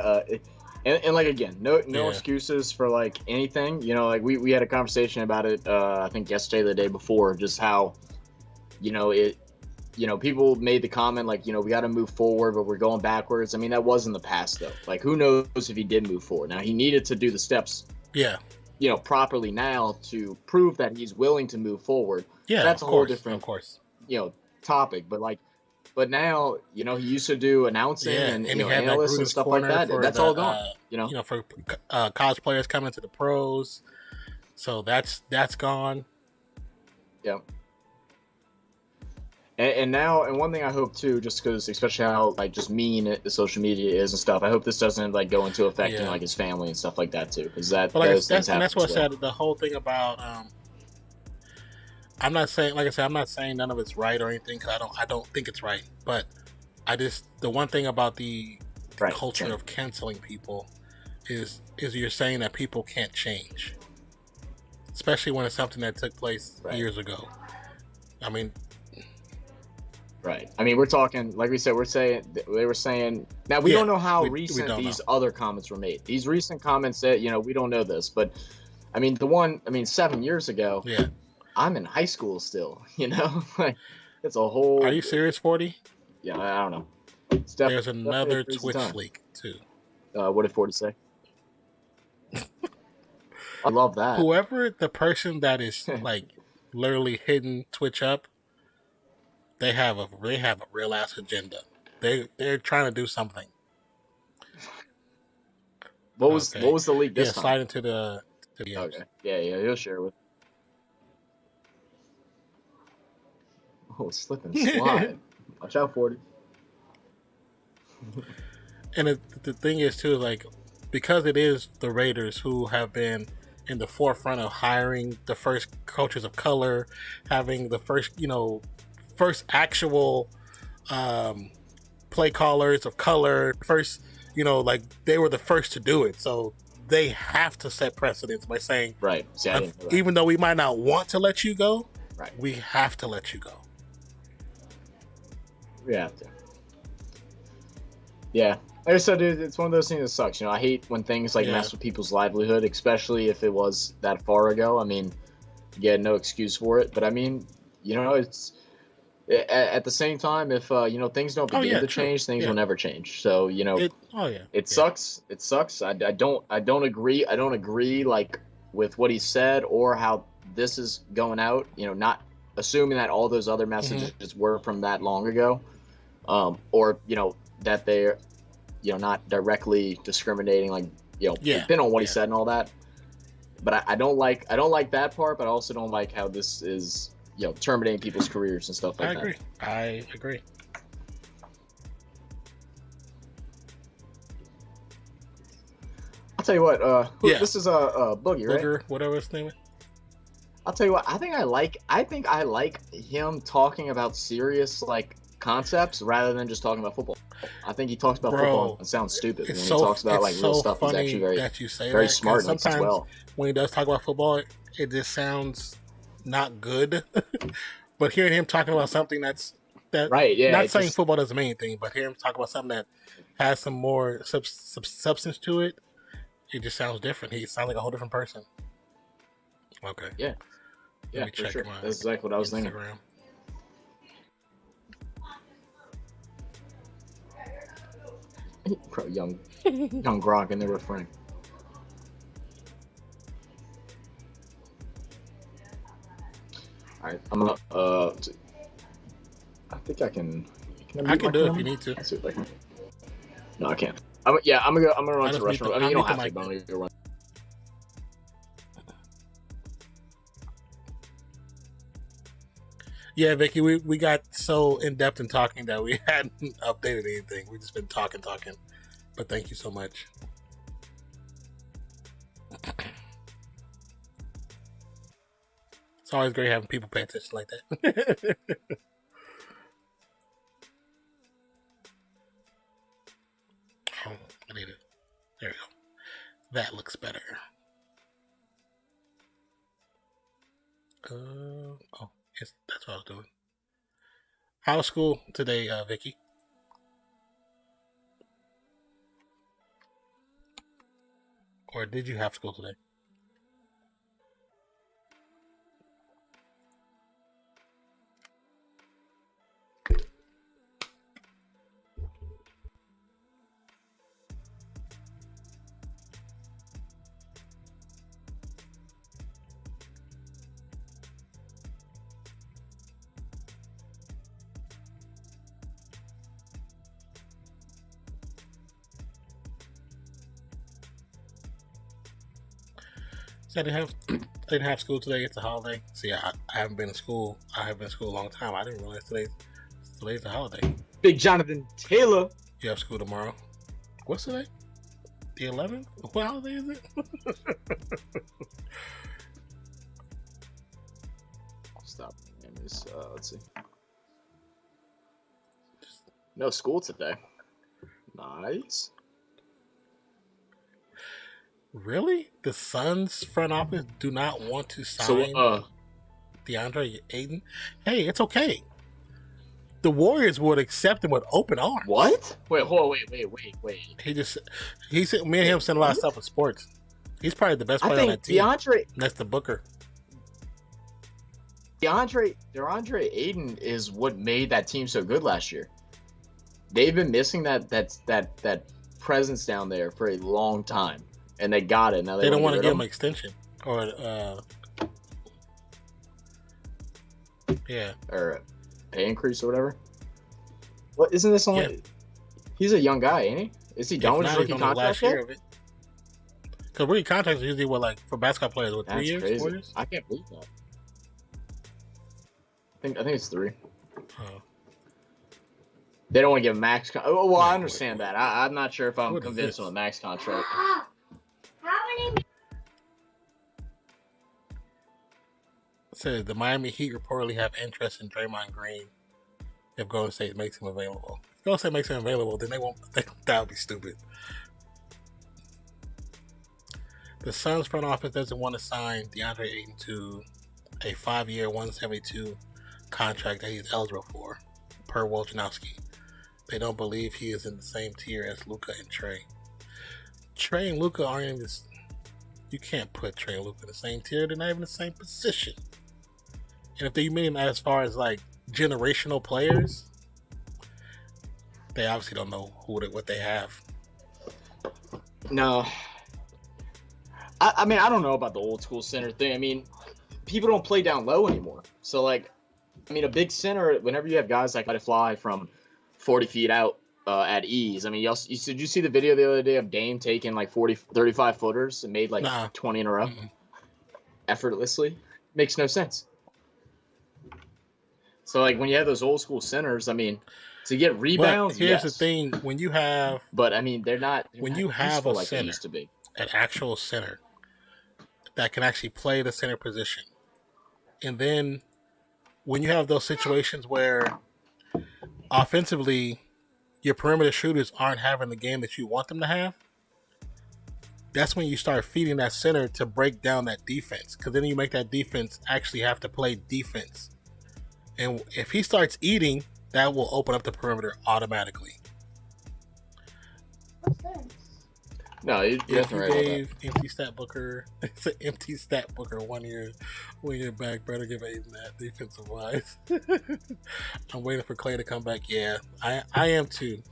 and like again, no excuses for like anything. You know, like we had a conversation about it I think yesterday or the day before, just how you know, people made the comment like, you know, we got to move forward, but we're going backwards. I mean, that was in the past though. Like, who knows if he did move forward? Now he needed to do the steps, Yeah. you know, properly now to prove that he's willing to move forward. Yeah. That's a whole different, of course, you know, topic. But like, but now, you know, he used to do announcing and you know, he had analysts and stuff like that. That's all gone. You know, for college players coming to the pros, so that's gone. Yeah. And now, and one thing I hope too, just because, especially how like just mean the social media is and stuff, I hope this doesn't like go into affecting like his family and stuff like that too, because that. But like, that's what I said. The whole thing about I'm not saying, like I said, I'm not saying none of it's right or anything, because I don't think it's right. But the one thing about the culture of canceling people is you're saying that people can't change, especially when it's something that took place years ago. I mean. Right. I mean, we're talking, like we said, they were saying, now we don't know how recent these other comments were made. These recent comments that, you know, we don't know this, but I mean, 7 years ago, I'm in high school still, you know, like it's a whole. Are you serious, 40? Yeah, I don't know. There's another Twitch leak too. What did 40 say? I love that. Whoever the person that is like literally hitting Twitch up, they have a real ass agenda. They're trying to do something. What was the leak this time? Slide into the okay. Yeah, he'll share it with. Oh, slip and slide. Watch out, 40. And the thing is too, like, because it is the Raiders who have been in the forefront of hiring the first coaches of color, having the first actual play callers of color, first, you know, like they were the first to do it. So they have to set precedents by saying, even though we might not want to let you go, we have to let you go. We have to. Yeah. Like I said, dude, it's one of those things that sucks. You know, I hate when things like mess with people's livelihood, especially if it was that far ago. I mean, you get no excuse for it. But I mean, you know, it's at the same time, if you know, things don't begin to change, things will never change. So, you know, it sucks. It sucks. I don't agree. I don't agree like with what he said or how this is going out. You know, not assuming that all those other messages were from that long ago, or you know that they're, you know, not directly discriminating, like, you know, depending on what he said and all that. But I don't like that part. But I also don't like how this is, you know, terminating people's careers and stuff like that. I agree. I'll tell you what. This is a Boogie, right? Booger, whatever his name is. I'll tell you what. I think I like him talking about serious like concepts rather than just talking about football. I think he talks about football and sounds stupid. When he talks about like real stuff, he's actually very smart and as well. When he does talk about football, it just sounds not good. But hearing him talking about something not saying football doesn't mean anything, but hearing him talk about something that has some more substance to it, it just sounds different. He sounds like a whole different person. Okay. Yeah, for sure. That's exactly what I was thinking. young Gronk in there with Frank. All right, I'm gonna. I think I can. I can do it if you need to. Let's see if I can. No, I can't. I'm gonna run to the restroom. I mean, you don't have to, but I'm gonna run. Yeah, Vicky, we got so in depth in talking that we hadn't updated anything. We've just been talking. But thank you so much. It's always great having people pay attention like that. Oh, I need it. There we go. That looks better. Yes, that's what I was doing. How was school today, Vicky? Or did you have school today? I didn't have school today. It's a holiday. See, I haven't been in school. I haven't been in school a long time. I didn't realize today's a holiday. Big Jonathan Taylor. You have school tomorrow. What's today? The 11th? What holiday is it? Stop. Let's see. No school today. Nice. Really? The Suns front office do not want to sign DeAndre Ayton? Hey, it's okay. The Warriors would accept him with open arms. What? Wait. He said, me and him send a lot of stuff with sports. He's probably the best player on that team. Next to Booker. DeAndre Ayton is what made that team so good last year. They've been missing that presence down there for a long time, and they got it. Now they don't want to give him an extension or or a pay increase or whatever. What isn't this only? Yeah. He's a young guy, ain't he? Is he done with his rookie contract yet? Because rookie contracts are usually for basketball players, 3 years, crazy. 4 years? I can't believe that. I think it's 3. Oh. They don't want to give a max. I understand that. I'm not sure if I'm convinced on a max contract. How many? It says the Miami Heat reportedly have interest in Draymond Green if Golden State makes him available. If Golden State makes him available, then they won't. That would be stupid. The Suns front office doesn't want to sign DeAndre Ayton to a 5-year, $172 contract that he's eligible for, per Wojnarowski. They don't believe he is in the same tier as Luka and Trey. Trey and Luka aren't in this. You can't put Trey and Luka in the same tier. They're not even in the same position. And if they mean as far as like generational players, they obviously don't know what they have. No. I mean, I don't know about the old school center thing. I mean, people don't play down low anymore. So, like, I mean, a big center, whenever you have guys like let it fly from 40 feet out at ease. I mean, did you see the video the other day of Dame taking like 35 footers and made like 20 in a row? Mm-hmm. Effortlessly? Makes no sense. So, like, when you have those old school centers, I mean, to get rebounds, but here's the thing. When you have... But, I mean, they're not you have a like center, they used to be. An actual center that can actually play the center position. And then when you have those situations where offensively your perimeter shooters aren't having the game that you want them to have, that's when you start feeding that center to break down that defense. Because then you make that defense actually have to play defense. And if he starts eating, that will open up the perimeter automatically. What's this? No, you're definitely right. Gave empty stat Booker. It's an empty stat Booker 1 year. 1 year back. Better give Aiden that defensive wise. I'm waiting for Clay to come back. Yeah, I am too.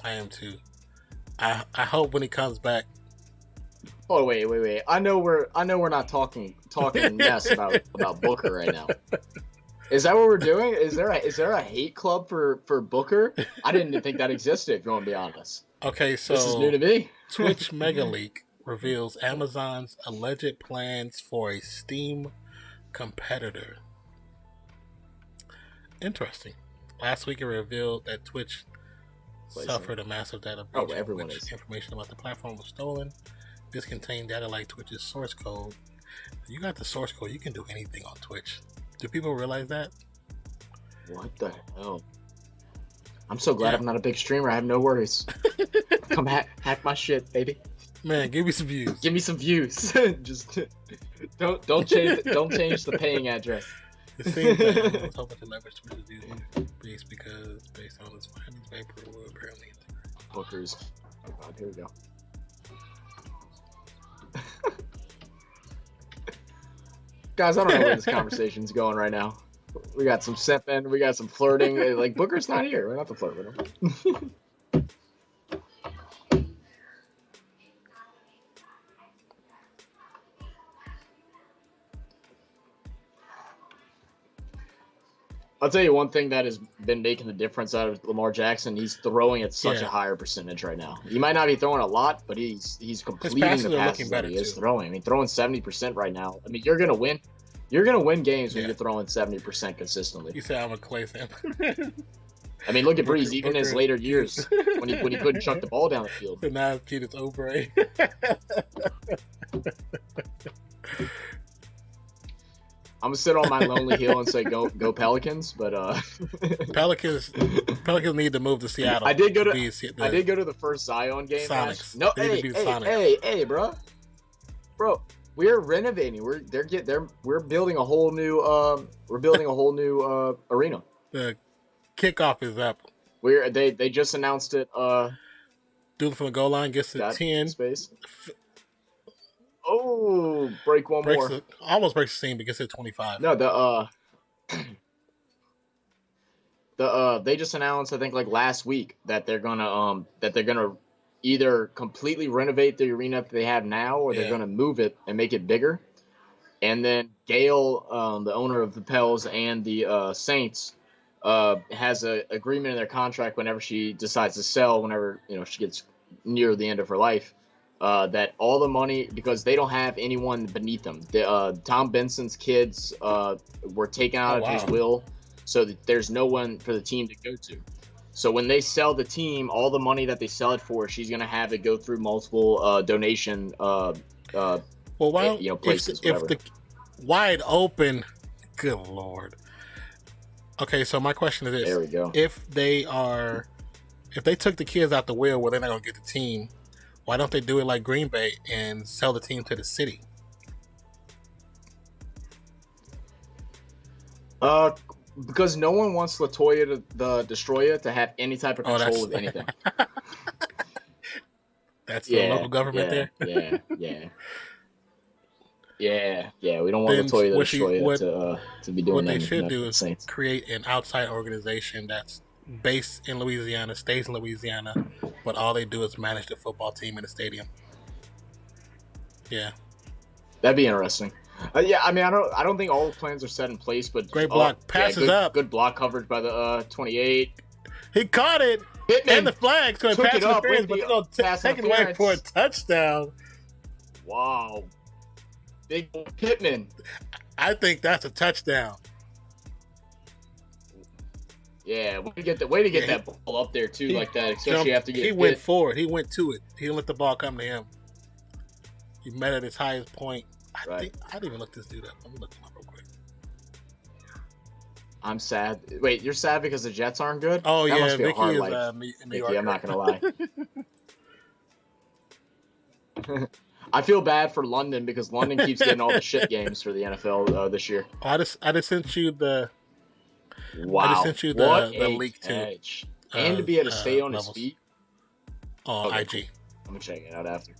I hope when he comes back. Oh wait. I know we're not talking mess about Booker right now. Is that what we're doing? Is there a hate club for Booker? I didn't think that existed, if you want to be honest. Okay, so this is new to me. Twitch Mega Leak reveals Amazon's alleged plans for a Steam competitor. Interesting. Last week it revealed that Twitch suffered a massive data breach. Everyone is. Information about the platform was stolen. This contained data like Twitch's source code. You got the source code, you can do anything on Twitch. Do people realize that? What the hell? I'm so glad I'm not a big streamer. I have no worries. Come hack my shit, baby. Man, give me some views. Give me some views. Just don't change the paying address. It seems that I was hoping to leverage Twitch's user base because based on its findings, Vapor will apparently Booker's. Oh god, here we go. Guys, I don't know where this conversation's going right now. We got some sipping, we got some flirting. Like, Booker's not here. We're not to flirt with him. I'll tell you one thing that has been making the difference out of Lamar Jackson. He's throwing at such a higher percentage right now. He might not be throwing a lot, but he's completing the passes that he is throwing. I mean, throwing 70% right now. I mean, you're gonna win. You're gonna win games when you're throwing 70% consistently. You say I'm a Clay fan. I mean, look at Breeze. Even in his later years, when he couldn't chuck the ball down the field. But now it's over. I'm gonna sit on my lonely hill and say go Pelicans, but Pelicans need to move to Seattle. I did go to the first Zion game. Sonics. No, hey, bro, we're renovating. We're building a whole new arena. The kickoff is up. They just announced it. Dude from the goal line gets to 10 space. Oh, break one more. Almost breaks the scene, but gets to 25. No, they just announced, I think, like last week that they're gonna either completely renovate the arena that they have now, or they're gonna move it and make it bigger. And then Gail, the owner of the Pels and the Saints, has an agreement in their contract whenever she decides to sell, whenever she gets near the end of her life. That all the money, because they don't have anyone beneath them. Tom Benson's kids were taken out of his will, so that there's no one for the team to go to. So when they sell the team, all the money that they sell it for, she's gonna have it go through multiple donation places. If the wide open, good Lord. Okay, so my question is this: there we go. If they took the kids out the will, well, they're not gonna get the team. Why don't they do it like Green Bay and sell the team to the city? Because no one wants Latoya, the Destroyer, to have any type of control of anything. That's the local government there? Yeah. We don't want Latoya, the Destroyer, to be doing that. What they should do is create an outside organization that's based in Louisiana, stays in Louisiana, but all they do is manage the football team in the stadium. Yeah, that'd be interesting. I mean, I don't think all the plans are set in place, but great block, passes up, good block coverage by the 28. He caught it, and the flag, so it passed interference, but they're gonna take it away for a touchdown. Wow, big Pittman. I think that's a touchdown. Yeah, way to get that ball up there too, like that. Especially after getting he went forward. He went to it. He didn't let the ball come to him. He met at his highest point. I didn't even look this dude up. Let me look him up real quick. I'm sad. Wait, you're sad because the Jets aren't good? Oh, that yeah, must be Vicky a hard is life. Vicky, I'm not gonna lie. I feel bad for London because London keeps getting all the shit games for the NFL this year. I just sent you the. Wow! I just sent you the link to and to be able to stay on his feet. On IG. I'm gonna check it out after.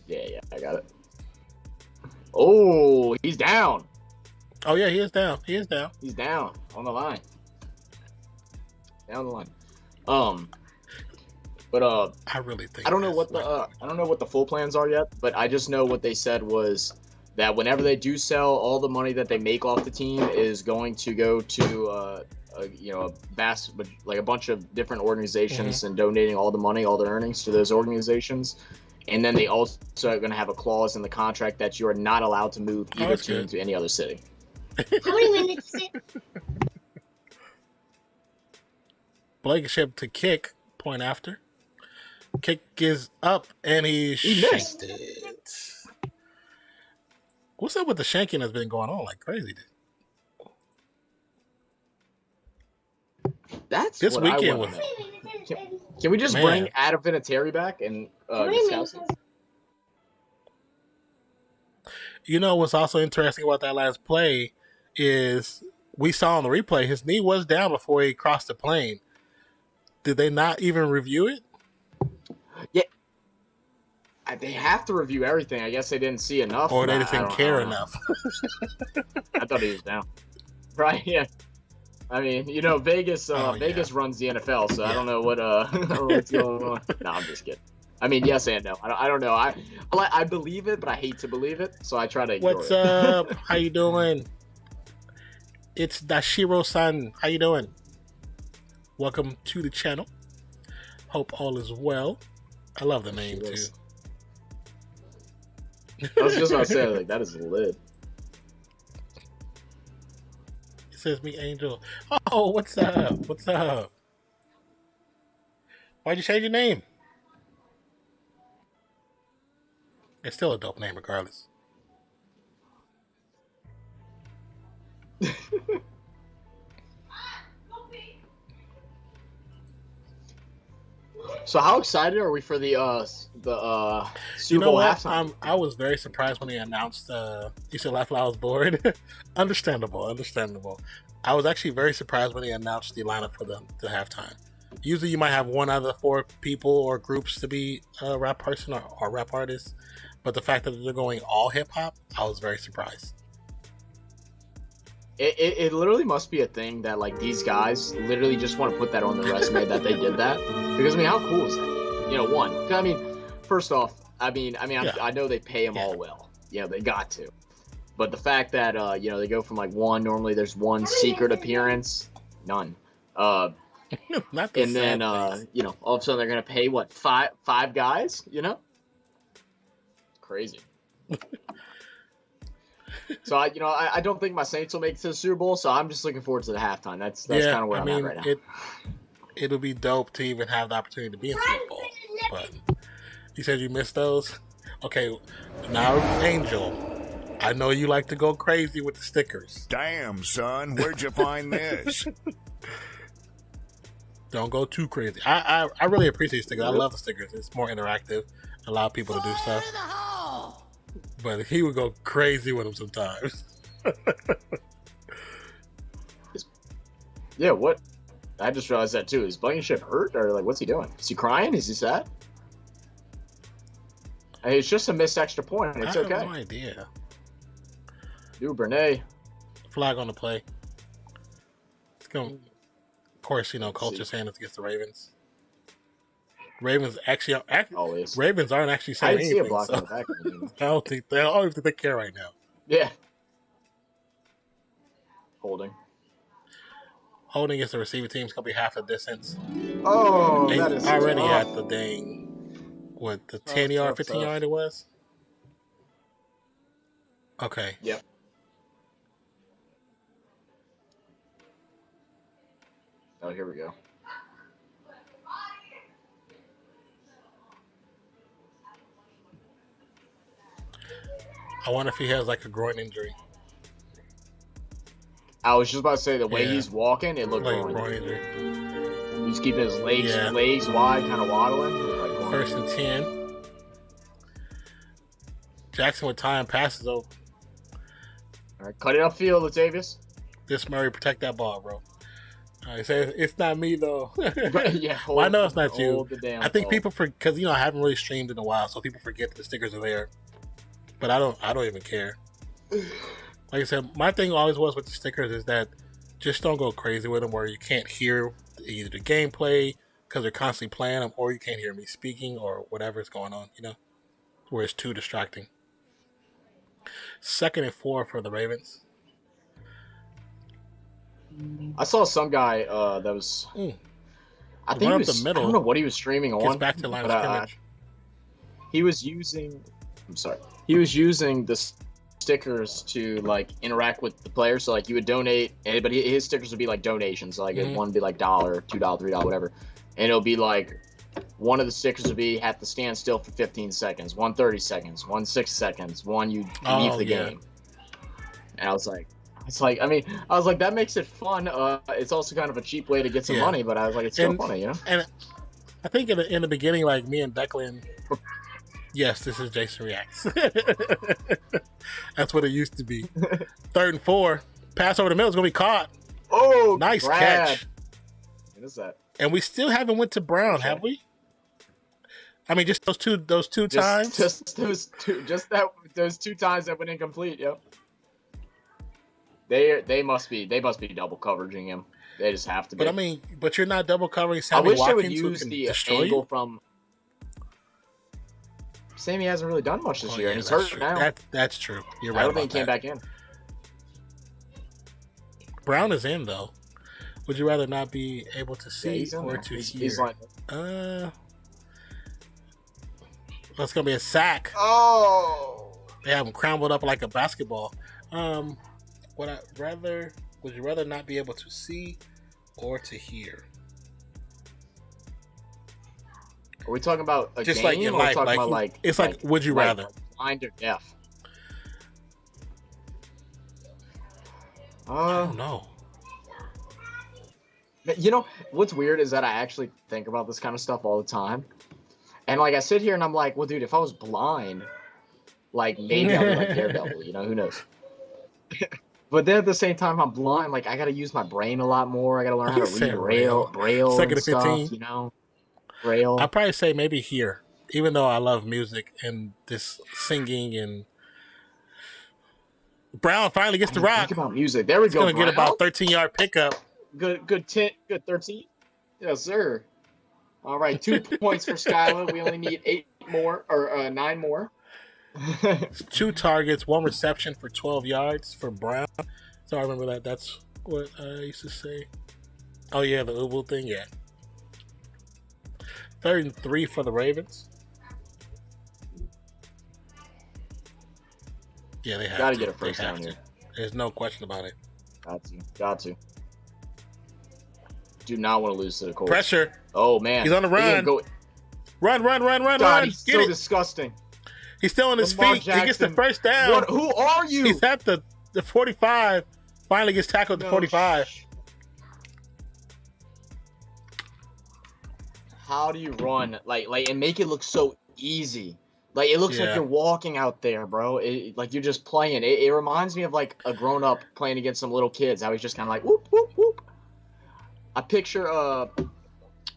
Yeah, I got it. Oh, he's down. Oh yeah, he is down. He's down on the line. Down the line. But I really think I don't know what the full plans are yet, but I just know what they said was that whenever they do sell, all the money that they make off the team is going to go to a bunch of different organizations and donating all the money, all the earnings to those organizations. And then they also are going to have a clause in the contract that you are not allowed to move either team to any other city. How many minutes? Blankenship to kick, point after. Kick is up, and he shanked it. What's up with the shanking that's been going on like crazy? That's this what weekend I want to know. Can we just bring Adam Vinatieri back and discuss it? You know what's also interesting about that last play is we saw on the replay his knee was down before he crossed the plane. Did they not even review it? Yeah. They have to review everything. I guess they didn't see enough. Or they just didn't care enough. I thought he was down. Right, yeah. I mean, Vegas Vegas runs the NFL, so I don't know what's going on. No, I'm just kidding. I mean, yes and no. I don't know. I believe it, but I hate to believe it, so I try to ignore it. What's up? How you doing? It's Dashiro-san. How you doing? Welcome to the channel. Hope all is well. I love the name too. I was just about to say, like, that is lit. It says me, Angel. Oh, what's up? What's up? Why'd you change your name? It's still a dope name regardless. So how excited are we for the Super Bowl halftime? I was very surprised when they announced you said laugh while I was bored. Understandable. I was actually very surprised when they announced the lineup for the halftime. Usually you might have one out of the 4 people or groups to be a rap person or rap artist, but the fact that they're going all hip hop, I was very surprised. It literally must be a thing that, like, these guys literally just want to put that on their resume that they did that. Because, I mean, how cool is that? You know, one. I mean, first off, I know they pay them all well. You know, they got to. But the fact that, you know, they go from, like, one, normally there's one secret appearance, none. Not the and then, you know, all of a sudden they're going to pay, what, five guys, you know? Crazy. So I don't think my Saints will make it to the Super Bowl, so I'm just looking forward to the halftime. That's kind of where I'm at right now. It'll be dope to even have the opportunity to be in the Super Bowl. But you said you missed those? Okay, now Angel, I know you like to go crazy with the stickers. Damn, son, where'd you find this? Don't go too crazy. I really appreciate stickers. I love the stickers. It's more interactive. Allow people to do stuff. But he would go crazy with them sometimes. Yeah, what? I just realized that too. Is Blankenship hurt? Or, like, what's he doing? Is he crying? Is he sad? Hey, it's just a missed extra point. It's okay. I have no idea. Dude, Bernay. Flag on the play. It's going. Of course, you know, Colts just saying it's against the Ravens. Ravens actually always. Ravens aren't actually saying anything. I see a block on the back. I don't think they care right now. Yeah. Holding against the receiving team's gonna be half the distance. Oh, and that is already tough. at the dang. What, the 10-yard, 15-yard it was? Okay. Yep. Oh, here we go. I wonder if he has like a groin injury. I was just about to say the way he's walking, it looked like groin. groin injury. He's keeping his legs wide, kind of waddling. Like 1st and 10. Jackson with time passes over. All right, cut it upfield, Latavius. This Murray, protect that ball, bro. All right, so it's not me though. Yeah, well, I know it's not you. I think ball. people because I haven't really streamed in a while, so people forget that the stickers are there. But I don't even care. Like I said, my thing always was with the stickers is that just don't go crazy with them where you can't hear either the gameplay because they're constantly playing them, or you can't hear me speaking or whatever's going on, you know, where it's too distracting. 2nd and 4 for the Ravens. I saw some guy that was. I think he was. I don't know what he was streaming on. Gets back to line of scrimmage. He was using. I'm sorry. He was using the stickers to, like, interact with the players. So, like, you would donate, but his stickers would be like donations. So, like, one would be like $1, $2, $3, whatever, and it'll be like one of the stickers would be have to stand still for 15 seconds, 1 30 seconds, 1 6 seconds, one you leave the game. And I was like, I was like, that makes it fun. It's also kind of a cheap way to get some money, but I was like, it's still funny, you know. And I think in the beginning, like me and Declan. Yes, this is Jason Reacts. That's what it used to be. 3rd and 4. Pass over the middle is going to be caught. Oh, nice catch. What is that? And we still haven't went to Brown, have we? I mean, just those two times? Just those two times that went incomplete, yep. They must be double coveraging him. They just have to be. But I mean, you're not double covering Sammy Watkins. I wish they would use the angle from. Sammy hasn't really done much this year, and he's hurt now. That's true. You're right. I don't think he came back in. Brown is in though. Would you rather not be able to see he's in or there. to He's hear? like, That's gonna be a sack. oh. They have him crumbled up like a basketball. Would you rather not be able to see or to hear? Are we talking about a Just game? like your or life, talking like, about like it's like would you rather? Blind or deaf? I don't know. You know what's weird is that I actually think about this kind of stuff all the time, and like I sit here and I'm like, well, dude, if I was blind, like maybe I'd be like Daredevil. You know, who knows? But then at the same time, I'm blind. Like I got to use my brain a lot more. I got to learn how to read Braille Second and to 15. stuff. You know, Braille. I'd probably say maybe here, even though I love music and this singing and Brown finally gets to rock. Think about music. There we He's go. gonna get Brown. about 13-yard pickup. Good 13. Yes, sir. All right, 2 points for Skylar. We only need 8 more or 9 more. 2 targets, 1 reception for 12 yards for Brown. So I remember that. That's what I used to say. Oh yeah, the Ubu thing. Yeah. 3rd and 3 for the Ravens. Yeah, they have Gotta to. get a first They have down to. here. There's no question about it. Got to. Do not want to lose to the Colts. Pressure. Oh man, He's on the run. Run, God, run. he's Get so it. disgusting. He's still on his Lamar feet. He gets the Jackson. first down. Who are you? He's at the 45. Finally gets tackled at the 45. How do you run like and make it look so easy? Like it looks like you're walking out there, bro. Like you're just playing. It reminds me of like a grown up playing against some little kids. How he's just kind of like whoop whoop whoop. I picture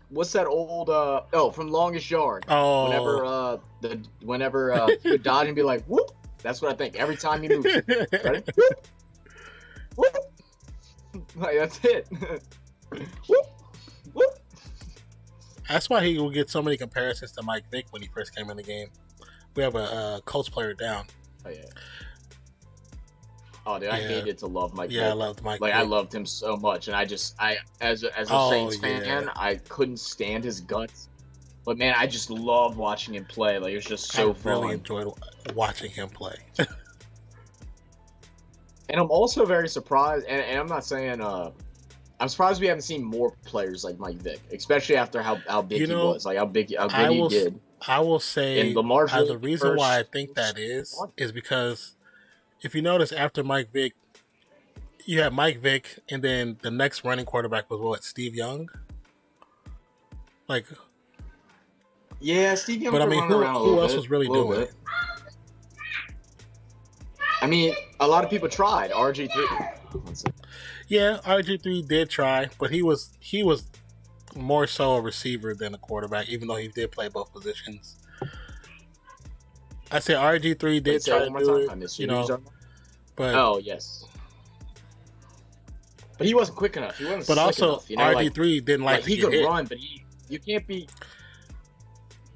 what's that old from Longest Yard? Oh. Whenever he would dodge and be like whoop. That's what I think every time he moves. Ready? Whoop. Whoop. Like that's it. Whoop. Whoop. That's why he will get so many comparisons to Mike Vick when he first came in the game. We have a Colts player down. Oh yeah. Oh dude, I hated to love Mike. Yeah, Vick. I loved Mike. Like Vick. I loved him so much, and I as a Saints fan, I couldn't stand his guts. But man, I just loved watching him play. Like it was just so fun. I really enjoyed watching him play. And I'm also very surprised, and I'm not saying I'm surprised we haven't seen more players like Mike Vick, especially after how big he was, like how good he did. I will say And Lamar the reason why I think that is because if you notice after Mike Vick, you have Mike Vick, and then the next running quarterback was what, Steve Young? Like, yeah, Steve Young. But I mean, who else was really doing it? I mean, a lot of people tried. RG3. Yeah, RG3 did try, but he was more so a receiver than a quarterback, even though he did play both positions. I say RG3 did try to do it, you know, but oh yes, but he wasn't quick enough. He wasn't. But slick also, enough, you know? RG3 didn't like to he get could hit. run, but you can't be.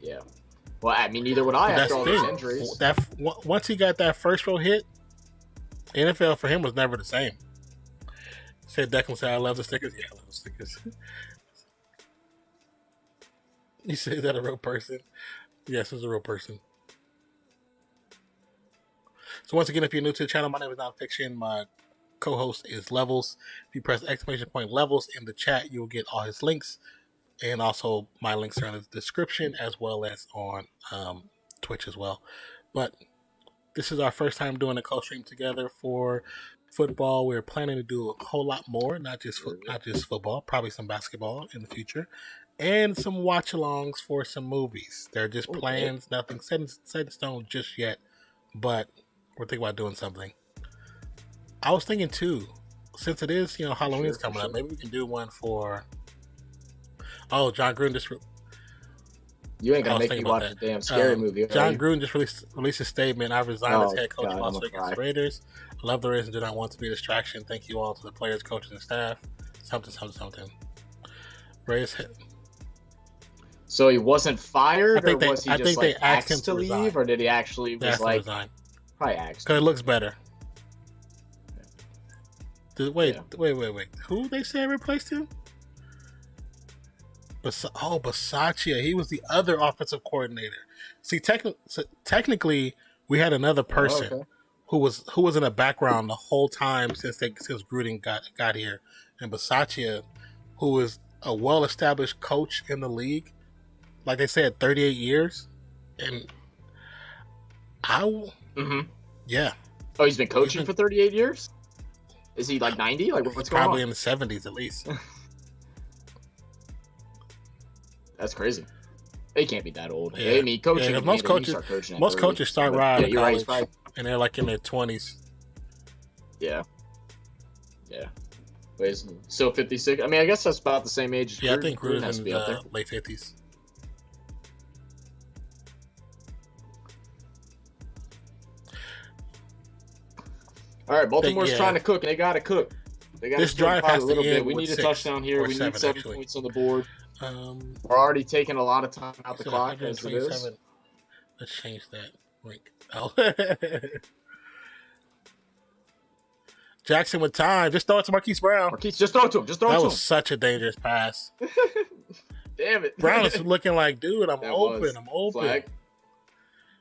Yeah. Well, I mean, neither would I But after all those injuries. Once he got that first row hit, NFL for him was never the same. Said Declan said, "I love the stickers." Yeah, I love the stickers. You say that a real person? Yes, it's a real person. So once again, if you're new to the channel, my name is Nonpfixion. My co-host is Levels. If you press ! Levels in the chat, you'll get all his links, and also my links are in the description as well as on Twitch as well. But this is our first time doing a co-stream together for football. We're planning to do a whole lot more, not just football, probably some basketball in the future, and some watch-alongs for some movies. They're just plans, nothing set in stone just yet, but we're thinking about doing something. I was thinking too, since it is, Halloween's coming up, maybe we can do one for. Oh, John Gruden just. You ain't gonna make me watch a damn scary movie. John Gruden just released a statement. I resigned as head coach of Las Vegas Raiders. I love the Raiders and do not want to be a distraction. Thank you all to the players, coaches, and staff. Something. Raiders hit. So he wasn't fired, or they, was he I just think like they asked him asked to leave, resign. or did he actually was like resign? Probably asked. Because it looks better. Wait. Who they say replaced him? Bisaccia. He was the other offensive coordinator. See, technically, we had another person who was in the background the whole time since Gruden got here, and Bisaccia, who is a well-established coach in the league, like they said, 38 years, and yeah. Oh, he's been coaching for 38 years. Is he like 90? Like what's going on? Probably in the 70s at least. That's crazy. He can't be that old. Yeah. I mean, coaching. Yeah, most coaches start right out of college, right. And they're like in their 20s. Yeah. Wait, is still 56? I mean, I guess that's about the same age as Gruden. I think Gruden has to be up there. Late 50s. All right, Baltimore's trying to cook, and they got to cook. They got to drive a little bit. We need a touchdown here. We need 7 points on the board. We're already taking a lot of time out the clock as it is. Let's change that link. Oh. Jackson with time. Just throw it to Marquise Brown. Just throw it to him. That was such a dangerous pass. Damn it. Brown is looking like, dude, I'm open. Flag.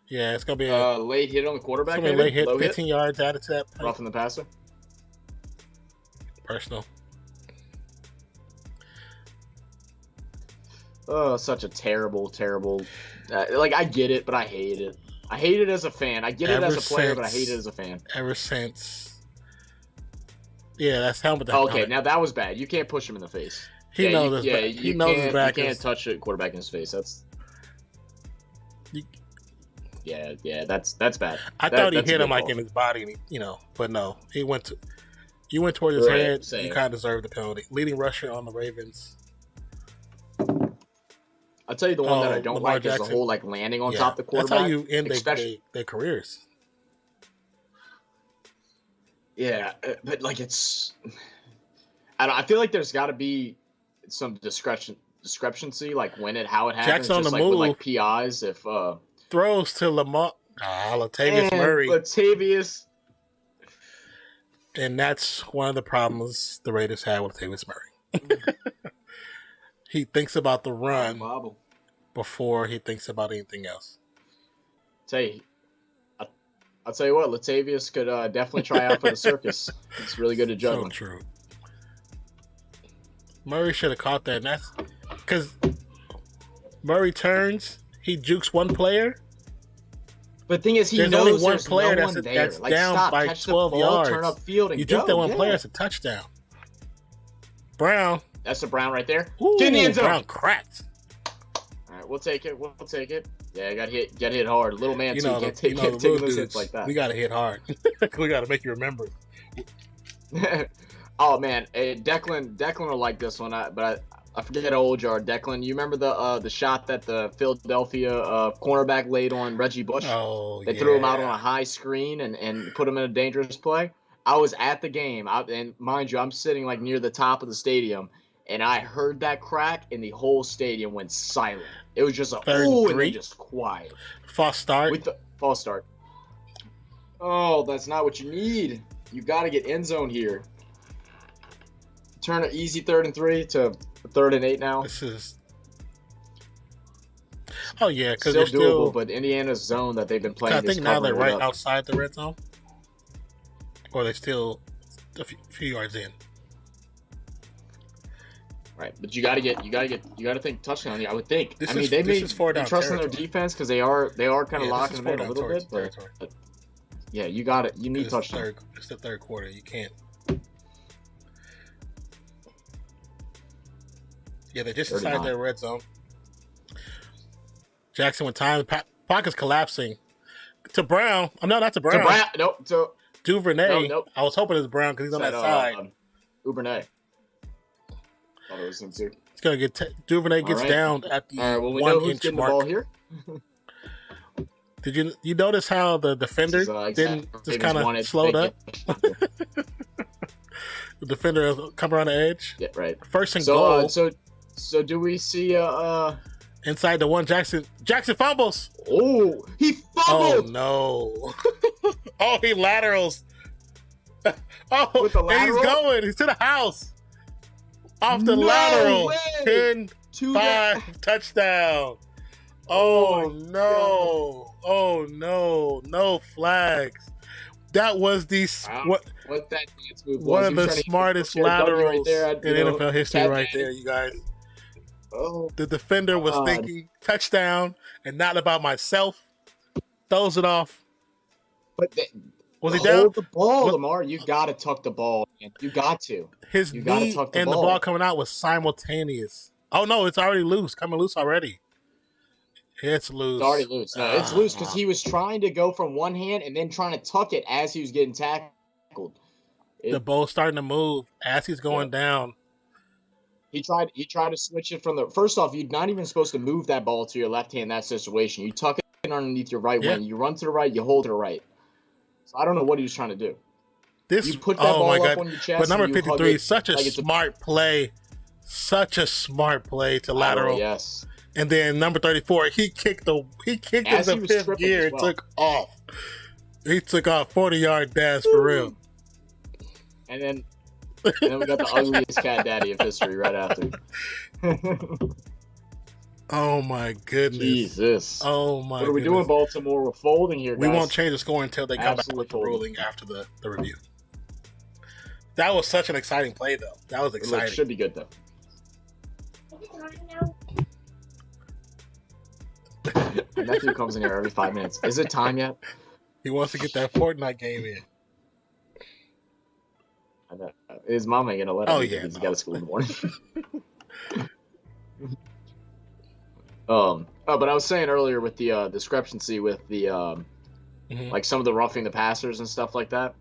Yeah, it's going to be a late hit on the quarterback. It's going to be a late hit, 15 yards added to that. Roughing the passer. Personal. Oh, such a terrible. I get it, but I hate it. I hate it as a fan. I get it as a player, but I hate it as a fan. Ever since. Yeah, that's helmet. Okay, now that was bad. You can't push him in the face. He knows his back. You can't touch a quarterback in his face. That's. Yeah, that's bad. I thought he hit him like in his body, but no, you went towards his head. Same. You kind of deserved the penalty. Leading rusher on the Ravens. I'll tell you the one that I don't Lamar like Jackson. Is the whole landing on top of the quarterback. That's how you end their careers. Yeah, but it's. I feel like there's got to be some discrepancy, when how it happens. Jackson just on the move. With PIs, if throws to Latavius Murray. Latavius. And that's one of the problems the Raiders had with Latavius Murray. He thinks about the run before he thinks about anything else. I'll tell you what, Latavius could definitely try out for the circus. He's really good at juggling. So true. Murray should have caught that. And that's because Murray turns, he jukes one player. But the thing is, there's knows only one player that's down by 12 yards. Turn up field and you juke that one player, it's a touchdown. Brown. That's the Brown right there. Ooh, get in the end zone. Brown cracked. All right, we'll take it. Yeah, got hit hard. Little man, can't take those hits like that. We got to hit hard. We got to make you remember. Oh, man. Declan will like this one, but I forget how old you are, Declan. You remember the shot that the Philadelphia cornerback laid on Reggie Bush? Oh, They threw him out on a high screen and put him in a dangerous play. I was at the game, and mind you, I'm sitting near the top of the stadium, and I heard that crack, and the whole stadium went silent. It was just and then just quiet. False start. With the false start. Oh, that's not what you need. You got to get end zone here. Turn an easy 3rd and 3 to 3rd and 8 now. This is. Oh yeah, because still doable, but Indiana's zone that they've been playing. I think now they're right outside the red zone, or they still a few yards in. Right, but you gotta think touchdown here. I would think. They may be trusting their defense because they are kind of locking them in a little bit. But yeah, you got it. You need touchdown. It's the third quarter. You can't. Yeah, they're just inside their red zone. Jackson with time. Pocket's collapsing. To Brown. No, not to Brown. Nope. To Duvernay. Nope. I was hoping it was Brown because he's on that side. Duvernay. Thought it was him too. It's gonna get Duvernay gets down at the 1 inch mark. The ball here. Did you notice how the defender didn't just kind of slowed up? The defender come around the edge. Yeah, right. First and goal. So do we see inside the one Jackson fumbles. Oh, he fumbled. Oh no. Oh, he laterals. Oh, With the and he's lateral? going. He's to the house. Off the No lateral. way! 10, To 5, touchdown. Oh, no. Oh, no. No flags. That was the What that dance move was. one of He was the trying to smartest get a W laterals right there, in NFL history cat right daddy. there, you guys. Oh, The defender was God. thinking touchdown and not about myself. Throws it off. but Was he hold down? the ball, What- Lamar. You gotta tuck the ball, man. You got to. His You gotta knee tuck the and the ball. ball coming out was simultaneous. Oh, no, it's already loose. Coming loose already. It's loose. It's already loose. No, it's loose because he was trying to go from one hand and then trying to tuck it as he was getting tackled. The ball's starting to move as he's going down. He tried to switch it from the first off. You're not even supposed to move that ball to your left hand in that situation. You tuck it underneath your right wing. You run to the right. You hold to the right. So I don't know what he was trying to do. This, You put that ball up on your chest. But number and you hug 53, it such a like it's smart play. Such a smart play to lateral. Yes. And then number 34, he kicked As in he the was fifth stripping gear as and well. took off. He took off 40-yard dash for real. And then we got the ugliest cat daddy of history right after. Oh my goodness. Jesus. Oh my What are we goodness. doing, Baltimore? We're folding here, guys. We won't change the score until they come back Absolutely with the folding. ruling after the review. That was such an exciting play, though. That was It exciting. should be good, though. My nephew comes in here every 5 minutes. Is it time yet? He wants to get that Fortnite game in. I know. His mom ain't gonna let him. Oh, because yeah, he's no. got to school in the morning. But I was saying earlier with the discrepancy with the like some of the roughing the passers and stuff like that.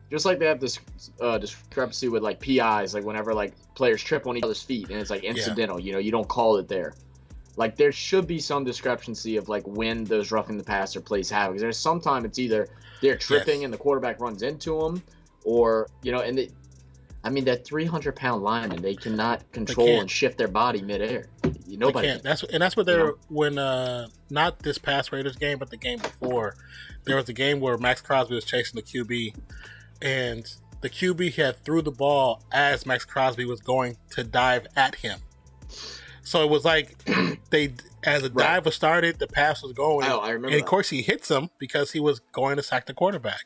Just like they have this discrepancy with like PIs, like whenever like players trip on each other's feet and it's like incidental, you know, you don't call it there. Like there should be some discrepancy of like when those roughing the passer plays happen. Because there's sometimes it's either they're tripping and the quarterback runs into them, or you know, and that 300-pound lineman, they cannot control and shift their body midair. Nobody can't. That's what they were when not this past Raiders game, but the game before. There was a game where Max Crosby was chasing the QB, and the QB had threw the ball as Max Crosby was going to dive at him. So it was like as the dive was started, the pass was going. Oh, I remember. And of course, he hits him because he was going to sack the quarterback,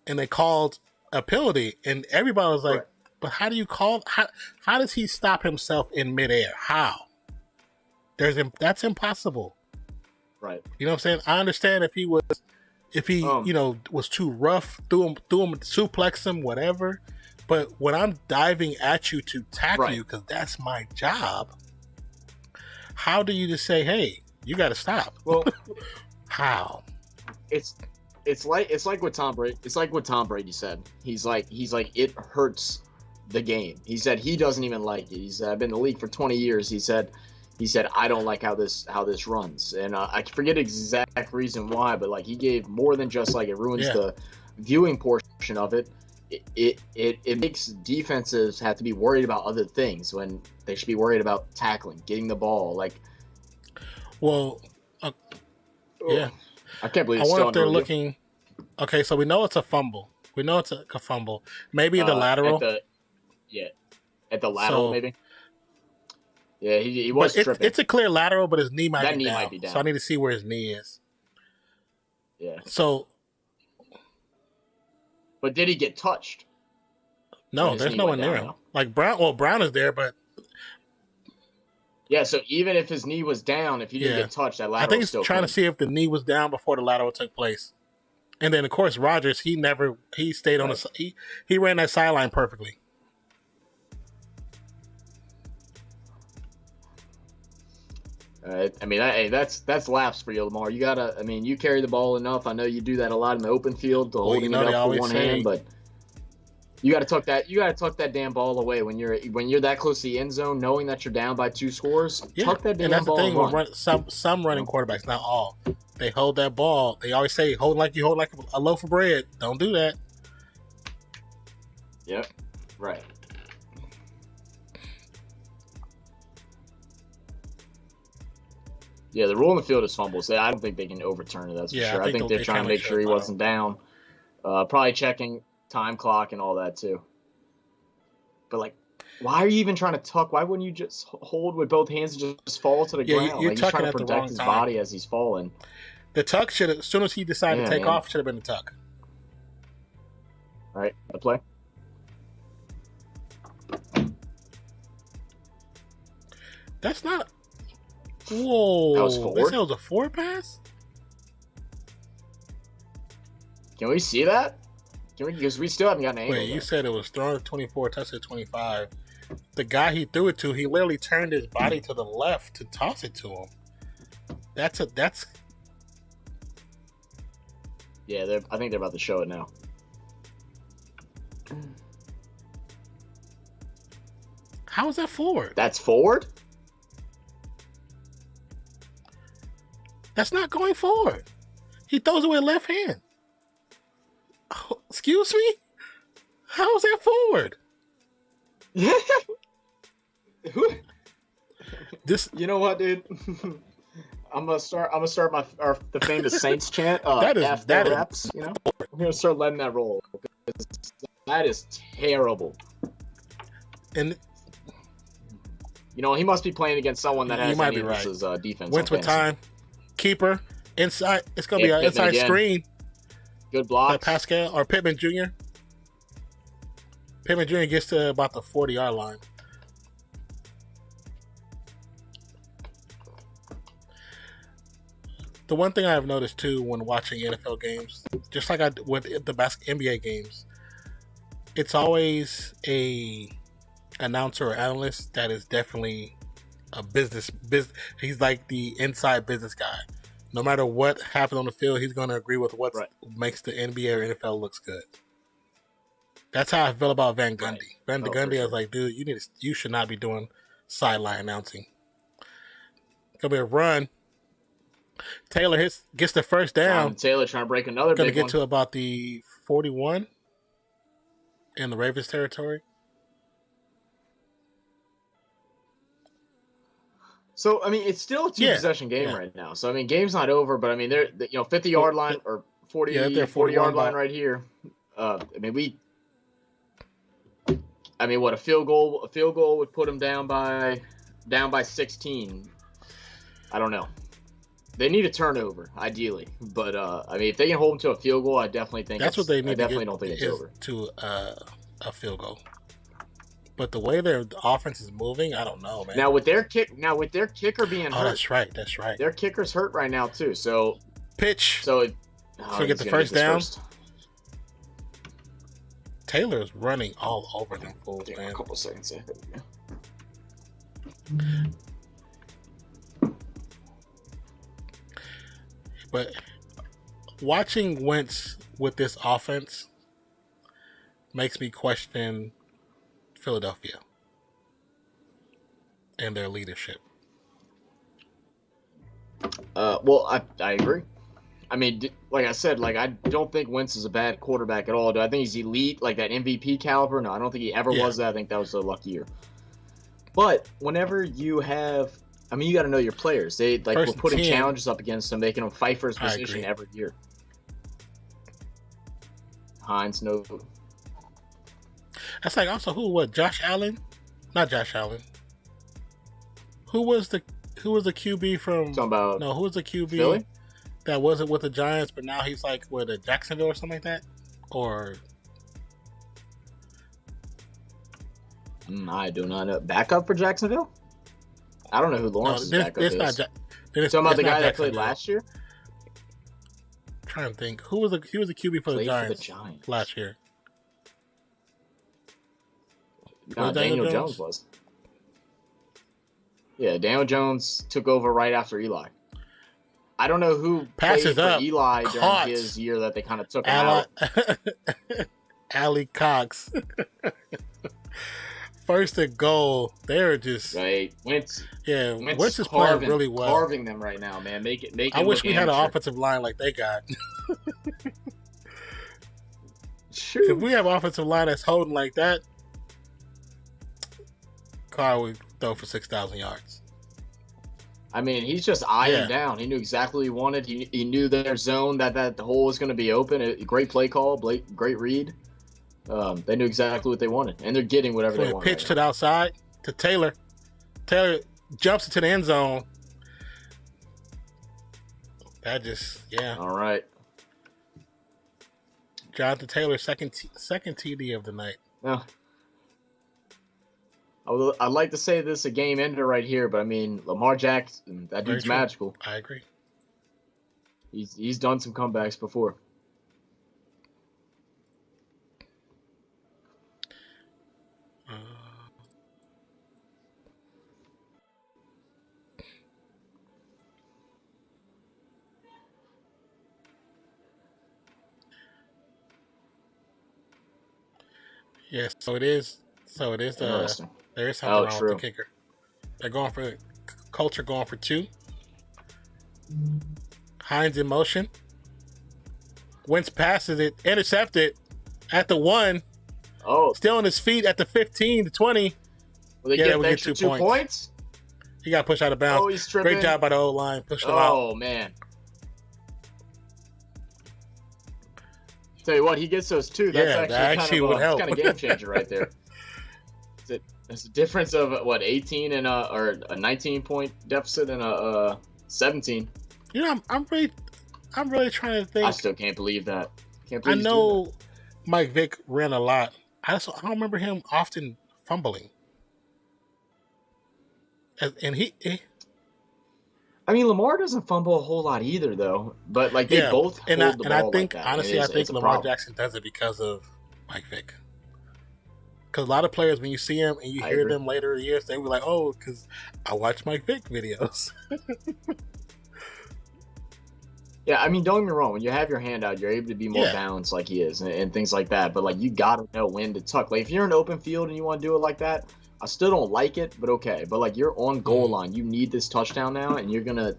and they called a penalty, and everybody was like, "But how do you call? How does he stop himself in midair? How? That's impossible." Right. You know what I'm saying? I understand if he was too rough, threw him, suplex him, whatever. But when I'm diving at you to tackle you, because that's my job, how do you just say, "Hey, you got to stop"? Well, how? It's like what Tom Brady. It's like what Tom Brady said. He's like it hurts the game. He said he doesn't even like it. He said I've been in the league for 20 years. He said I don't like how this runs, and I forget exact reason why, but like he gave more than just like it ruins the viewing portion of it. It makes defenses have to be worried about other things when they should be worried about tackling, getting the ball. Like, well, yeah, I can't believe. I wonder if they're looking. Okay, so we know it's a fumble. We know it's a fumble. Maybe the lateral. At the lateral, maybe. Yeah, he was tripping. It's a clear lateral, but his knee might be down. Might be down. So I need to see where his knee is. Yeah. So. But did he get touched? No, there's no one there. Like Brown. Well, Brown is there, but. Yeah, so even if his knee was down, if he didn't get touched, that lateral. I think he's trying to see if the knee was down before the lateral took place. And then, of course, Rodgers, he stayed on he ran that sideline perfectly. That's laps for you, Lamar. You gotta. I mean, you carry the ball enough. I know you do that a lot in the open field, holding it up with one hand, but you gotta tuck that. You gotta tuck that damn ball away when you're that close to the end zone, knowing that you're down by 2 scores. Yeah. Tuck that damn and that's ball. The thing with some running quarterbacks, not all. They hold that ball. They always say, "Hold like you hold like a loaf of bread." Don't do that. Yep. Right. Yeah, the rule in the field is fumbles. I don't think they can overturn it. That's for sure. I think they're trying to make sure he wasn't down. Probably checking time clock and all that too. But like, why are you even trying to tuck? Why wouldn't you just hold with both hands and just fall to the ground? You're Like, he's trying to tucking at the protect wrong his time. body as he's falling. The tuck should have, as soon as he decided to Yeah, take man. off, should have been the tuck. All right, the play. That's not. Whoa. That was They forward? said it was a forward pass? Can we see that? Can we? Because we still haven't gotten an angle. Wait, you yet. said it was thrown at 24, touched at 25. The guy he threw it to, he literally turned his body to the left to toss it to him. That's Yeah, I think they're about to show it now. how is that forward? That's forward? That's not going forward. He throws it with left hand. Oh, excuse me? How is that forward? This You know what, dude? I'm gonna start the famous Saints chant. That is- F that the is- reps, you know? I'm gonna start letting that roll. That is terrible. and You know, he must be playing against someone that You has might any be of right. his defense. wins on with fantasy. time. Keeper inside. It's gonna be Yeah, an Pittman inside again. screen. Good block. Pascal or Pittman Jr. Pittman Jr. gets to about the 40-yard line. The one thing I've noticed too when watching NFL games, just like I with the NBA games, it's always a announcer or analyst that is definitely a business. He's like the inside business guy. No matter what happens on the field, he's going to agree with what Right. makes the NBA or NFL looks good. That's how I feel about Van Gundy. Right. Van Oh, Gundy, for I was like, dude, you should not be doing sideline announcing. Gonna be a run. Taylor gets the first down. Jonathan Taylor trying to break another Gonna big get one. to about the 41 in the Ravens territory. So I mean, it's still a two-possession game right now. So I mean, game's not over, but I mean, they're 50-yard line or 40 Yeah, they're 40-yard 41 line right here. I mean, what a field goal would put them down by 16. I don't know. They need a turnover, ideally, but I mean, if they can hold them to a field goal, I definitely think That's what they need. I definitely to don't get think it's is over. to a field goal. But the way their offense is moving, I don't know, man. Now with their kicker being Oh, hurt, that's right. That's right. their kicker's hurt right now too. So Pitch. so we get he's the gonna first this down? first. Taylor's running all over them fools, Give me man. a couple seconds. There we go. But watching Wentz with this offense makes me question Philadelphia and their leadership. Well, I agree. I mean, like I said, like I don't think Wentz is a bad quarterback at all. Do I think he's elite, like that MVP caliber? No, I don't think he ever Yeah. was that. I think that was a lucky year. But whenever you have, I mean, you got to know your players. They like First we're and putting 10. challenges up against them, making them fight for his I position agree. every year. Hines, no. That's like also Josh Allen? Not Josh Allen. Who was the QB from Talking about No, who was the QB Philly? that wasn't with the Giants, but now he's like with a Jacksonville or something like that? Or I do not know. Backup for Jacksonville? I don't know who Lawrence's backup is. not Talking about the guy that played last year? Trying to think. He was the QB for the Played Giants, for the Giants last year. No, Was Daniel Daniel Jones? Jones was. Yeah, Daniel Jones took over right after Eli. I don't know who Passes played up. for Eli Kaught. during his year that they kind of took him out. Ali Cox. First and goal. They're just Right, Wentz Wentz is playing really well. carving them right now, man. Make it. I wish look we had an amateur. offensive line like they got. Shoot. If we have offensive line that's holding like that, Carr would throw for 6,000 yards. I mean, he's just eyeing Yeah. down. He knew exactly what he wanted. He knew their zone that the hole was going to be open. Great play call, great read. They knew exactly what they wanted, and they're getting whatever So they they want. pitch to the outside to Taylor. Taylor jumps into the end zone. That just, yeah. All right. Jonathan Taylor, second TD of the night. Now, I'd like to say this a game ender right here, but I mean, Lamar Jackson, that Very dude's true. magical. I agree. He's done some comebacks before. Yes, so it is. So it is. Interesting. There is something wrong true. with the kicker. They're going for Colts are going for 2. Hines in motion. Wentz passes it, intercepted at the 1. Oh, Still on his feet at the 15, the 20. will they Yeah, get we the get extra 2 2 points. points? He got pushed out of bounds. Oh, he's tripping. Great job by the O-line. Pushed him out. Oh, man. Tell you what, he gets those 2. That's Yeah, that actually would help. Kind of game changer right there. It's a difference of what 18 and or a 19-point deficit and a 17. You know, I'm really trying to think. I still can't believe that. Can't I believe he's doing know Mike Vick ran a lot. I don't remember him often fumbling. And he that. I mean, Lamar doesn't fumble a whole lot either, though. But like they both hold the ball I think like that. honestly, It's I think a Lamar problem. Jackson does it because of Mike Vick. Because a lot of players, when you see him and you I hear agree. them later in years, they were like, "Oh, because I watch Mike Vick videos." Yeah, I mean, don't get me wrong. When you have your hand out, you're able to be more Yeah. balanced like he is and things like that. But like you gotta know when to tuck. Like if you're in an open field and you want to do it like that, I still don't like it, but okay. But like you're on goal line, you need this touchdown now, and you're gonna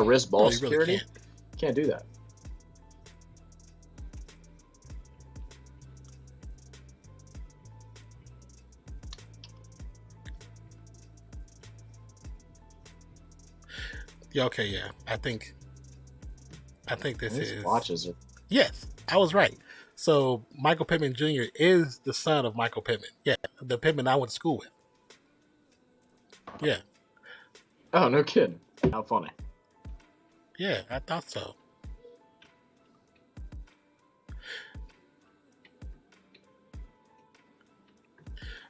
risk ball No, you really security. can't. Can't do that. Yeah, okay, yeah. I think this These is watches are. yes. I was right. So Michael Pittman Jr. is the son of Michael Pittman. Yeah, the Pittman I went to school with. Yeah, Oh no kidding! How funny. yeah, I thought so.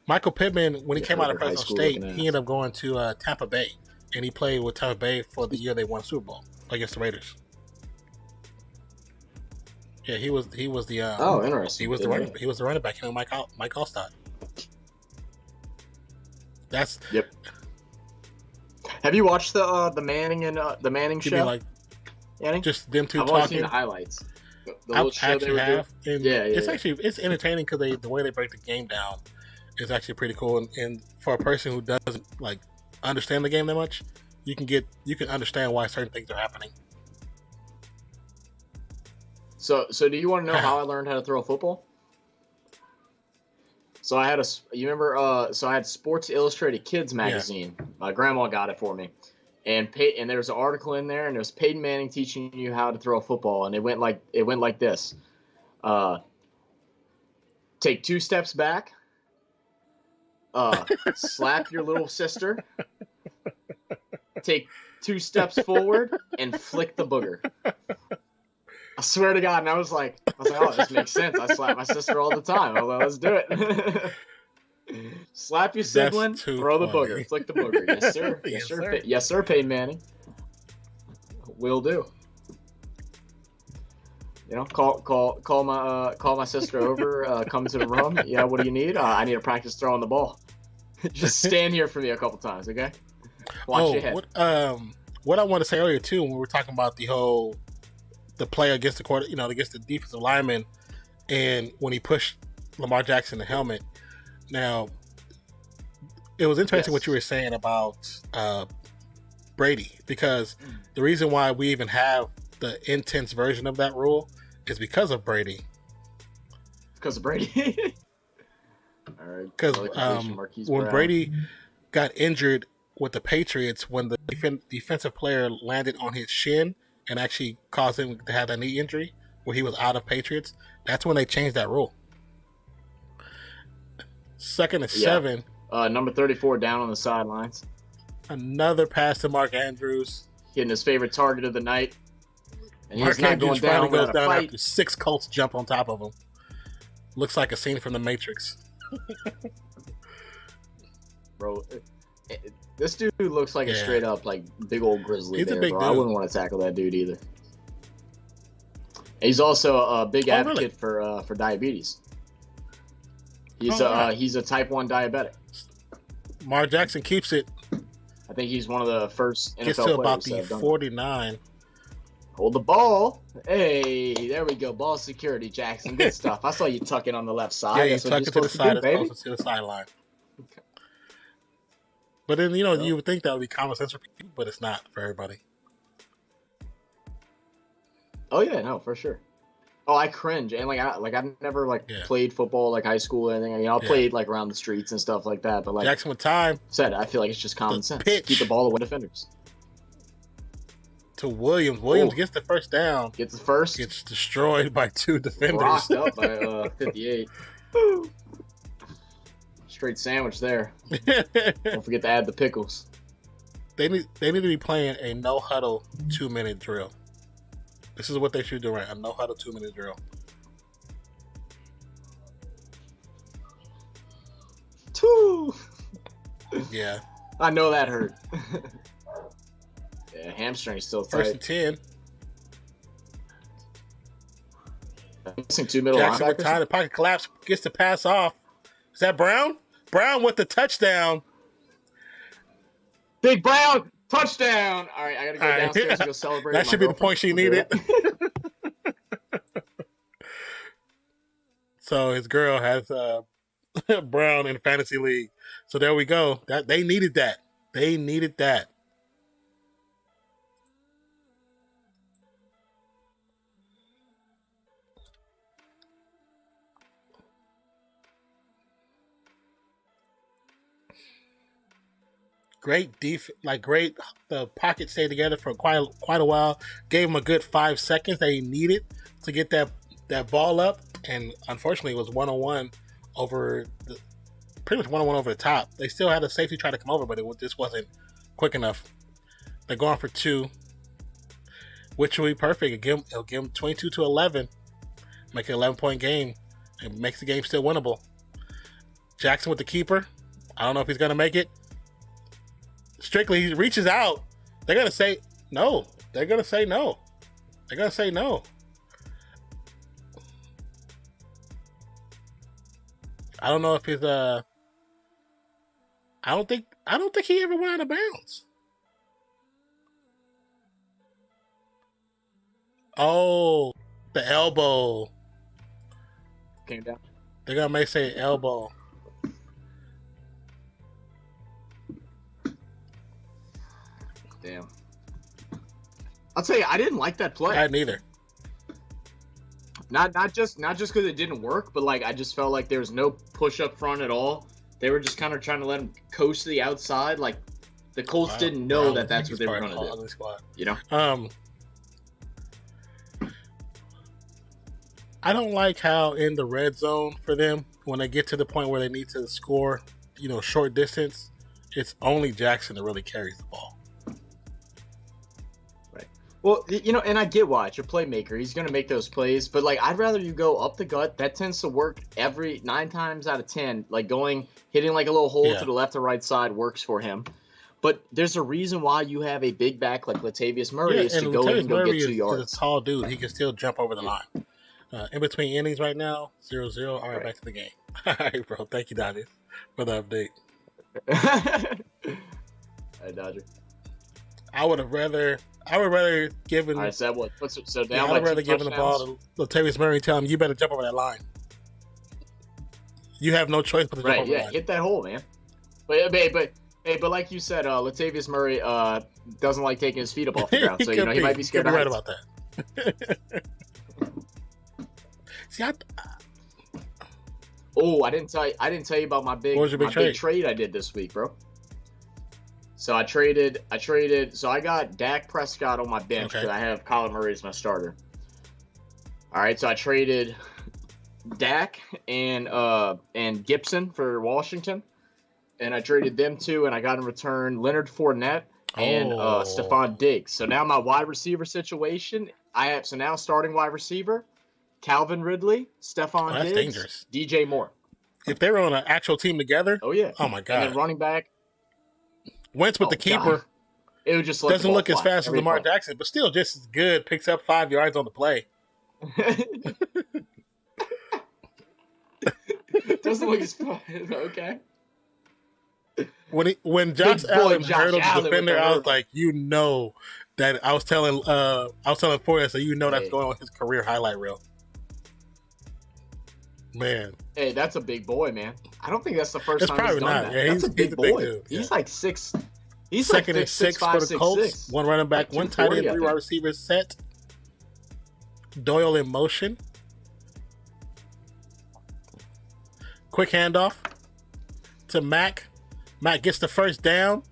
Michael Pittman, when he Yeah, came out of Harvard High Fresno School State, looking he ended up going to Tampa Bay, and he played with Tampa Bay for the year they won Super Bowl against the Raiders. Yeah, he was the Oh, interesting. he was the Didn't running know. he was the running back. Him and Mike Allstott. That's Yep. Have you watched the Manning and the Manning you show? mean like Annie? just them two I've only seen talking. the highlights. The I little show they actually were doing. have. And Yeah, it's yeah. actually it's entertaining because the way they break the game down is actually pretty cool. And for a person who doesn't like understand the game that much, you can understand why certain things are happening. So do you want to know how I learned how to throw a football? So I had you remember? So I had Sports Illustrated Kids magazine. My grandma got it for me, and there was an article in there, and it was Peyton Manning teaching you how to throw a football, and it went like this: take 2 steps back, slap your little sister, take 2 steps forward, and flick the booger. I swear to God, and I was like, oh, this makes sense. I slap my sister all the time. I was like, let's do it. Slap your sibling, too throw the funny. booger, flick the booger. Yes, sir. Yes, Yes, sir. sir. Yes, sir, Peyton Manning. Will do. You know, call my sister over. Come to the room. Yeah, what do you need? I need to practice throwing the ball. Just stand here for me a couple times, okay? Watch your head. What I wanted to say earlier too, when we were talking about the play against against the defensive lineman, and when he pushed Lamar Jackson in the helmet. Now, it was interesting what you were saying about Brady, because the reason why we even have the intense version of that rule is because of Brady. Because of Brady. All right. Because when Brown. Brady got injured with the Patriots, when the defensive player landed on his shin and actually caused him to have that knee injury where he was out of Patriots, that's when they changed that rule. 2nd and Yeah. 7. Number 34 down on the sidelines, Another pass to Mark Andrews. hitting his favorite target of the night. And Mark he's not Andrews going down finally goes without a down fight. after 6 Colts jump on top of him. Looks like a scene from The Matrix. Bro, this dude looks like a Yeah. straight up like big old grizzly He's a bear, big bro. I dude. wouldn't want to tackle that dude either. He's also a big Oh, advocate really? for diabetes. He's Oh, wow. he's a type 1 diabetic. Mar Jackson keeps it. I think he's one of the first Gets NFL to players about to the have done that. 49. Hold the ball. Hey, there we go. Ball security, Jackson. Good stuff. I saw you tuck it on the left side. Yeah, you That's what tuck you're it to the supposed side do, as baby. opposed to the sideline. But then, you would think that would be common sense for people, but it's not for everybody. Oh yeah, no, for sure. Oh, I cringe, and I've never Yeah. played football like high school or anything. I Yeah. played like around the streets and stuff like that. But like Jackson with time said, I feel like it's just common The sense. pitch. Keep the ball away defenders. to Williams. Williams Oh. gets the first down. Get the first. Gets destroyed by 2 defenders. Rocked up by 58. Woo. Straight sandwich there. Don't forget to add the pickles. They need to be playing a no huddle 2-minute drill. This is what they should do, right? A no huddle 2-minute drill. Two. Yeah. I know that hurt. Yeah, hamstring's still First and tight. 10. Missing 2 middle Jackson with linebackers. time. The pocket collapse. Gets the pass off. Is that Brown? Brown with the touchdown. Big Brown touchdown. All right, I gotta go All right. downstairs and go celebrate. That with my should be the girlfriend. point she I'll do needed. that. So his girl has Brown in fantasy league. So there we go. That they needed that. They needed that. Great great. The pocket stayed together for quite a while. Gave him a good 5 seconds that he needed to get that ball up, and unfortunately, it was 1-on-1 over pretty much 1-on-1 over the top. They still had a safety try to come over, but it just wasn't quick enough. They're going for 2, which will be perfect. It'll give them 22-11, make it an 11-point game. It makes the game still winnable. Jackson with the keeper. I don't know if he's gonna make it. Strictly, he reaches out. They're gonna say no. They're gonna say no. They're gonna say no. I don't know if he's I don't think he ever went out of bounds. Oh, the elbow. Came down. They're gonna make say elbow. Damn. I'll tell you, I didn't like that play. I didn't either. Not just because it didn't work, but like I just felt like there was no push up front at all. They were just kind of trying to let him coast to the outside. Like the Colts Wow. didn't know Wow, that that's what he's they were part going of to the do. squad. You know? I don't like how in the red zone for them, when they get to the point where they need to score, short distance, it's only Jackson that really carries the ball. Well, and I get why. It's your playmaker. He's going to make those plays. But, like, I'd rather you go up the gut. That tends to work 9 times out of 10. Like, hitting, like, a little hole Yeah. to the left or right side works for him. But there's a reason why you have a big back like Latavius Murray is to go in Latavius and go Murray get 2 is yards. a tall dude. He can still jump over the line. In between innings right now, 0-0. All right, back to the game. All right, bro. Thank you, Dodgers, for the update. Hey, Dodger. I would rather given. All right, so what? So I down would by rather 2 given the ball touchdowns? to Latavius Murray and tell him you better jump over that line. You have no choice but to jump Right, over the yeah, line. hit that hole, man. But like you said, Latavius Murray doesn't like taking his feet up off the ground, so he might be scared could of be right heights. about that. See, Oh, I didn't tell you about my big What was your big trade? trade I did this week, bro. So I traded. So I got Dak Prescott on my bench Okay. because I have Kyler Murray as my starter. All right, so I traded Dak and Gibson for Washington, and I traded them two, and I got in return Leonard Fournette and Stephon Diggs. So now my wide receiver situation, now starting wide receiver, Calvin Ridley, Stephon that's Diggs, dangerous. DJ Moore. If they were on an actual team together, Oh yeah. Oh my god. And then running back, Wentz with the keeper. God. It would just Doesn't look as fast as every Lamar play. Jackson, but still just as good. Picks up 5 yards on the play. Doesn't look as fun. Okay. When Josh Big boy Allen Josh hurdled Allen the with defender, the I was hurdle. like, that I was telling Fournette, so that's Hey. going on his career highlight reel. Man, Hey, that's a big boy, man. I don't think that's the first It's time he's probably done not. that. Yeah, That's a big he's a big boy. dude. He's Yeah. like six. He's second like and 6 for the Colts. 6'5", 1 running back, like 1 tight end, 240, I 3 think. wide receivers set. Doyle in motion. Quick handoff to Mac. Mac gets the first down.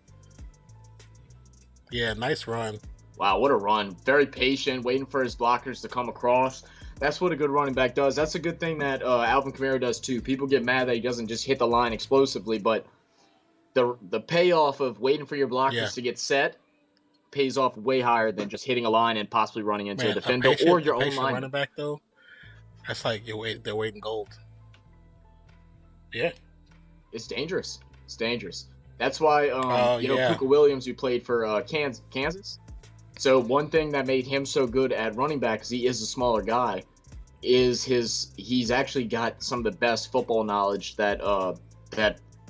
Yeah, nice run. Wow, what a run. Very patient, waiting for his blockers to come across. That's what a good running back does. That's a good thing that Alvin Kamara does too. People get mad that he doesn't just hit the line explosively, but the payoff of waiting for your blockers to get set pays off way higher than just hitting a line and possibly running into a defender or your own line. Running back though, that's like they're waiting gold. Yeah, It's dangerous. It's dangerous. That's why Puka Williams, who played for Kansas. So one thing that made him so good at running back, because he is a smaller guy, is he's actually got some of the best football knowledge that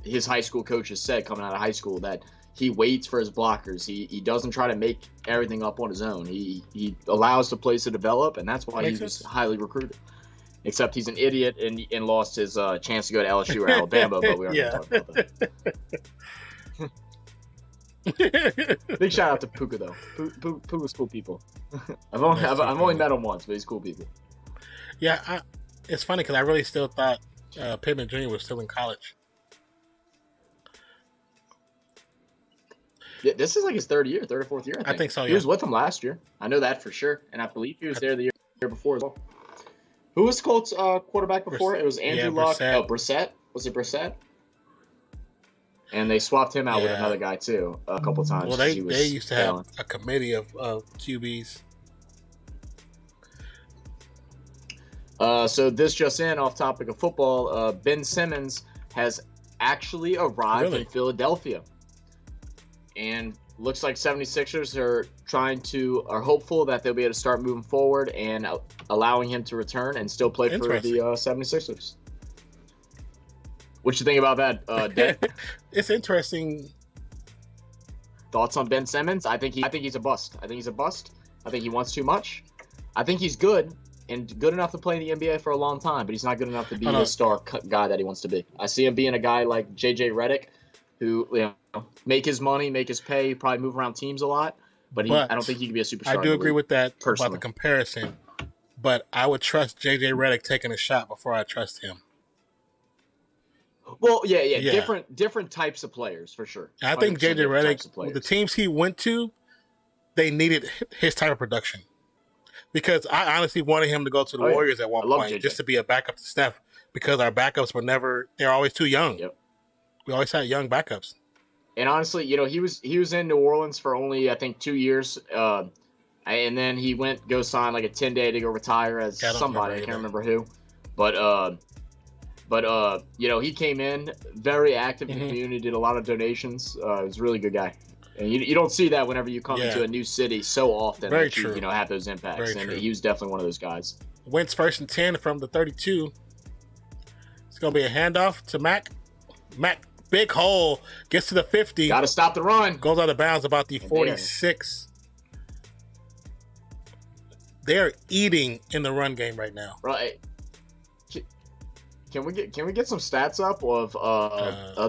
his high school coaches said coming out of high school, that he waits for his blockers. He doesn't try to make everything up on his own. He allows the plays to develop, and that's why he was highly recruited. Except he's an idiot and lost his chance to go to LSU or Alabama, but we aren't going to talk about that. Big shout out to Puka though. Puka's cool people. I've only met him once, but he's cool people. Yeah, it's funny because I really still thought Pittman Jr. was still in college. Yeah, this is like his third or fourth year. I think so. Yeah. He was with him last year. I know that for sure, and I believe he was there the year before as well. Who was Colts quarterback before? It was Andrew Luck. Brissett. Oh, Brissett. Was it Brissett? And they swapped him out with another guy too a couple times. Well, they used to have a committee of QBs. So this just in, off topic of football, Ben Simmons has actually arrived in Philadelphia. And looks like 76ers are hopeful that they'll be able to start moving forward and allowing him to return and still play for the 76ers. What you think about that, Dave? It's interesting. Thoughts on Ben Simmons? I think he's a bust. I think he wants too much. I think he's good and good enough to play in the NBA for a long time, but he's not good enough to be the star guy that he wants to be. I see him being a guy like JJ Redick, who make his money, make his pay, probably move around teams a lot, but I don't think he can be a superstar. I do agree with that personally. about the comparison, but I would trust JJ Redick taking a shot before I trust him. Well, yeah. Different types of players for sure. I think JJ Redick, the teams he went to, they needed his type of production. Because I honestly wanted him to go to the Warriors at one point just to be a backup to Steph, because our backups they're always too young. Yep. We always had young backups. And honestly, he was in New Orleans for only, I think, 2 years. And then he go sign like a 10-day to go retire as somebody. I can't remember who. But he came in very active in the community, did a lot of donations. He was a really good guy. And you don't see that whenever you come into a new city so often. Very that true. You have those impacts. Very true. He was definitely one of those guys. Wentz 1st and 10 from the 32. It's going to be a handoff to Mac. Mac, big hole, gets to the 50. Got to stop the run. Goes out of bounds about the 46. They're eating in the run game right now. Right. Can we get some stats up of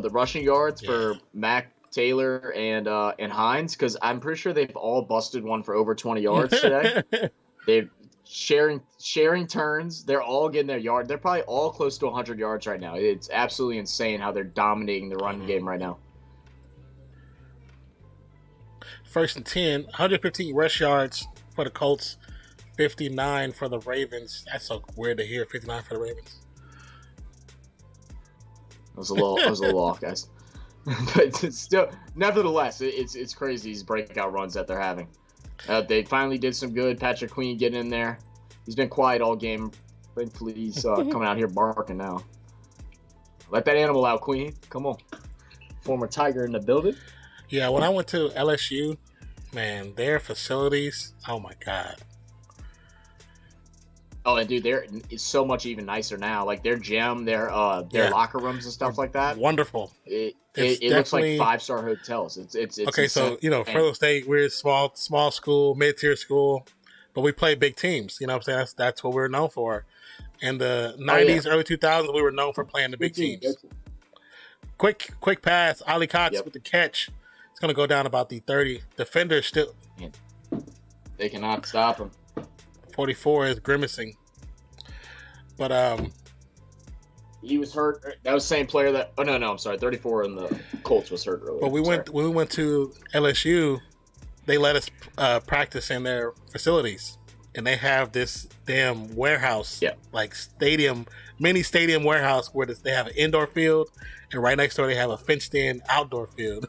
the rushing yards for Mac, Taylor, and Hines? Because I'm pretty sure they've all busted one for over 20 yards today. They're sharing turns. They're all getting their yard. They're probably all close to 100 yards right now. It's absolutely insane how they're dominating the run game right now. 1st and 10, 115 rush yards for the Colts, 59 for the Ravens. That's so weird to hear, 59 for the Ravens. I was a little off, guys. But it's still, nevertheless, it's crazy these breakout runs that they're having. They finally did some good. Patrick Queen getting in there. He's been quiet all game. Thankfully, he's coming out here barking now. Let that animal out, Queen. Come on. Former Tiger in the building. Yeah, when I went to LSU, man, their facilities, oh my God. Oh, and dude, it's so much even nicer now. Like their gym, their locker rooms and stuff like that. Wonderful. It looks like 5-star hotels. It's okay. insane. So Fresno State, we're a small school, mid-tier school, but we play big teams. You know what I'm saying? That's what we're known for. In the 90s, early 2000s, we were known for playing the big teams. Quick pass, Ali Cox with the catch. It's going to go down about the 30. Defender still. They cannot stop him. 44 is grimacing. But he was hurt. That was the same player that. Oh no, I'm sorry. 34 in the Colts was hurt earlier. But when we went to LSU, they let us practice in their facilities, and they have this damn warehouse, like mini stadium warehouse where they have an indoor field, and right next door they have a fenced-in outdoor field.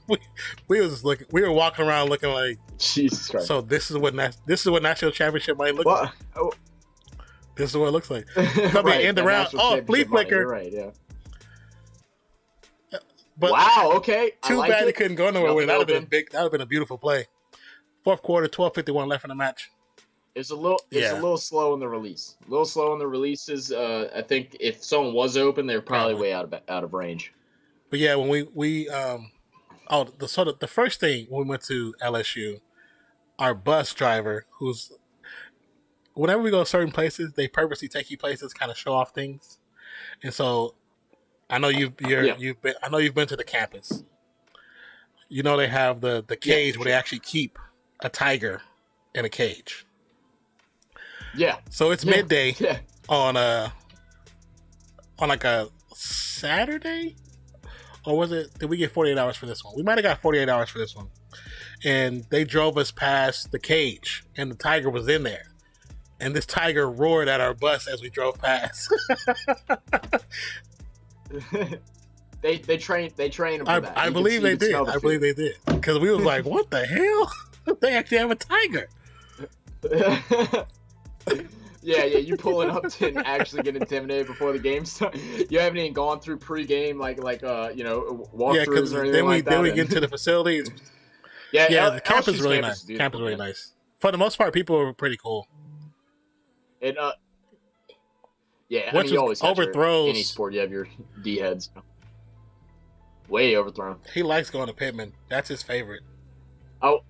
We were walking around looking like Jesus Christ. So this is what national championship might look like. Oh. This is what it looks like. It's gonna be an end around. Oh, flea flicker. You're right, yeah. But wow. Okay. Too bad they couldn't go nowhere with it. That would have been a beautiful play. Fourth quarter, 12:51 left in the match. It's a little slow in the release. A little slow in the releases. I think if someone was open, they're probably way out of range. But yeah, when the first thing when we went to LSU, our bus driver, whenever we go to certain places, they purposely take you places, kind of show off things. And so, I know you've been to the campus. You know they have the cage where they actually keep a tiger in a cage. Yeah. So it's midday on like a Saturday, or was it? Did we get 48 hours for this one? We might have got 48 hours for this one. And they drove us past the cage, and the tiger was in there. And this tiger roared at our bus as we drove past. They train them for that. I believe they did. I believe they did. Because we was like, what the hell? They actually have a tiger. Yeah, you pulling up to actually get intimidated before the game starts. You haven't even gone through pregame like walkthroughs or anything like that. Then we get into the facilities. The camp is really nice. Camp is really nice. For the most part, people are pretty cool. And you always overthrows. Any sport, you have your D heads. Way overthrown. He likes going to Pittman. That's his favorite. Oh.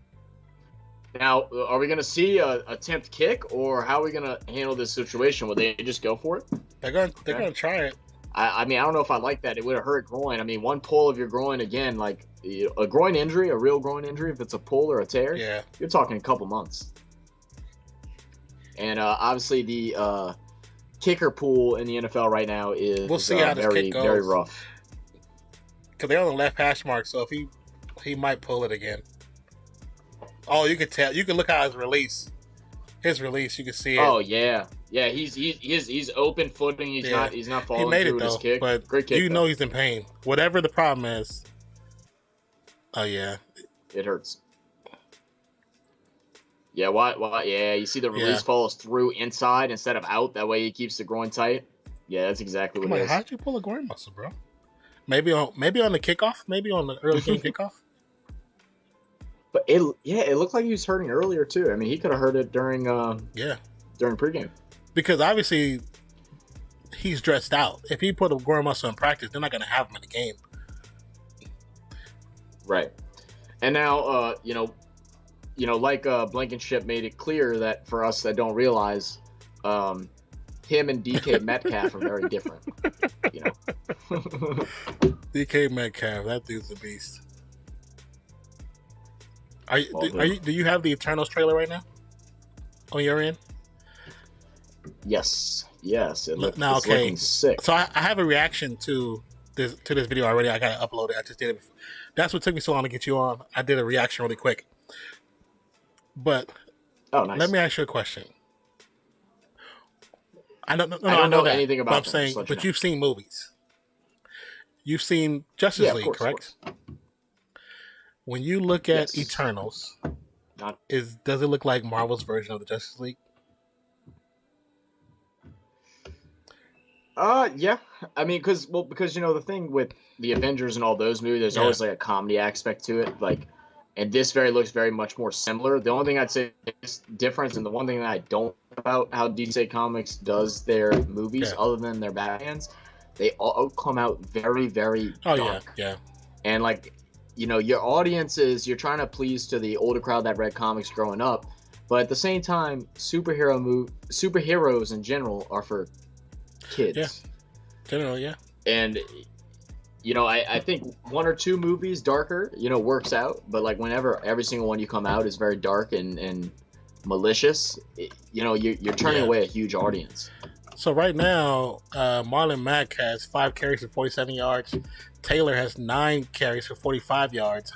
Now, are we going to see a attempt kick, or how are we going to handle this situation? Will they just go for it? They're going to try it. I mean, I don't know if I like that. It would have hurt groin. I mean, one pull of your groin, again, like a groin injury, a real groin injury, if it's a pull or a tear, you're talking a couple months. And obviously the kicker pool in the NFL right now is we'll see how this kick goes. Very rough. Because they're on the left hash mark, so if he might pull it again. Oh, you can tell. You can look at his release. You can see it. Oh yeah. He's open footing. He's not falling. He made through it though, his kick. But great kick. Know he's in pain. Whatever the problem is. Oh yeah. It hurts. Yeah. Why? Yeah. You see the release follows through inside instead of out. That way he keeps the groin tight. Yeah, that's exactly what it is. How'd you pull a groin muscle, bro? Maybe on the kickoff. Maybe on the early game kickoff. But it looked like he was hurting earlier too. I mean, he could have hurt it during pregame. Because obviously he's dressed out. If he put a groin muscle in practice, they're not going to have him in the game. Right. And now, like Blankenship made it clear that for us that don't realize, him and DK Metcalf are very different. DK Metcalf, that dude's a beast. Do you have the Eternals trailer right now on your end? Yes. It's looking sick. So I have a reaction to this video already. I gotta upload it. I just did it before. That's what took me so long to get you on. I did a reaction really quick. But nice. Let me ask you a question. I don't know anything about. But I'm saying, but you've seen movies. You've seen Justice Yeah, of League, course, of correct? course. When you look at Yes. Eternals, Not- does it look like Marvel's version of the Justice League? Yeah. I mean, because the thing with the Avengers and all those movies, there's Yeah. always like a comedy aspect to it. Like, and this looks very much more similar. The only thing I'd say is difference, and the one thing that I don't like about how DC Comics does their movies, Yeah. other than their Batmans, they all come out very, very Oh dark. yeah. And like, your audience you're trying to please to the older crowd that read comics growing up, but at the same time, superheroes in general are for kids. Yeah. Generally, yeah. And I think one or two movies darker, works out, but like whenever every single one you come out is very dark and malicious, you're turning away a huge audience. So right now, Marlon Mack has 5 carries for 47 yards. Taylor has 9 carries for 45 yards.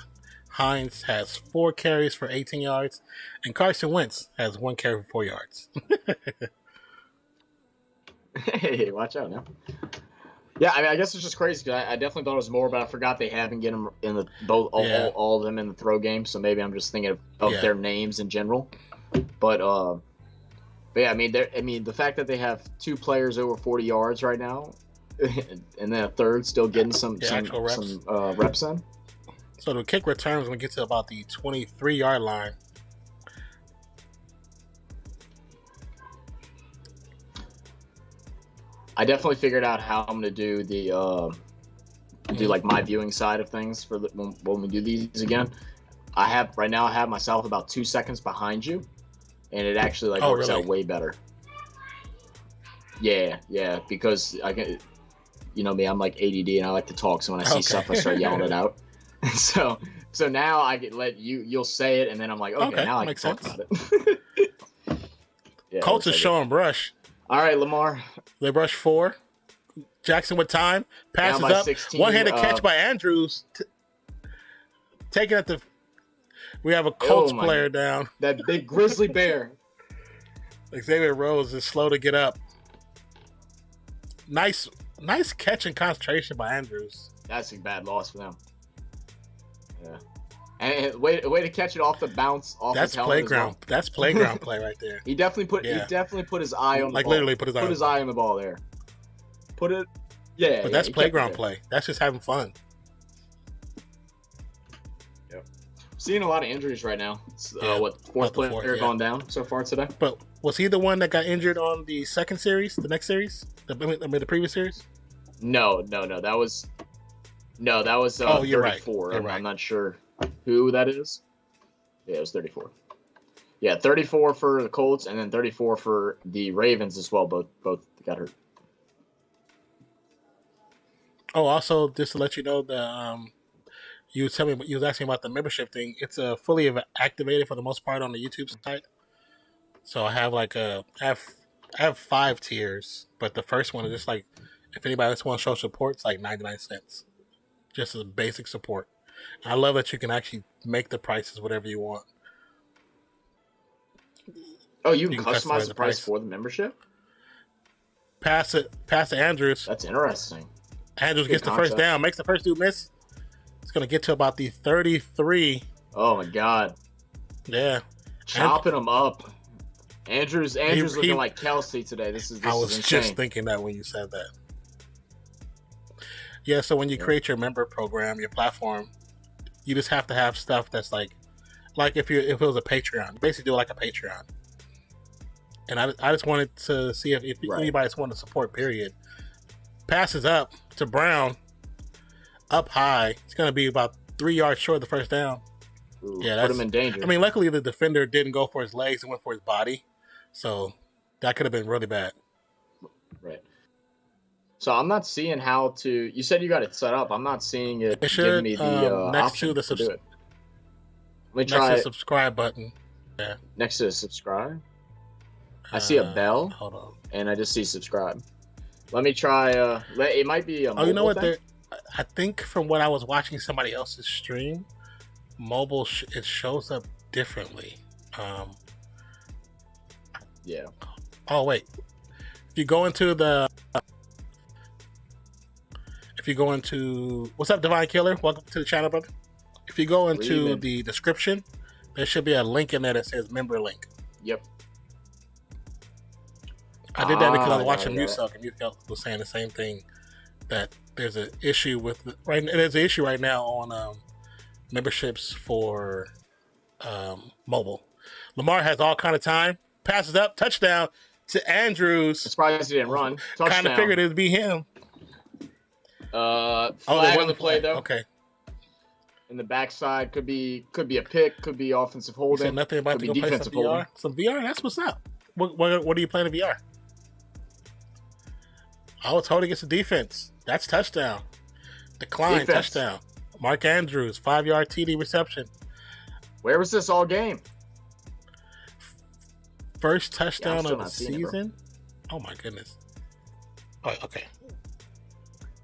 Hines has 4 carries for 18 yards. And Carson Wentz has 1 carry for 4 yards. Hey, watch out now. Yeah, I mean, I guess it's just crazy because I definitely thought it was more, but I forgot they haven't get them in the all of them in the throw game. So maybe I'm just thinking of their names in general. But yeah, I mean, the fact that they have 2 players over 40 yards right now, and then a third still getting some reps in. So the kick return is going to get to about the 23-yard line. I definitely figured out how I'm gonna do the like my viewing side of things for when we do these again. I have myself about 2 seconds behind you, and it actually works out way better. Yeah, because I can, me, I'm like ADD and I like to talk, so when I see stuff, I start yelling it out. So now I can let you'll say it, and then I'm like, okay, now I can talk about it. Yeah, Colts is showing brush. All right, Lamar. They rush 4. Jackson with time. Passes Down by up. 16, One-handed catch by Andrews. Taking at the... We have a Colts player down. That big grizzly bear. Xavier Rhodes is slow to get up. Nice catch and concentration by Andrews. That's a bad loss for them. Yeah. And way to catch it off the bounce off his helmet. Playground. That's playground play right there. He definitely put his eye on the ball. Literally put his eye on the ball there. Put it. Yeah. But that's playground play. That's just having fun. Yep. Seeing a lot of injuries right now. Fourth player gone down so far today. But was he the one that got injured on the second series, the next series, the previous series? No. That was 34. You're right. I'm not sure who that is. Yeah, it was 34. Yeah, 34 for the Colts and then 34 for the Ravens as well. Both got hurt. Oh, also just to let you know, you was asking about the membership thing. It's fully activated for the most part on the YouTube site. So I have I have 5 tiers, but the first one is just like if anybody else wants to show support, it's like 99 cents, just as basic support. I love that you can actually make the prices whatever you want. Oh, you can customize the price for the membership? Pass it to Andrews. That's interesting. Andrews gets the first down, makes the first dude miss. It's going to get to about the 33. Oh, my God. Yeah. Chopping him up. Andrews looking like Kelsey today. This is I was insane. just thinking that when you said that. Yeah, so when you create your member program, your platform, you just have to have stuff that's like if it was a Patreon, basically do it like a Patreon. And I just wanted to see if anybody just wanted to support. Period. Passes up to Brown, up high. It's going to be about 3 yards short of the first down. Ooh, put him in danger. I mean, luckily the defender didn't go for his legs and went for his body, so that could have been really bad. Right. So I'm not seeing how to. You said you got it set up. I'm not seeing it should, giving me the next option to do it. Let me next try to the subscribe button. Yeah. Next to the subscribe. I see a bell. Hold on. And I just see subscribe. Let me try. It might be a mobile you know what? thing. I think from what I was watching somebody else's stream, mobile it shows up differently. Yeah. Oh wait, if you go into the If you go into what's up, Divine Killer? Welcome to the channel, brother. If you go into the description, there should be a link in there that says member link. Yep. I did that because I was watching Muselk, and Muselk was saying the same thing, that there's an issue with there's an issue right now on memberships for mobile. Lamar has all kind of time, passes up, touchdown to Andrews. I'm surprised he didn't run. Kind of figured it'd be him. Flag on the play though. Okay. In the backside, could be a pick, could be offensive holding. Said nothing about to go play some VR. Holding. Some VR. That's what's up. What are you playing in VR? I was told against the defense. That's touchdown. Decline touchdown. Mark Andrews 5-yard TD reception. Where was this all game? First touchdown of the season. Oh my goodness. Oh, okay.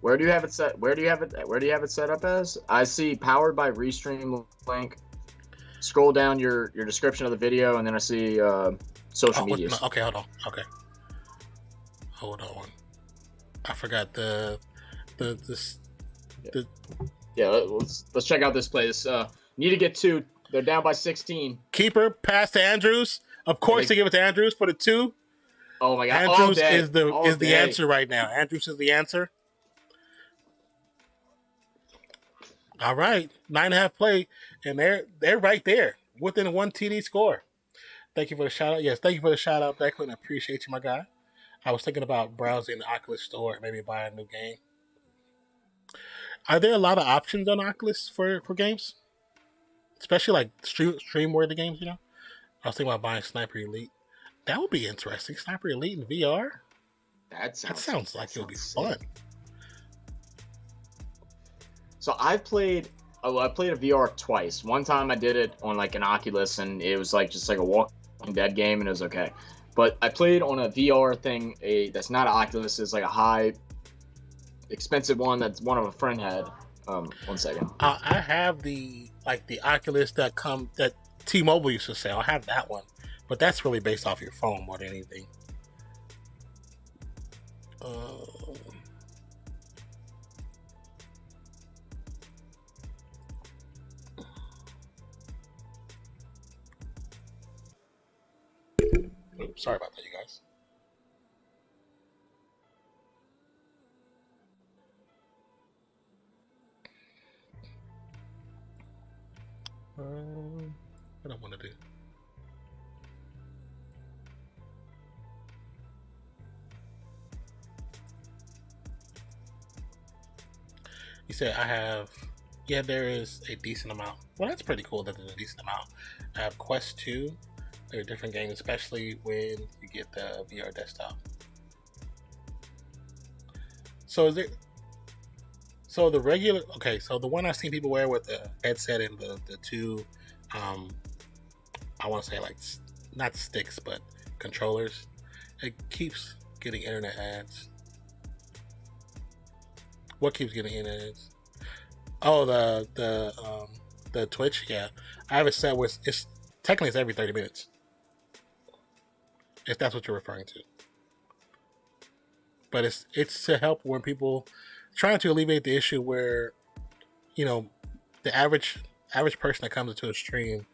Where do you have it set? Where do you have it set up as? I see powered by Restream link. Scroll down your description of the video, and then I see social media. No, okay, hold on. Okay, hold on. I forgot the. Yeah, let's check out this play. This need to get 2. They're down by 16. Keeper pass to Andrews. Of course, they give it to Andrews for the 2. Oh my God! Andrews is the answer right now. Andrews is the answer. All right, 9.5 play, and they're right there within a 1 TD score. Thank you for the shout out. Yes, thank you for the shout out, Declan. I appreciate you, my guy. I was thinking about browsing the Oculus store, maybe buy a new game. Are there a lot of options on Oculus for games, especially like stream worthy games? You know, I was thinking about buying Sniper Elite. That would be interesting. Sniper Elite in VR. That sounds like it would be fun. So I played a VR twice. One time I did it on like an Oculus, and it was like just like a Walking Dead game, and it was okay. But I played on a VR thing, that's not an Oculus. It's like a high, expensive one that one of a friend had. 1 second. I have the Oculus that T-Mobile used to sell. I have that one, but that's really based off your phone more than anything. Oops, sorry about that, you guys. What I want to do? You said I have. Yeah, there is a decent amount. Well, that's pretty cool that there's a decent amount. I have Quest 2. There are different games, especially when you get the VR desktop. So is it? So the regular, okay. So the one I've seen people wear with the headset and the 2, I want to say like not sticks but controllers. It keeps getting internet ads. What keeps getting internet ads? Oh, the Twitch. Yeah, I have it set where it's technically it's every 30 minutes. If that's what you're referring to. But it's to help when people trying to alleviate the issue where, you know, the average person that comes into a stream,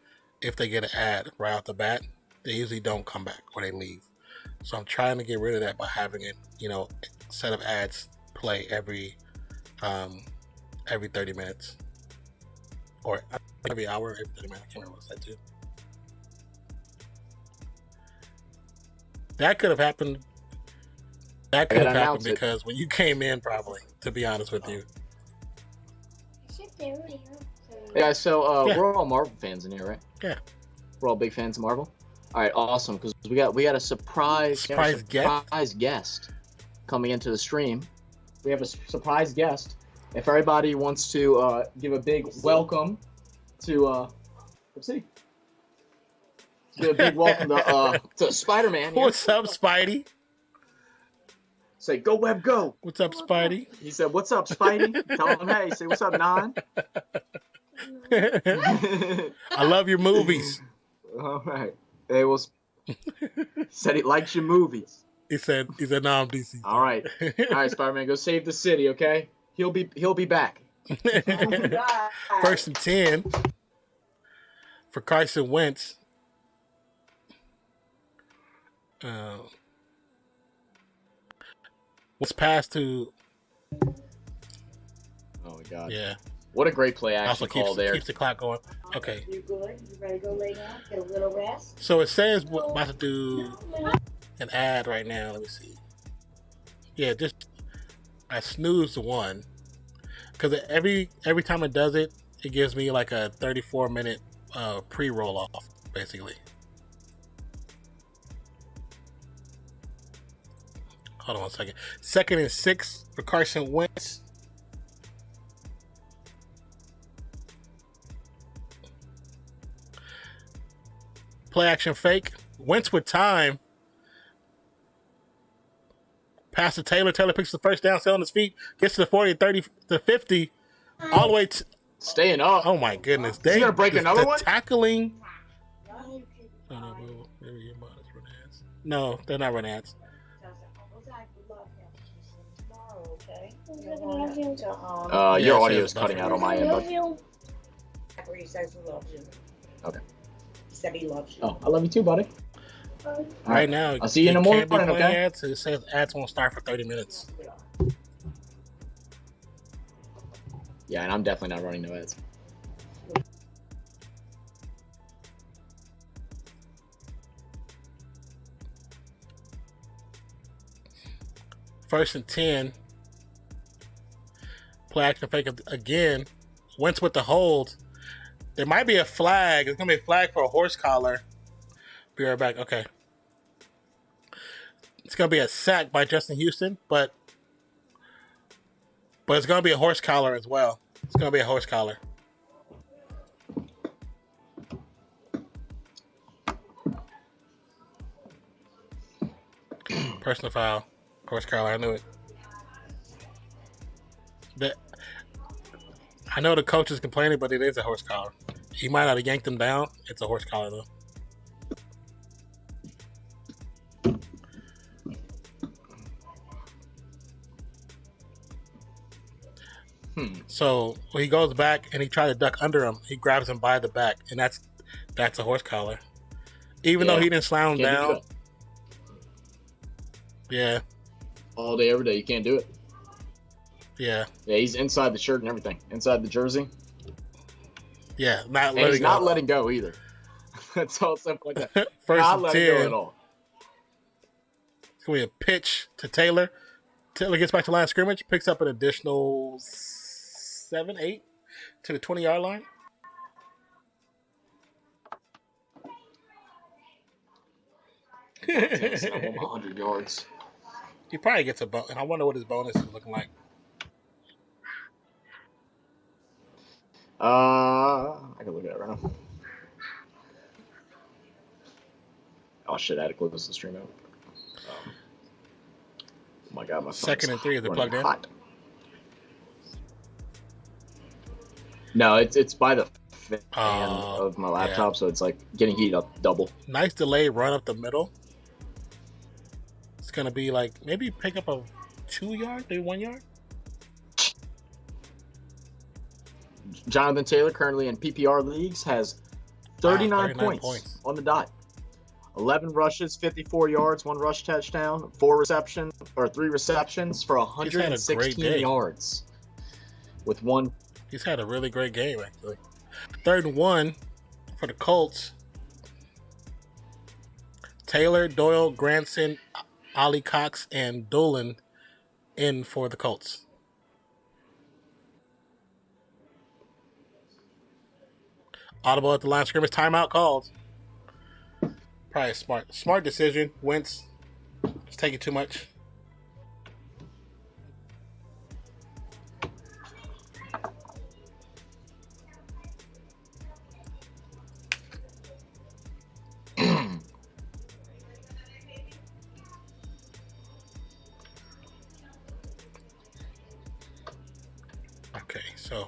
if they get an ad right off the bat, they usually don't come back or they leave. So I'm trying to get rid of that by having it, you know, set of ads play every 30 minutes or every hour, every 30 minutes. I can't remember what I said too. That could have happened. That could have happened because when you came in, probably, to be honest with you. Yeah, so we're all Marvel fans in here, right? Yeah. We're all big fans of Marvel. All right, awesome, because we got a surprise guest coming into the stream. We have a surprise guest. If everybody wants to give a big welcome to let's see. Give a big welcome to Spider-Man. What's up, Spidey? Say, go Web, go. What's up, Spidey? He said, what's up, Spidey? Tell him, hey. Say, what's up, Non? I love your movies. All right. Hey, well, he said he likes your movies. He said, no, I'm DC. All right. All right, Spider-Man, go save the city, okay? He'll be back. First and 10 for Carson Wentz. What's passed to? Oh my god. Yeah. What a great play action Also call there. keeps the clock going. Okay. You good? You ready to go lay down? Get a little rest? So it says we're about to do an ad right now. Let me see. Yeah, just I snooze one because every time it does it, it gives me like a 34-minute pre-roll off, basically. Hold on 1 second. 2nd and 6 for Carson Wentz. Play action fake. Wentz with time. Pass to Taylor. Taylor picks the first down, still on his feet. Gets to the 40, 30, to 50. All the way to... Staying up. Oh, my goodness. Is he going to break another one? Tackling... No, they're not run ads. Your audio is cutting out on my end, but... Okay. He said he loves you. Oh, I love you too, buddy. Right now, I'll see you in the morning, can't be playing okay? ads. It says ads won't start for 30 minutes. Yeah, and I'm definitely not running no ads. First and 10. Play action fake again. Wentz with the hold. There might be a flag. There's going to be a flag for a horse collar. Be right back. Okay. It's going to be a sack by Justin Houston, but it's going to be a horse collar as well. It's going to be a horse collar. Personal foul. Horse collar. I knew it. I know the coach is complaining, but it is a horse collar. He might not have yanked him down. It's a horse collar, though. So when he goes back and he tries to duck under him, he grabs him by the back, and that's a horse collar. Even though he didn't slam him down. Yeah. All day, every day, you can't do it. Yeah. Yeah, he's inside the shirt and everything, inside the jersey. Yeah, and he's not letting go either. That's all stuff like that. First not and letting 10. go at all. It's gonna be a pitch to Taylor. Taylor gets back to line of scrimmage, picks up an additional 7, 8 to the 20-yard line. It's not 100 yards. He probably gets a bonus. I wonder what his bonus is looking like. I can look at it right now. Oh shit! I had to close the stream out. Oh my god, my phone's 2nd and 3. Is it plugged in? Hot. No, it's by the fan of my laptop, so it's like getting heated up double. Nice delay run up the middle. It's gonna be like maybe pick up a 2-yard, maybe 1 yard. Jonathan Taylor, currently in PPR leagues, has 39 points on the dot. 11 rushes, 54 yards, 1 rush touchdown, 3 receptions for 116 yards. With 1. He's had a really great game, actually. 3rd and 1 for the Colts. Taylor, Doyle, Granson, Ollie Cox, and Dolan in for the Colts. Audible at the line of scrimmage. Timeout called. Probably a smart decision. Wentz is taking too much. Okay, so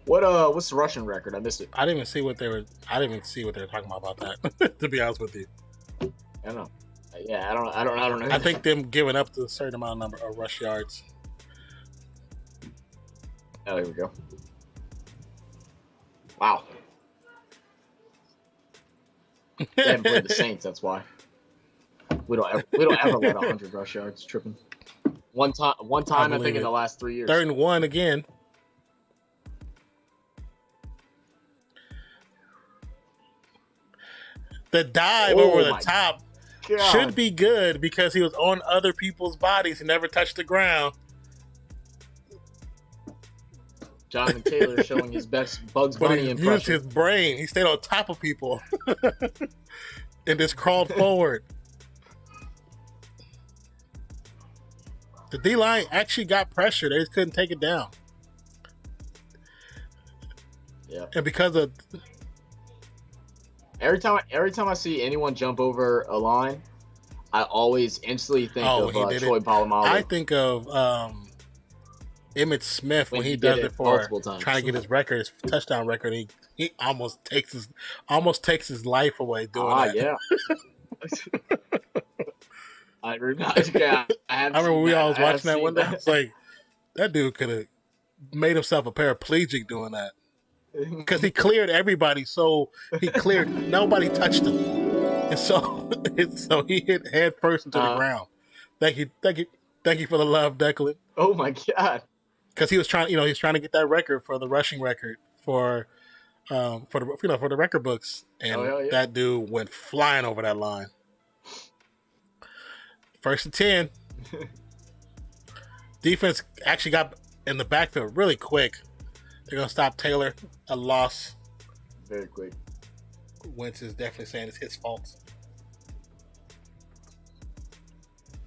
what's the rushing record? I missed it. I didn't even see what they were talking about that. To be honest with you, I don't know. Yeah, I don't know. I think them giving up the certain amount of number of rush yards. Oh, here we go. Wow. They haven't played the Saints. That's why. We don't ever let 100 rush yards tripping. One time I think in the last 3 years. 3rd and 1 again. The dive over the top should be good because he was on other people's bodies. He never touched the ground. Jonathan Taylor showing his best Bugs Bunny impression. He used his brain. He stayed on top of people and just crawled forward. The D-line actually got pressure. They just couldn't take it down. Yeah. And because of... Every time I see anyone jump over a line, I always instantly think of Troy Polamalu. I think of Emmitt Smith when he does it for trying to get his record, his touchdown record. He almost takes his life away doing that. Yeah. I remember we all was watching that one day. I was like, that dude could have made himself a paraplegic doing that. Because he cleared everybody, so nobody touched him, and so he hit head first into the ground. Thank you for the love, Declan. Oh my God! Because he was trying to get that record for the rushing record for the record books, and that dude went flying over that line. 1st and 10. Defense actually got in the backfield really quick. They're going to stop Taylor. A loss. Very quick. Wentz is definitely saying it's his fault.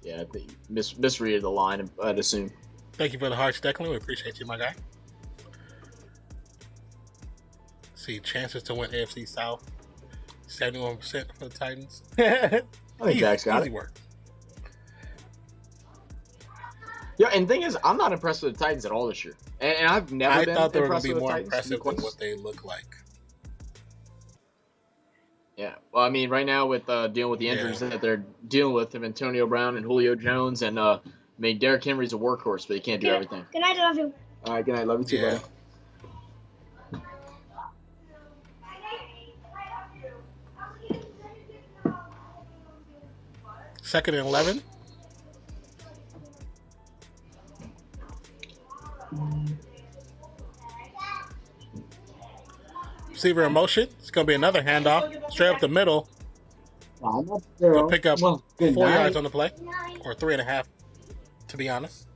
Yeah, I think misread the line, I'd assume. Thank you for the hearts, Declan. We appreciate you, my guy. See, chances to win AFC South. 71% for the Titans. I think Jack's got easy it. Work. Yeah, and the thing is, I'm not impressed with the Titans at all this year. And I've never been thought they were going impressed to be with more the Titans. impressive than what they look like. Yeah, well, I mean, right now with dealing with the injuries that they're dealing with of Antonio Brown and Julio Jones, and I mean, Derrick Henry's a workhorse, but he can't do everything. Good night, I love you. All right, good night, love you too, buddy. 2nd and 11. Receiver in motion. It's going to be another handoff. Straight up the middle. We'll pick up 4 yards on the play. Or 3.5, to be honest.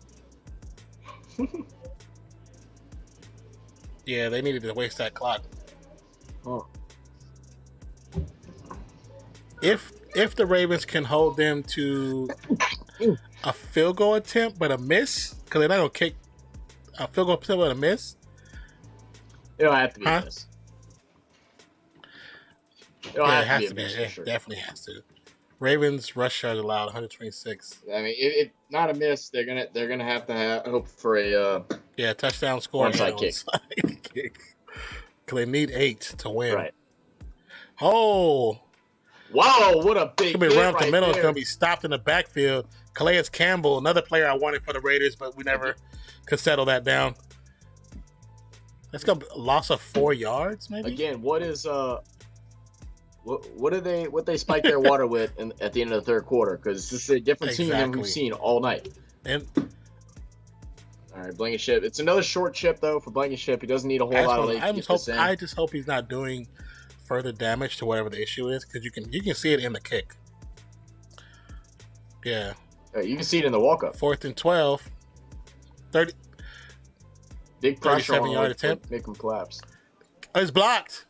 Yeah, they needed to waste that clock. Oh. If the Ravens can hold them to a field goal attempt but a miss, because they're not going to kick a field goal attempt but a miss. It'll have to be a miss. It has to be. It definitely has to. Ravens rush yards allowed 126. I mean, if not a miss, they're gonna have to hope for a touchdown score. Onside kick. Because they need 8 to win. Right. Oh. Wow! What a big. It's gonna be around the middle. It's gonna be stopped in the backfield. Calais Campbell, another player I wanted for the Raiders, but we never could settle that down. That's gonna be a loss of 4 yards, maybe. Again, what is what they spike their water with at the end of the 3rd quarter? Because this is a different team than we've seen all night. And all right, Blankenship. It's another short chip though for Blankenship. He doesn't need a whole lot of legs to get this in. I just hope he's not doing further damage to whatever the issue is, because you can see it in the kick. Yeah. You can see it in the walk-up. 4th and 12. 30. Big pressure on 37-yard attempt. Make him collapse. Oh, it's blocked.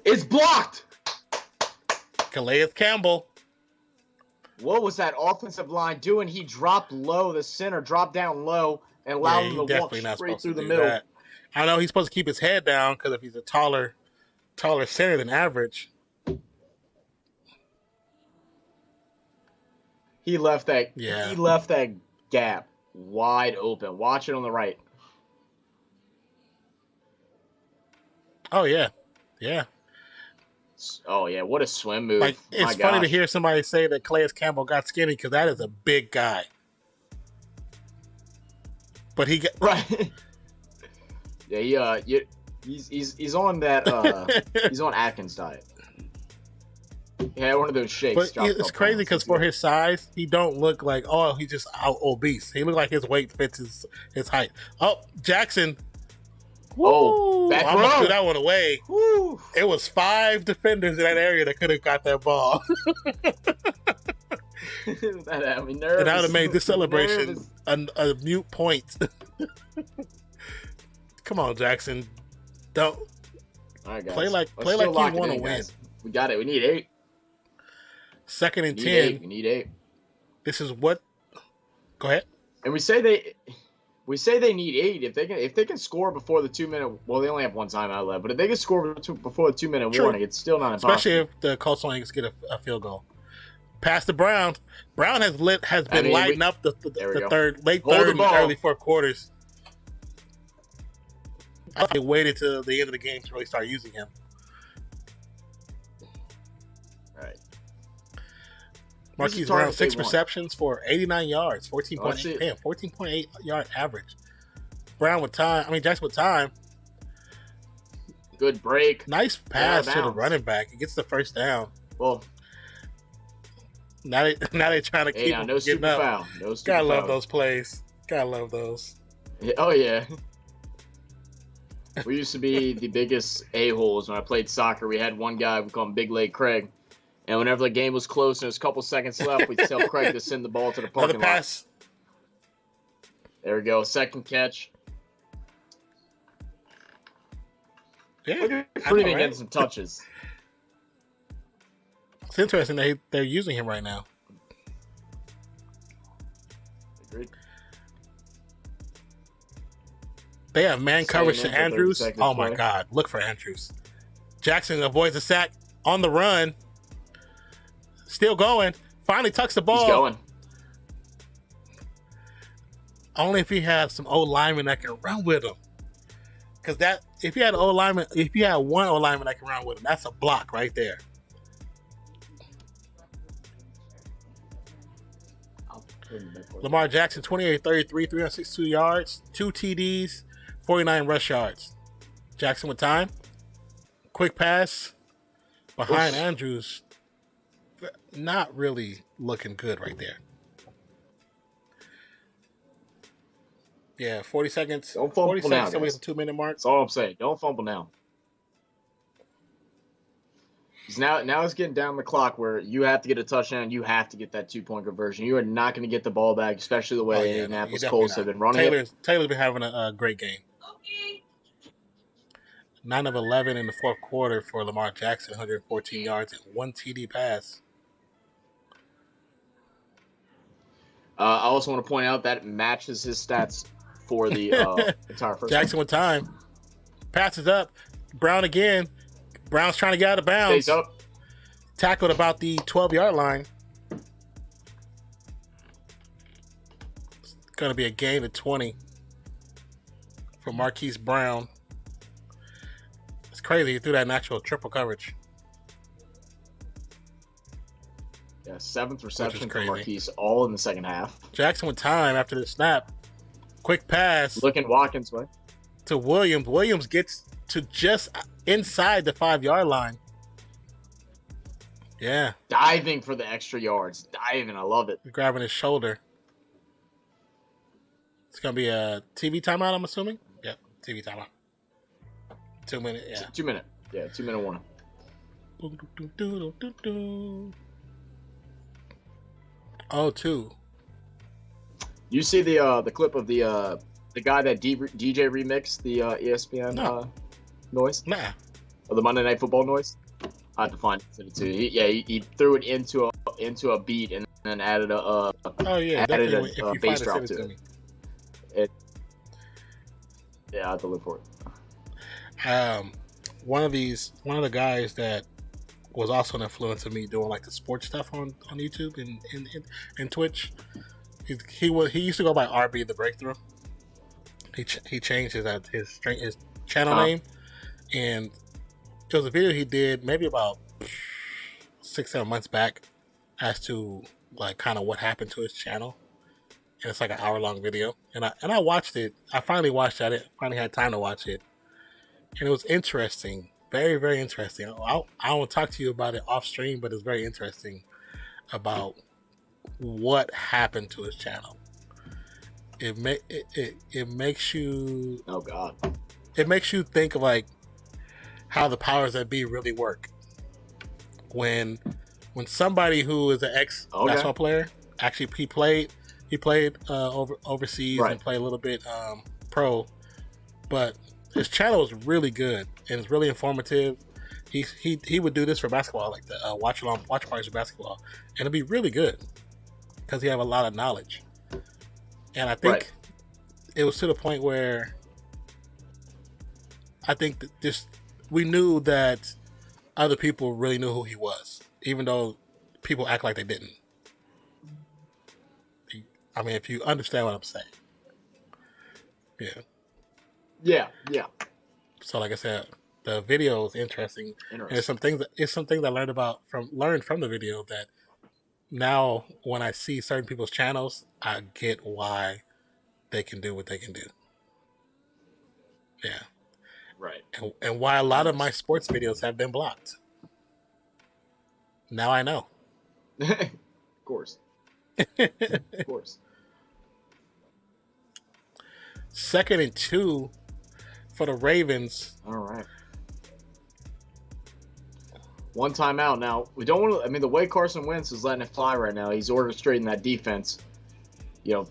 It's blocked. Calais Campbell. What was that offensive line doing? He dropped low. The center dropped down low and allowed him to walk straight through the middle. That. I know he's supposed to keep his head down because if he's a taller center than average. He left that. Yeah. He left that gap wide open. Watch it on the right. Oh yeah, yeah. Oh yeah, what a swim move! Like, it's My funny to gosh. hear somebody say that Calais Campbell got skinny because that is a big guy. But he got Right. Yeah, he's on that he's on Atkins diet. Yeah, one of those shakes. But it's crazy because for his size, he don't look like, oh, he's just out obese. He look like his weight fits his height. Oh, Jackson. Oh, Woo! back I'm gonna row. threw that one away. Woo. It was 5 defenders in that area that could have got that ball. That had me nervous. And that would have made this celebration Nervous. a mute point. Come on, Jackson. Don't All right, guys. play like Let's you still lock it want to in, win. guys. We got it. We need 8. 2nd and We 10. need 8. We need 8. This is what. Go ahead. And we say they need 8 if they can score before the 2-minute. Well, they only have one timeout left, but if they can score before the 2-minute True. warning, it's still not impossible. Especially if the Colts only get a field goal. Pass to Brown. Brown has been lighting up the late Hold third the and ball. early fourth quarters. I waited till the end of the game to really start using him. All right. Marquise target Brown, 6 they want? receptions for 89 yards, Let's see 14.8. it. Damn, 14.8 yard average. Brown with time. Jackson with time. Good break. Nice pass to the bounds. running back. He gets the first down. Well, Now they trying to hey, keep now him no getting super up. foul. No super Gotta love foul. those plays. Gotta love those. Yeah, oh yeah. We used to be the biggest a-holes when I played soccer. We had one guy, we call him Big Leg Craig. And whenever the game was close and there's a couple seconds left, we'd tell Craig to send the ball to the Another parking lot. pass. There we go. Second catch. Yeah. Look at I know, Freeman right? getting some touches. It's interesting that they're using him right now. Agreed. They have man coverage Staying to in for 30 Andrews. seconds Oh my play. God. Look for Andrews. Jackson avoids a sack on the run. Still going. Finally tucks the ball. He's going. Only if he has some old linemen that can run with him. Because if you had one old lineman that can run with him, that's a block right there. Lamar Jackson, 28-33, 362 yards, 2 TDs, 49 rush yards. Jackson with time. Quick pass behind Andrews. Not really looking good right there. Yeah, 40 seconds. Don't fumble 40 now, seconds till we guys. hit the 2-minute mark. That's all I'm saying. Don't fumble now. 'Cause now it's getting down the clock where you have to get a touchdown. You have to get that 2-point conversion. You are not going to get the ball back, especially the way the Indianapolis Colts have been running it. Taylor's been having a great game. 9 of 11 in the fourth quarter for Lamar Jackson, 114 yards and 1 TD pass. I also want to point out that matches his stats for the entire first Jackson with time. Passes up. Brown again. Brown's trying to get out of bounds. Stays up. Tackled about the 12-yard line. It's going to be a gain of 20 for Marquise Brown. It's crazy. He threw that in actual triple coverage. Yeah, 7th reception for crazy. Marquise, all in the second half. Jackson with time after the snap. Quick pass Looking Watkins' way. to Williams. Williams gets to just inside the 5-yard line. Yeah, Diving for the extra yards. Diving. I love it. grabbing his shoulder. It's going to be a TV timeout, I'm assuming? Yep, TV timeout. 2 minutes, yeah. 2 minute. Yeah, 2-minute warning. Oh, 2. You see the clip of the guy that DJ remixed the ESPN No. noise? Nah. Or the Monday Night Football noise? I have to find it too. He threw it into a beat and then added a Oh, yeah, added definitely. If a you bass find drop it, send to it it. Yeah, I have to look for it. One of the guys that was also an influence of me doing like the sports stuff on YouTube and Twitch. He used to go by RB the Breakthrough. He changed his channel name, and it was a video he did maybe about 6-7 months back as to like kind of what happened to his channel, and it's like an hour-long video, and I watched it. I finally watched it. I finally had time to watch it, and it was interesting, very very interesting. I won't talk to you about it off stream, but it's very interesting about what happened to his channel. It makes you, Oh God. it makes you think of like how the powers that be really work. When somebody who is an ex basketball player, actually he played overseas Right. and played a little bit pro, but his channel is really good and it's really informative. He would do this for basketball, like the watch parties for basketball, and it'd be really good because he have a lot of knowledge. And I think it was to the point where I think that we knew that other people really knew who he was, even though people act like they didn't. I mean, if you understand what I'm saying. Yeah. Yeah. So like I said, the video is interesting. And there's some things I learned from the video that now when I see certain people's channels, I get why they can do what they can do. Yeah. Right. And why a lot of my sports videos have been blocked. Now I know. Of course. Of course. 2nd and 2 for the Ravens. All right. One timeout now. We don't want to. I mean, the way Carson Wentz is letting it fly right now, he's orchestrating that defense. You know,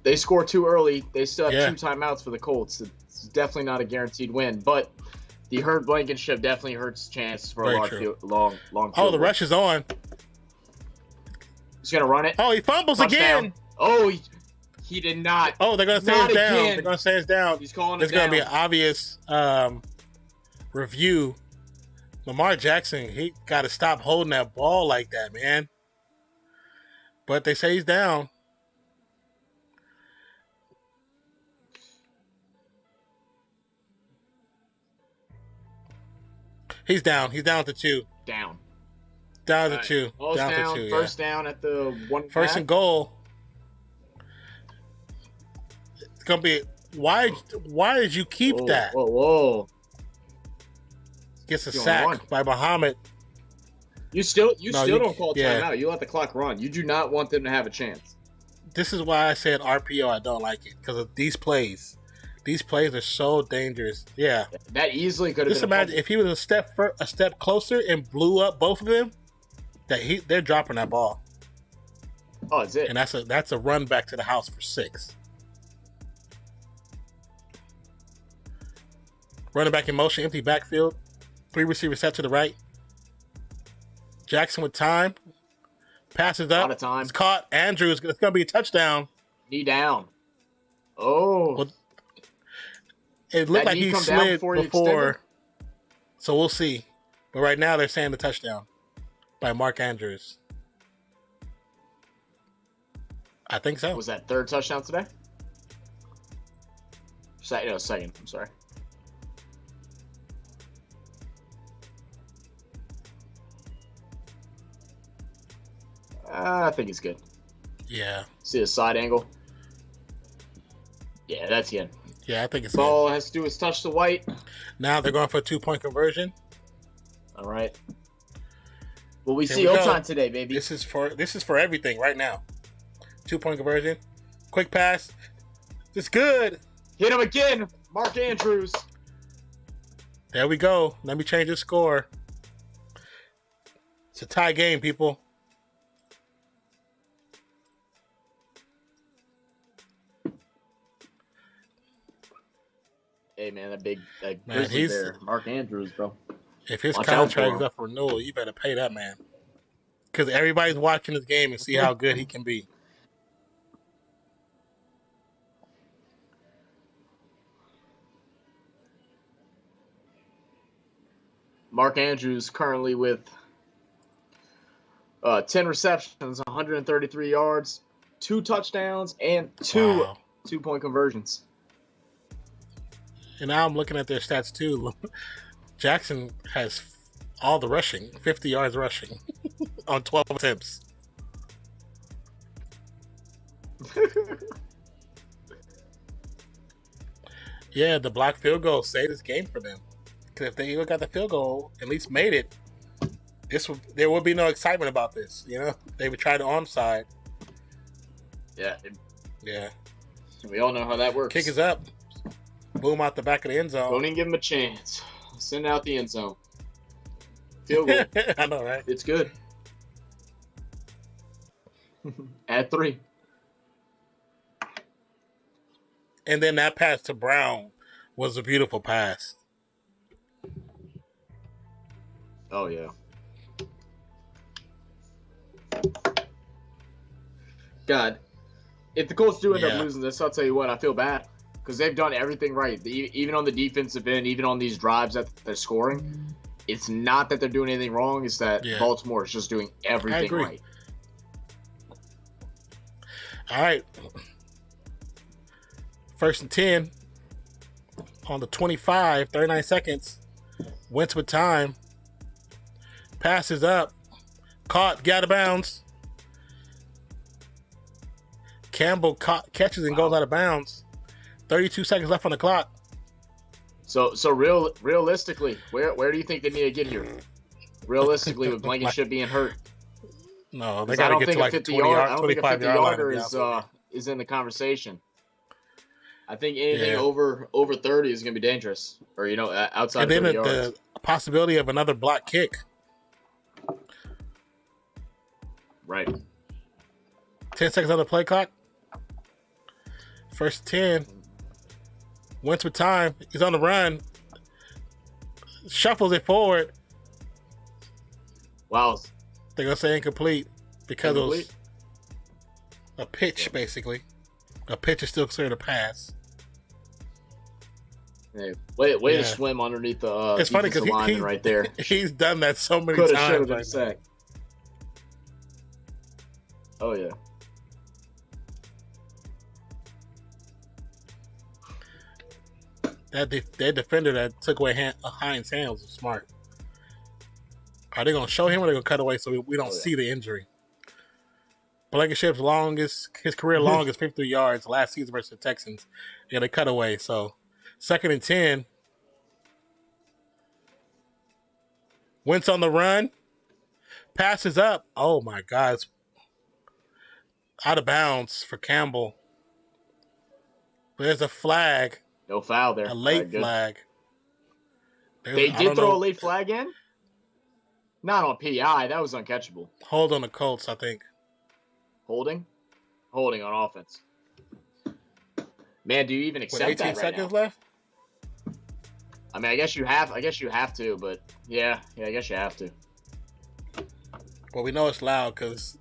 they score too early. They still have 2 timeouts for the Colts. It's definitely not a guaranteed win, but the Hurt Blankenship definitely hurts chances for a long field. Oh, the rush is on. He's gonna run it. Oh, he fumbles Touchdown. again. Oh, he did not. Oh, they're gonna say it's down. Again. They're gonna say it's down. He's calling There's it down. gonna be an obvious review. Lamar Jackson, he got to stop holding that ball like that, man. But they say he's down. He's down. He's down to 2. Down. Down to 2. Down to 2. First down at the 1. First and goal. It's gonna be. Why did you keep that? Whoa. Gets a sack by Muhammad. You still don't call yeah. timeout. You let the clock run. You do not want them to have a chance. This is why I said RPO. I don't like it because of these plays. These plays are so dangerous. Yeah, that easily could have. Just imagine if he was a step closer and blew up both of them. They're dropping that ball. Oh, that's it. And that's a run back to the house for 6. Running back in motion, empty backfield. 3 receivers set to the right. Jackson with time. Passes up. Out of time. It's caught. Andrews. It's going to be a touchdown. Knee down. Oh. Well, it looked like he slid before. So we'll see. But right now they're saying the touchdown by Mark Andrews. I think so. Was that 3rd touchdown today? Second. I'm sorry. I think it's good. Yeah. See the side angle? Yeah, that's good. Yeah, I think it's Ball good. has to do is touch the white. Now they're going for a 2-point conversion. All right. Well, we see overtime today, baby. This is for everything right now. 2-point conversion. Quick pass. It's good. Hit him again. Mark Andrews. There we go. Let me change the score. It's a tie game, people. Hey, man, that big Man, grizzly bear. Mark Andrews, bro. If his Watch contract out is up for renewal, you better pay that man. Because everybody's watching this game and see how good he can be. Mark Andrews currently with 10 receptions, 133 yards, 2 touchdowns, and 2 2-point conversions. And now I'm looking at their stats too. Jackson has all the rushing, 50 yards rushing on 12 attempts. Yeah, the blocked field goal saved this game for them. Because if they even got the field goal, at least made it, there would be no excitement about this. You know, they would try the onside. Yeah. Yeah. We all know how that works. Kick is up. Boom out the back of the end zone. Don't even give him a chance. Send out the end zone. Field goal. I know, right? It's good. Add 3. And then that pass to Brown was a beautiful pass. Oh, yeah. God, if the Colts do end up losing this, I'll tell you what, I feel bad. Because they've done everything right. Even on the defensive end, even on these drives that they're scoring, it's not that they're doing anything wrong. It's that Baltimore is just doing everything right. All right. 1st and 10 on the 25, 39 seconds. Wentz with time. Passes up. Caught, get out of bounds. Campbell catches and goes out of bounds. 32 seconds left on the clock. So realistically, where do you think they need to get here? Realistically, with Blankenship being hurt. No, they got to get to like 50 20 yard, I don't think a 25 50-yarder yard is in the conversation. I think anything over 30 is going to be dangerous, or outside and of 30 then yards. The possibility of another block kick. Right. 10 seconds on the play clock. 1st 10. Wentz with time. He's on the run. Shuffles it forward. Wow. They're going to say incomplete because it was a pitch, basically. A pitch is still considered a pass. Hey, way to swim underneath the it's funny because lineman right there. He's done that so many Coulda, times. shoulda been sacked. Oh, yeah. That defender that took away Hines' hand was smart. Are they going to show him or are they going to cut away so we don't see the injury? Blankenship's his career longest 53 yards last season versus the Texans. Yeah, they cut away. So 2nd and 10. Wentz on the run. Passes up. Oh my God. Out of bounds for Campbell. There's a flag. No foul there. A late flag. They did throw a late flag in? Not on PI. That was uncatchable. Hold on the Colts, I think. Holding on offense. Man, do you even accept that 18 right seconds now? left? I mean, I guess you have to, but yeah, I guess you have to. Well, we know it's loud because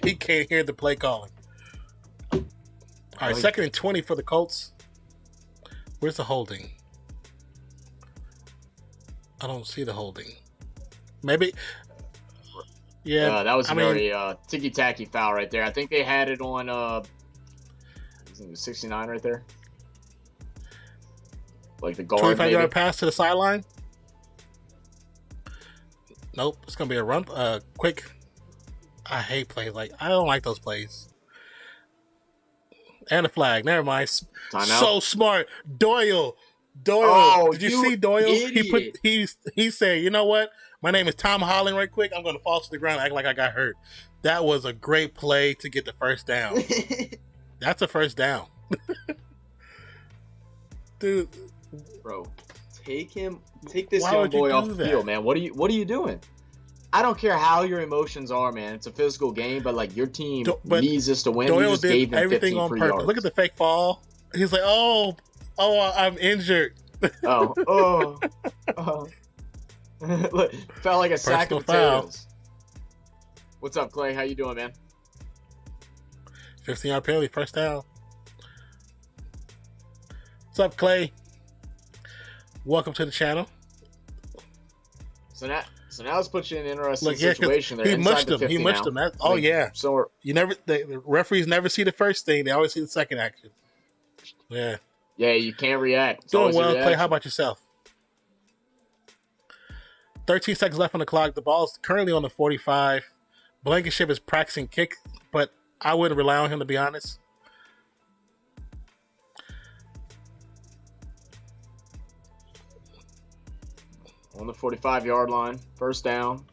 he can't hear the play calling. All right, 2nd and 20 for the Colts. Where's the holding? I don't see the holding. Maybe. Yeah, that was a very ticky-tacky foul right there. I think they had it on 69 right there. Like the guard, 25-yard pass to the sideline. Nope, it's going to be a run. Quick. I hate plays. I don't like those plays. And a flag. Never mind. So smart. Doyle. Oh, did you see Doyle? Idiot. He said, you know what? My name is Tom Holland right quick. I'm going to fall to the ground and act like I got hurt. That was a great play to get the first down. That's a first down. Dude. Bro, take this young boy off the field, man. What are you doing? I don't care how your emotions are, man. It's a physical game, but your team needs this to win. Doyle just did gave them everything on purpose. yards. Look at the fake fall. He's like, oh, I'm injured. Oh. Look, felt like a sack of potatoes. What's up, Clay? How you doing, man? 15-yard penalty, first down. What's up, Clay? Welcome to the channel. So now let's put you in an interesting situation. There, he mushed him. So the referees never see the first thing; they always see the second action. Yeah. Yeah, you can't react. Doing well, Clay. How about yourself? 13 seconds left on the clock. The ball is currently on the 45. Blankenship is practicing kick, but I wouldn't rely on him, to be honest. On the 45-yard line, first down.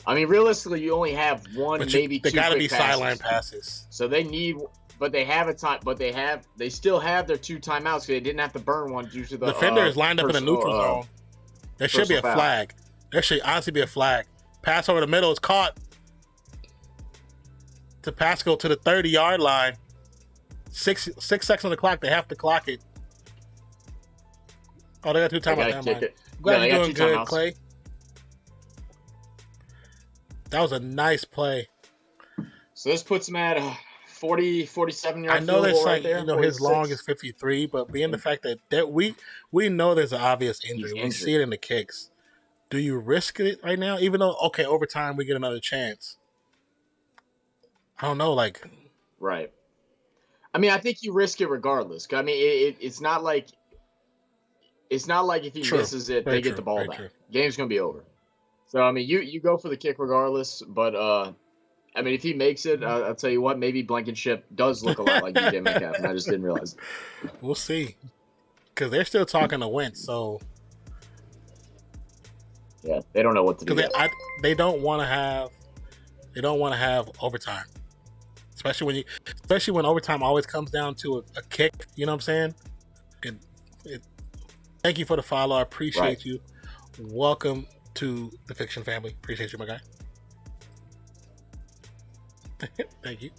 I mean, realistically, you only have one, maybe two. They got to be quick passes. sideline passes. So they need, but they have a time. But they still have their 2 timeouts. So they didn't have to burn one due to the defender is lined up in the neutral zone. There should be a flag. There should honestly be a flag. Pass over the middle is caught to Pascal to the 30-yard line. 6 seconds on the clock. They have to clock it. Oh, they got 2 timeouts. Glad you're doing good, timeouts. Clay. That was a nice play. So this puts him at 47 yards. I know there's like, there, his long is 53, but being the fact that we know there's an obvious injury. We see it in the kicks. Do you risk it right now? Even though, okay, over time we get another chance. I don't know, like. Right. I mean, I think you risk it regardless. I mean, it's not like if he misses it, they get the ball back. Game's gonna be over. So I mean, you go for the kick regardless. But I mean, if he makes it, I'll tell you what, maybe Blankenship does look a lot like DJ Metcalf, and I just didn't realize it. We'll see, because they're still talking to Wentz, so. Yeah, they don't know what to do. They don't want to have. They don't want to have overtime, especially when overtime always comes down to a kick. You know what I'm saying? Thank you for the follow. I appreciate you. Welcome to the Fiction family. Appreciate you, my guy. Thank you.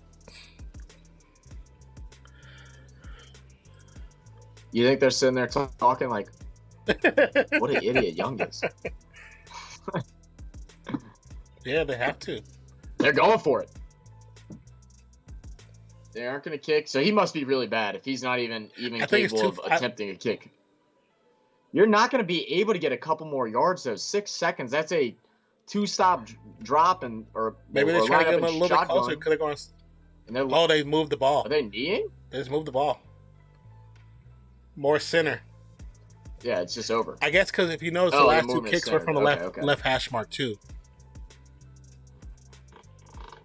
You think they're sitting there talking like, what an idiot Young is? Yeah, they have to. They're going for it. They aren't going to kick, so he must be really bad if he's not even capable of attempting a kick. You're not going to be able to get a couple more yards, though. 6 seconds. That's a 2-stop drop, or maybe they're trying to get him a little bit closer. Could have gone. They moved the ball. Are they kneeing? They just moved the ball. More center. Yeah, it's just over. I guess because if you notice, the last 2 kicks were from the left hash mark too.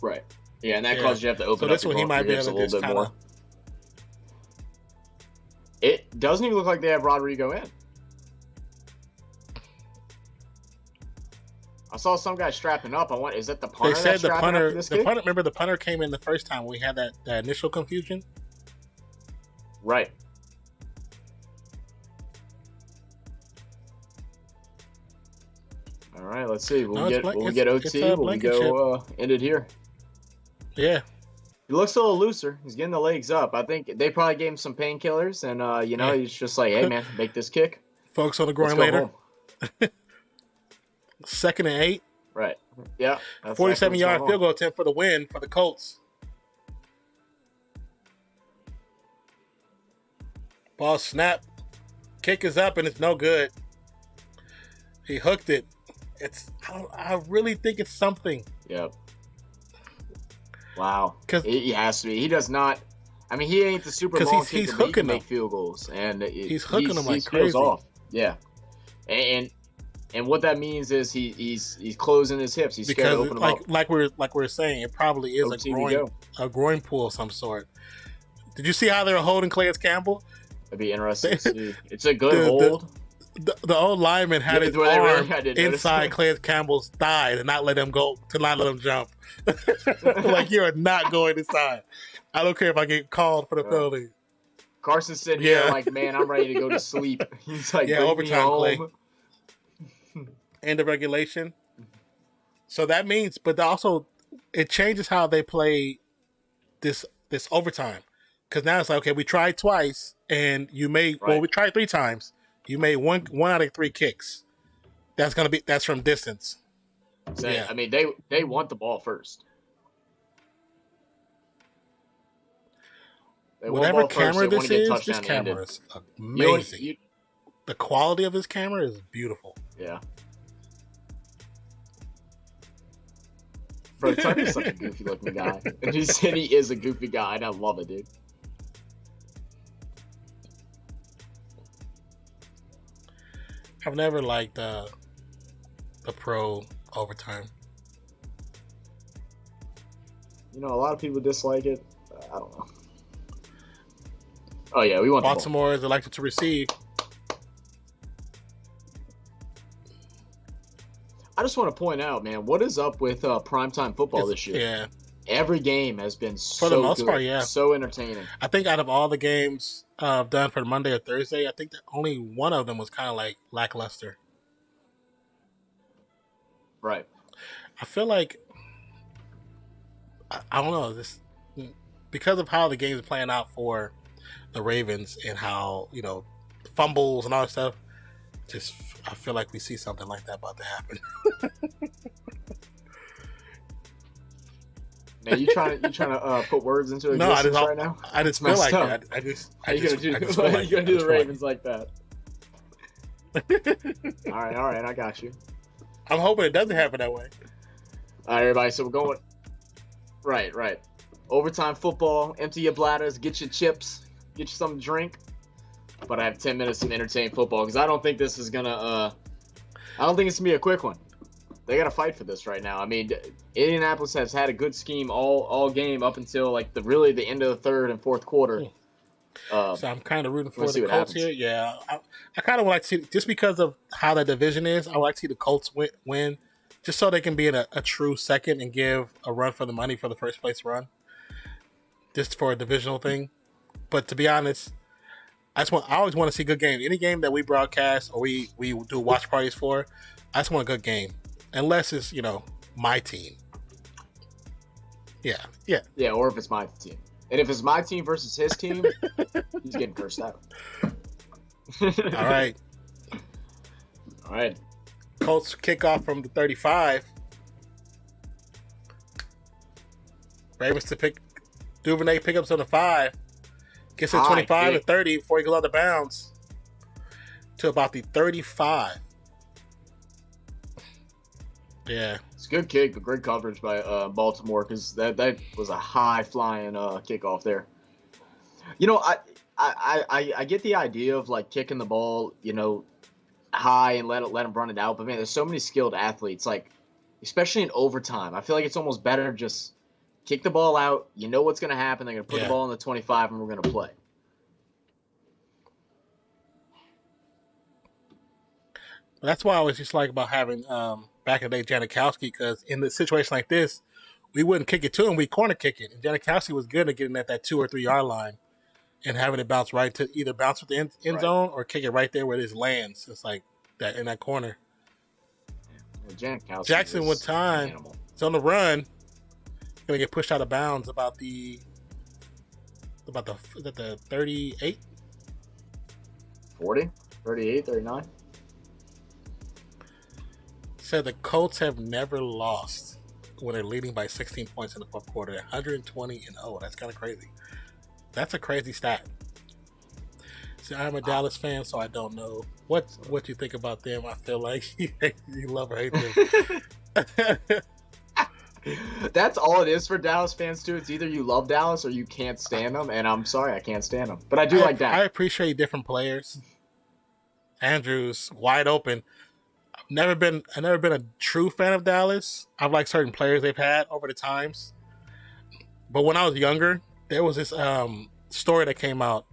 Right. Yeah, and that caused you to have to open up the ball a little bit more. It doesn't even look like they have Rodrigo in. I saw some guy strapping up. Is that the punter? They said the punter. Remember, the punter came in the first time we had that initial confusion. Right. All right. Let's see. When we get OT, we'll go end it here. Yeah. He looks a little looser. He's getting the legs up. I think they probably gave him some painkillers, and he's just like, "Hey, man, make this kick." Focus on the groin later. 2nd and 8. Right. Yeah. 47-yard field goal attempt for the win for the Colts. Ball snap. Kick is up, and it's no good. He hooked it. I really think it's something. Yep. Wow. He has to be. He does not. I mean, he ain't the super long kicker, but he can make field goals, and he's hooking them like crazy. Off. Yeah. And what that means is he's closing his hips. He's scared to open them up. Like we're saying, it probably is a groin pull of some sort. Did you see how they were holding Calais Campbell? It'd be interesting to see. It's a good hold. The old lineman had his arm inside Calais Campbell's thigh to not let him jump. Like, you are not going inside. I don't care if I get called for the penalty. Carson's sitting here like, man, I'm ready to go to sleep. He's like, overtime play. End of regulation. So that means, but also it changes how they play this overtime. Because now it's like, okay, we tried twice, and you made we tried 3 times. You made one out of 3 kicks. That's from distance. So, I mean, they want the ball first. Whatever camera this camera is amazing. The quality of this camera is beautiful. Yeah. Bro, Tucker's such a goofy looking guy. And he said he is a goofy guy, and I love it, dude. I've never liked the pro overtime. You know, a lot of people dislike it. I don't know. Oh yeah, we want Baltimore is elected to receive. I just want to point out, man, what is up with primetime football this year? Yeah. Every game has been so For the most good, part, yeah. so entertaining. I think out of all the games done for Monday or Thursday, I think that only one of them was kind of like lackluster. Right. I feel like I don't know this because of how the games are playing out for the Ravens and how fumbles and all that stuff. Just I feel like we see something like that about to happen. Man, you trying to put words into existence right now? I just feel like that. How you gonna do the Ravens like that? All right, I got you. I'm hoping it doesn't happen that way. All right, everybody. So we're going. Right. Overtime football. Empty your bladders. Get your chips. Get you something to drink. But I have 10 minutes of entertaining football because I don't think this is gonna. I don't think it's gonna be a quick one. They got to fight for this right now. I mean, Indianapolis has had a good scheme all game up until like the end of the third and fourth quarter. So I'm kind of rooting for the Colts here. Yeah, I kind of would like to see, just because of how the division is, I would like to see the Colts win, just so they can be in a true second and give a run for the money for the first place run, just for a divisional thing. But to be honest, I always want to see a good game. Any game that we broadcast or we do watch parties for, I just want a good game. Unless it's, my team. Yeah. Yeah, or if it's my team. And if it's my team versus his team, he's getting cursed out. All right. Colts kick off from the 35. Ravens to pick. Duvernay pickups on the 5. Gets it 25 to 30 before he goes out of bounds. To about the 35. Yeah, it's a good kick, but great coverage by Baltimore because that was a high flying kickoff there. I get the idea of like kicking the ball, high and let him run it out. But man, there's so many skilled athletes, like especially in overtime. I feel like it's almost better to just kick the ball out. You know what's going to happen. They're going to put the ball in the 25, and we're going to play. That's why I always just like about having back in the day Janikowski, because in a situation like this, we wouldn't kick it to him, we corner kick it. And Janikowski was good at getting at that 2 or 3 yard line and having it bounce right to either bounce with the end zone or kick it right there where it lands. It's like that in that corner. Janikowski Jackson with time. It's on the run. Gonna get pushed out of bounds about the 38? 40? 38, 39? Said the Colts have never lost when they're leading by 16 points in the fourth quarter. 120-0. That's kind of crazy. That's a crazy stat. See, I'm a Dallas fan, so I don't know what you think about them. I feel like you love or hate them. That's all it is for Dallas fans too. It's either you love Dallas or you can't stand them, and I'm sorry, I can't stand them. But I do like that. I appreciate different players. Andrews wide open. I've never been a true fan of Dallas. I've liked certain players they've had over the times. But when I was younger, there was this story that came out,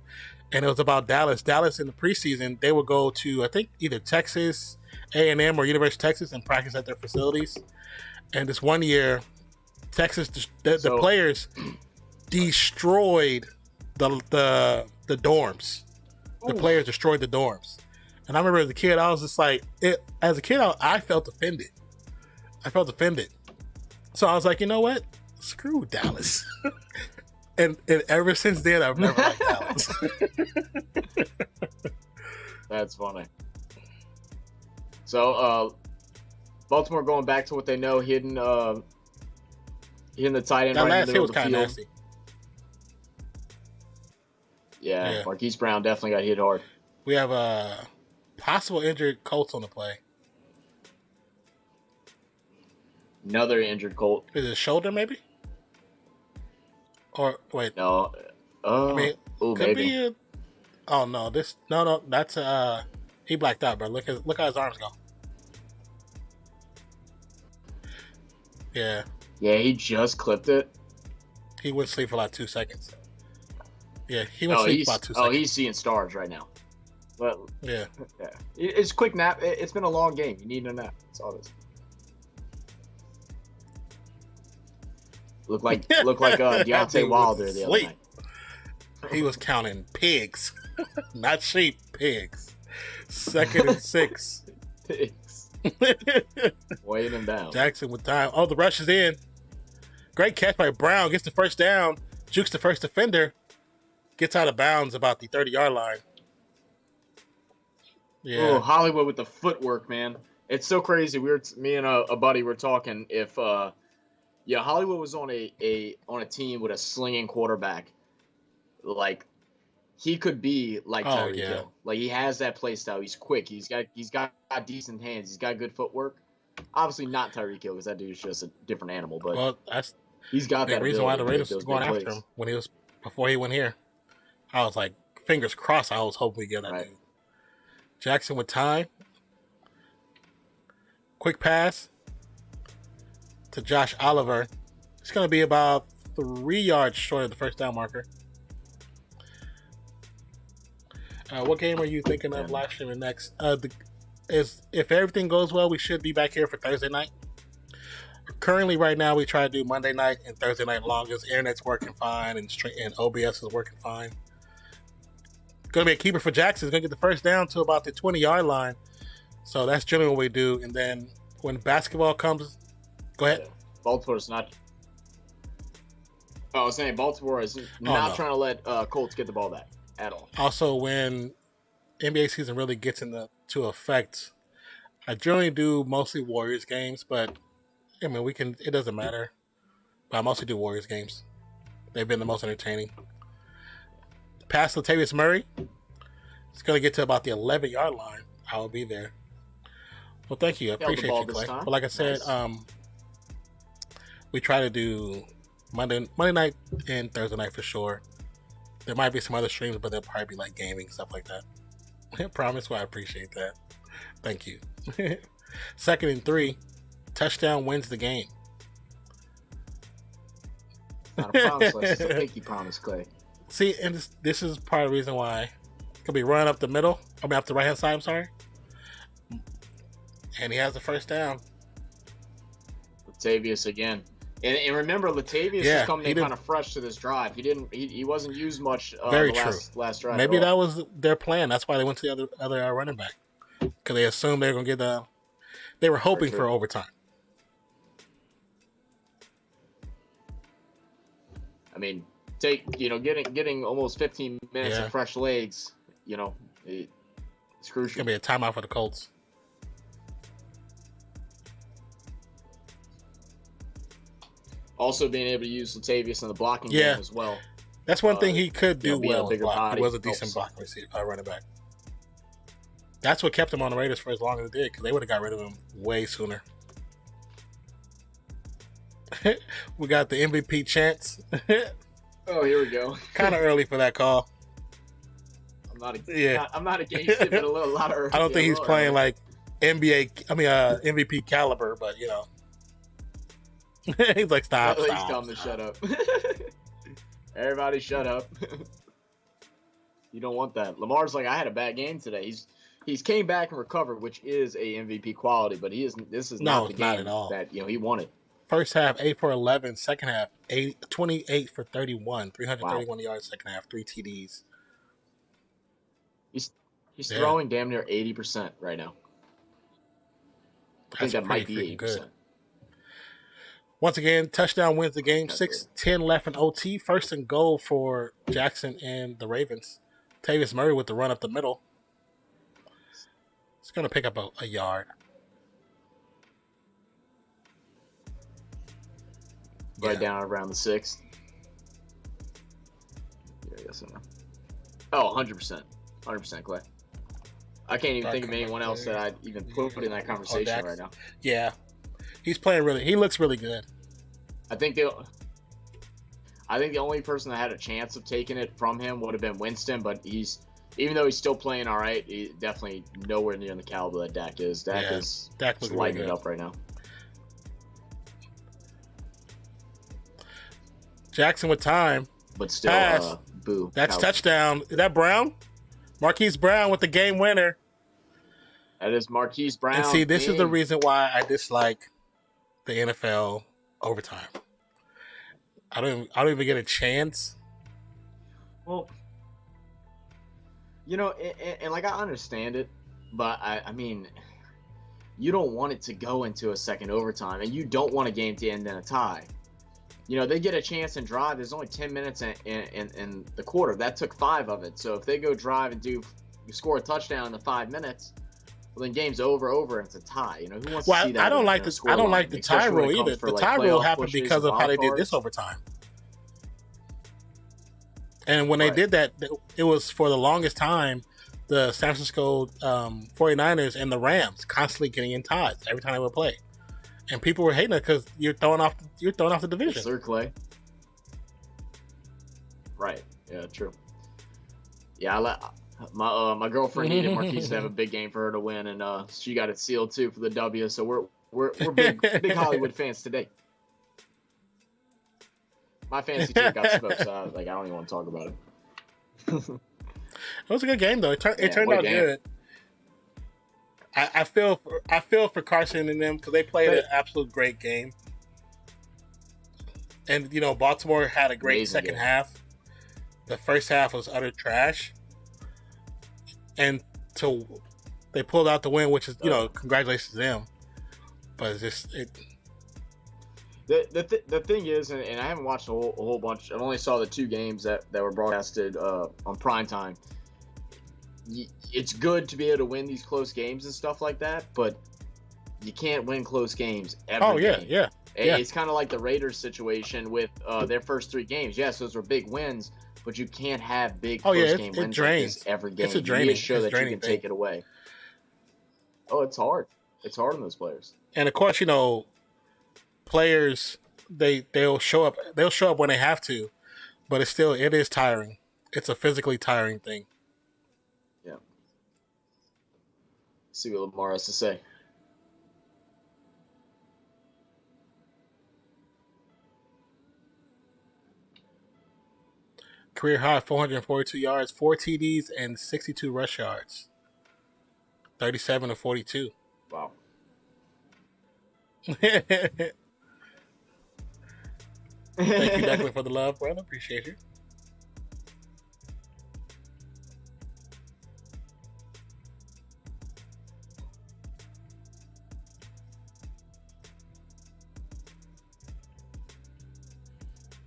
and it was about Dallas. Dallas in the preseason, they would go to, I think, either Texas A&M or University of Texas and practice at their facilities. And this one year, Texas, the players destroyed the dorms. The players destroyed the dorms. And I remember as a kid, I was just like, I felt offended. So I was like, you know what? Screw Dallas. and ever since then, I've never liked Dallas. That's funny. So, Baltimore going back to what they know, hitting the tight end that right in last the hit middle was of the kind of field. nasty. Yeah, Marquise Brown definitely got hit hard. We have a possible injured Colts on the play. Another injured Colt. Is it a shoulder, maybe? Or wait, No. I mean, could maybe. be. No, that's he blacked out, bro. Look how his arms go. Yeah. Yeah, he just clipped it. He went to sleep for like 2 seconds. Yeah, he went to sleep for about 2 seconds. He's seeing stars right now. But yeah. It's quick nap. It's been a long game. You need a nap. That's all it is. Look like Deontay Wilder the other night. He was counting pigs, not sheep. Pigs. 2nd and 6. Pigs. Weighing him down. Jackson with time. Oh, the rush is in. Great catch by Brown. Gets the first down. Jukes the first defender. Gets out of bounds about the 30-yard line. Yeah. Oh, Hollywood with the footwork, man. It's so crazy. Me and a buddy were talking if Hollywood was on a team with a slinging quarterback, like he could be like Tyreek Hill. Like he has that play style. He's quick. He's got decent hands. He's got good footwork. Obviously not Tyreek Hill because that dude's just a different animal. But he's got that reason why the Raiders was going after him before he went here. I was like, fingers crossed. I was hoping we get that dude. Jackson with time. Quick pass to Josh Oliver. It's going to be about 3 yards short of the first down marker. What game are you thinking of live streaming next? If everything goes well, we should be back here for Thursday night. Currently, right now, we try to do Monday night and Thursday night longest. Internet's working fine, and OBS is working fine. Going to be a keeper for Jackson. He's going to get the first down to about the 20-yard line. So that's generally what we do. And then when basketball comes, go ahead. Baltimore's not. I was saying Baltimore is not trying to let Colts get the ball back at all. Also, when NBA season really gets into effect, I generally do mostly Warriors games, but I mean it doesn't matter. But I mostly do Warriors games. They've been the most entertaining. Pass Latavius Murray. It's going to get to about the 11-yard line. I will be there. Well, thank you. I appreciate you, Clay. But like I said, we try to do Monday night and Thursday night for sure. There might be some other streams, but they'll probably be like gaming, stuff like that. I promise. Well, I appreciate that. Thank you. 2nd and 3. Touchdown wins the game. Not a promise, it's a fakey promise, Clay. See, and this is part of the reason why it could be running up the middle. Up the right-hand side, I'm sorry. And he has the first down. Latavius again. And remember, Latavius is coming in kind of fresh to this drive. He wasn't used much last drive. Maybe that was their plan. That's why they went to the other running back. Because they assumed they were going to get they were hoping for overtime. I mean, getting almost 15 minutes of fresh legs, it's crucial. It's going to be a timeout for the Colts. Also being able to use Latavius in the blocking game as well. That's one thing he could do well. He was a decent blocking running back. That's what kept him on the Raiders for as long as it did, because they would have got rid of him way sooner. We got the MVP chance. Oh, here we go. Kind of early for that call. I'm not against it, but a lot of early. I don't think he's playing like MVP caliber, but he's like, stop. He's telling them to shut up. Everybody shut up. You don't want that. Lamar's like, I had a bad game today. He's came back and recovered, which is a MVP quality, but this is not the game not at all. that he wanted. First half, 8 for 11. Second half, 28 for 31. 331 yards second half, 3 TDs. He's throwing damn near 80% right now. I think that might be 80%. Good. Once again, touchdown wins the game. 6:10 left in OT. First and goal for Jackson and the Ravens. Latavius Murray with the run up the middle. It's going to pick up a yard. Right down around the 6. Yeah, I guess so. Oh, 100%. 100%, Clay. I can't even think of anyone else that I'd even put in that conversation right now. Yeah. He's playing he looks really good. I think the only person that had a chance of taking it from him would have been Winston, but even though he's still playing all right, he's definitely nowhere near the caliber that Dak is. Dak is looks lighting it up right now. Jackson with time. But still, Pass. boo. That's Kaught. touchdown. Is that Brown? Marquise Brown with the game winner. That is Marquise Brown. And see, this is the Dang. reason why I dislike the NFL overtime. I don't even get a chance. Well, you know, and like I understand it, but I mean, you don't want it to go into a second overtime, and you don't want a game to end in a tie. You know, they get a chance and drive. There's only 10 minutes in the quarter. That took 5 of it. So if they go drive and score a touchdown in the 5 minutes, well, then game's over, and it's a tie. You know, who wants to see that? I don't like the tie rule either. The tie rule happened because of how they did this overtime. And when they did that, it was for the longest time the San Francisco 49ers and the Rams constantly getting in ties every time they would play. And people were hating it because you're throwing off the division. Sir Clay. Right. Yeah, true. Yeah, my girlfriend needed Marquise to have a big game for her to win, and she got it sealed too for the W. So we're big Hollywood fans today. My fantasy team got smoked, so I don't even want to talk about it. It was a good game though. It turned out good. I feel for Carson and them because they played an absolute great game. And you know, Baltimore had a great second half. The first half was utter trash. And they pulled out the win, which is, you know, congratulations to them. But it's just The thing is, and I haven't watched a whole bunch. I only saw the 2 games that were broadcasted on primetime. It's good to be able to win these close games and stuff like that, but you can't win close games every game. Yeah. It's kind of like the Raiders situation with their first 3 games. Yes, those were big wins, but you can't have big close game wins like this every game. It's a You draining. need to show It's that you can draining take it away. Oh, it's hard. It's hard on those players. And of course, you know, players they'll show up when they have to, but it is tiring. It's a physically tiring thing. Yeah. See what Lamar has to say. Career high 442 yards, 4 TDs, and 62 rush yards. 37 of 42. Wow. Thank you, Declan, for the love, brother. Appreciate you.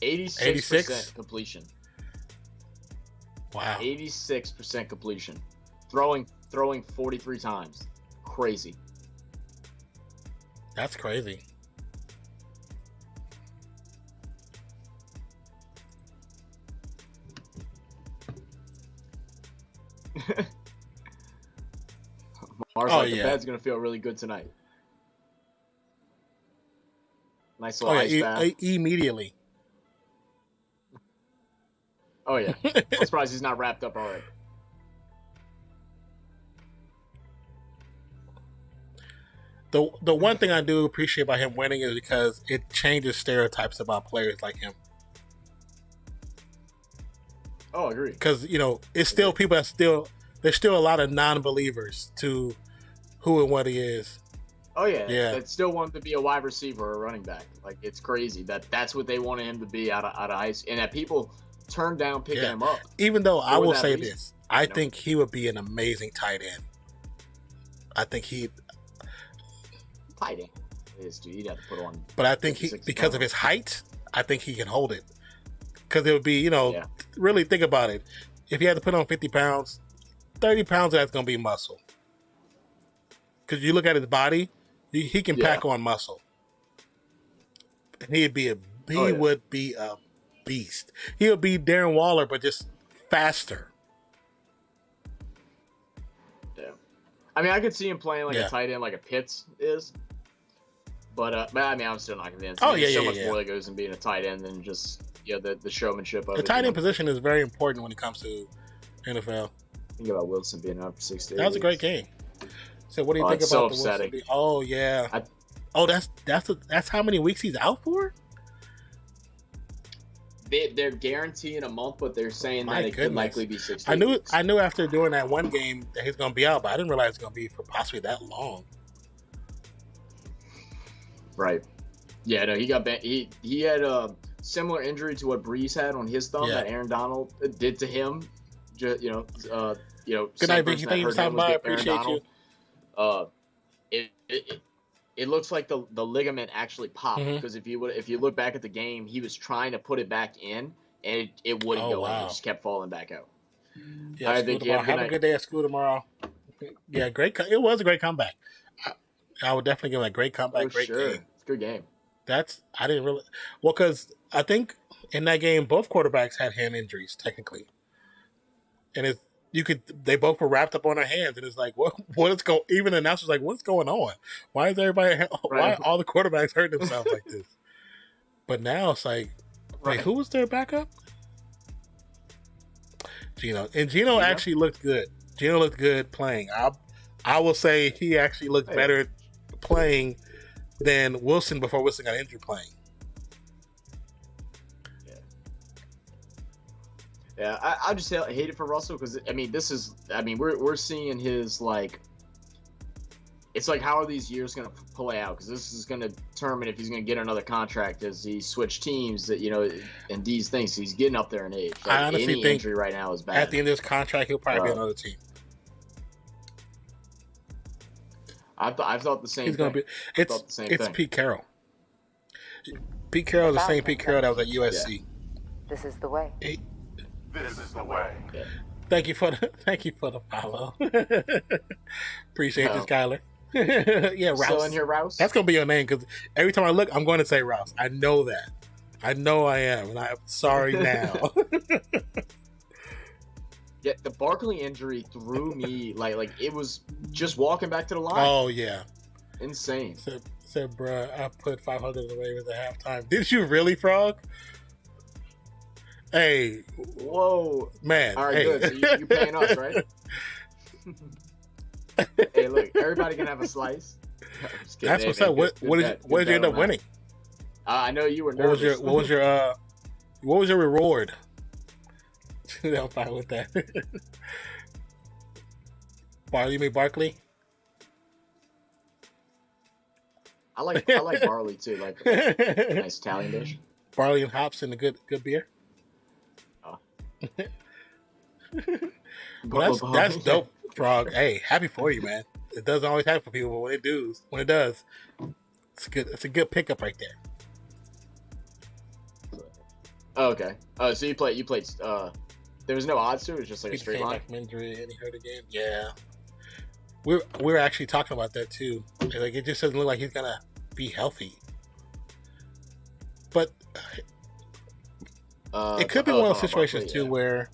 %86 completion. Wow. 86% completion. Throwing 43 times. Crazy. That's crazy. Mars the bed's gonna feel really good tonight. Nice little ice bath. Immediately. Oh yeah. I'm surprised he's not wrapped up already. The one thing I do appreciate about him winning is because it changes stereotypes about players like him. Oh, I agree. Because, you know, it's still people there's still a lot of non-believers to who and what he is. Oh yeah. Yeah. That still want him to be a wide receiver or a running back. Like, it's crazy that's what they wanted him to be out of high school, and that people turned down picking him up. Even though I will say reason, this, I think he would be an amazing tight end. I think tight end is, dude. You'd have to put on. But I think because of his height, I think he can hold it. Because it would be, you know, really think about it. If he had to put on 50 pounds, 30 pounds of that's going to be muscle. Because you look at his body, he can pack on muscle. And he would be a beast. He would be Darren Waller, but just faster. Yeah. I mean, I could see him playing like a tight end, like a Pitts is. But I mean, I'm still not convinced. There's so much more that goes in being a tight end than just the showmanship of it. The tight end position is very important when it comes to NFL. Think about Wilson being out for 6 days. That was a great game. So what do you think about the Wilson? Oh yeah. That's how many weeks he's out for? they're guaranteeing a month, but they're saying My that it could goodness. likely be 6 I knew weeks. I knew after doing that one game that he's gonna be out, but I didn't realize it's gonna be for possibly that long. Right. Yeah, no, he got he had a similar injury to what Breeze had on his thumb that Aaron Donald did to him. Good night, Vicky. Thank you for stopping by. I appreciate you. It looks like the ligament actually popped because if you look back at the game, he was trying to put it back in and it wouldn't go in. It just kept falling back out. Yeah, have a good day at school tomorrow. Yeah, great. It was a great comeback. I would definitely give it a great comeback. Great game. It's a good game. I didn't really because I think in that game both quarterbacks had hand injuries technically, and they both were wrapped up on their hands, and it's like what is going? Even the announcers like, what's going on? Why is everybody? Why all the quarterbacks hurting themselves like this? But now it's like, wait, who was their backup? Gino actually looked good. Gino looked good playing. I will say he actually looked better playing than Wilson before Wilson got injured playing. Yeah, I just hate it for Russell because we're seeing his it's like how are these years going to play out because this is going to determine if he's going to get another contract as he switch teams and these things he's getting up there in age. I honestly think injury right now is bad. At the end of his contract, he'll probably be another team. I thought the same. He's thing. Gonna be. It's Pete Carroll. Pete Carroll, the same Pete Carroll that was at USC. Yeah. This is the way. This is the way. Yeah. Thank you for the follow. Appreciate you, Skyler. Yeah, Rouse. Still in here, Rouse? That's gonna be your name because every time I look, I'm going to say Rouse. I know that. I know I am, and I'm sorry now. Yeah, the Barkley injury threw me like it was just walking back to the line. Oh yeah, insane. Said, bruh, I put 500 in the Ravens at halftime. Did you really, Frog? Hey, whoa, man. All right, hey. good. So you paying us, right? Hey, look, everybody can have a slice. That's what's up. What did you end up winning? I know you were nervous. What was your reward? I'm fine with that. You mean Barkley? I like barley too, like a nice Italian dish. Barley and hops and a good beer. Oh. Well, that's dope, Frog. Hey, happy for you, man. It doesn't always happen for people, but when it does, it's good. It's a good pickup right there. Oh, okay. So you played. There was no odds to it. It was just like a straight line. Injury and he hurt again. Yeah. We're actually talking about that too. Like it just doesn't look like he's gonna be healthy. But it could be one of those situations too where,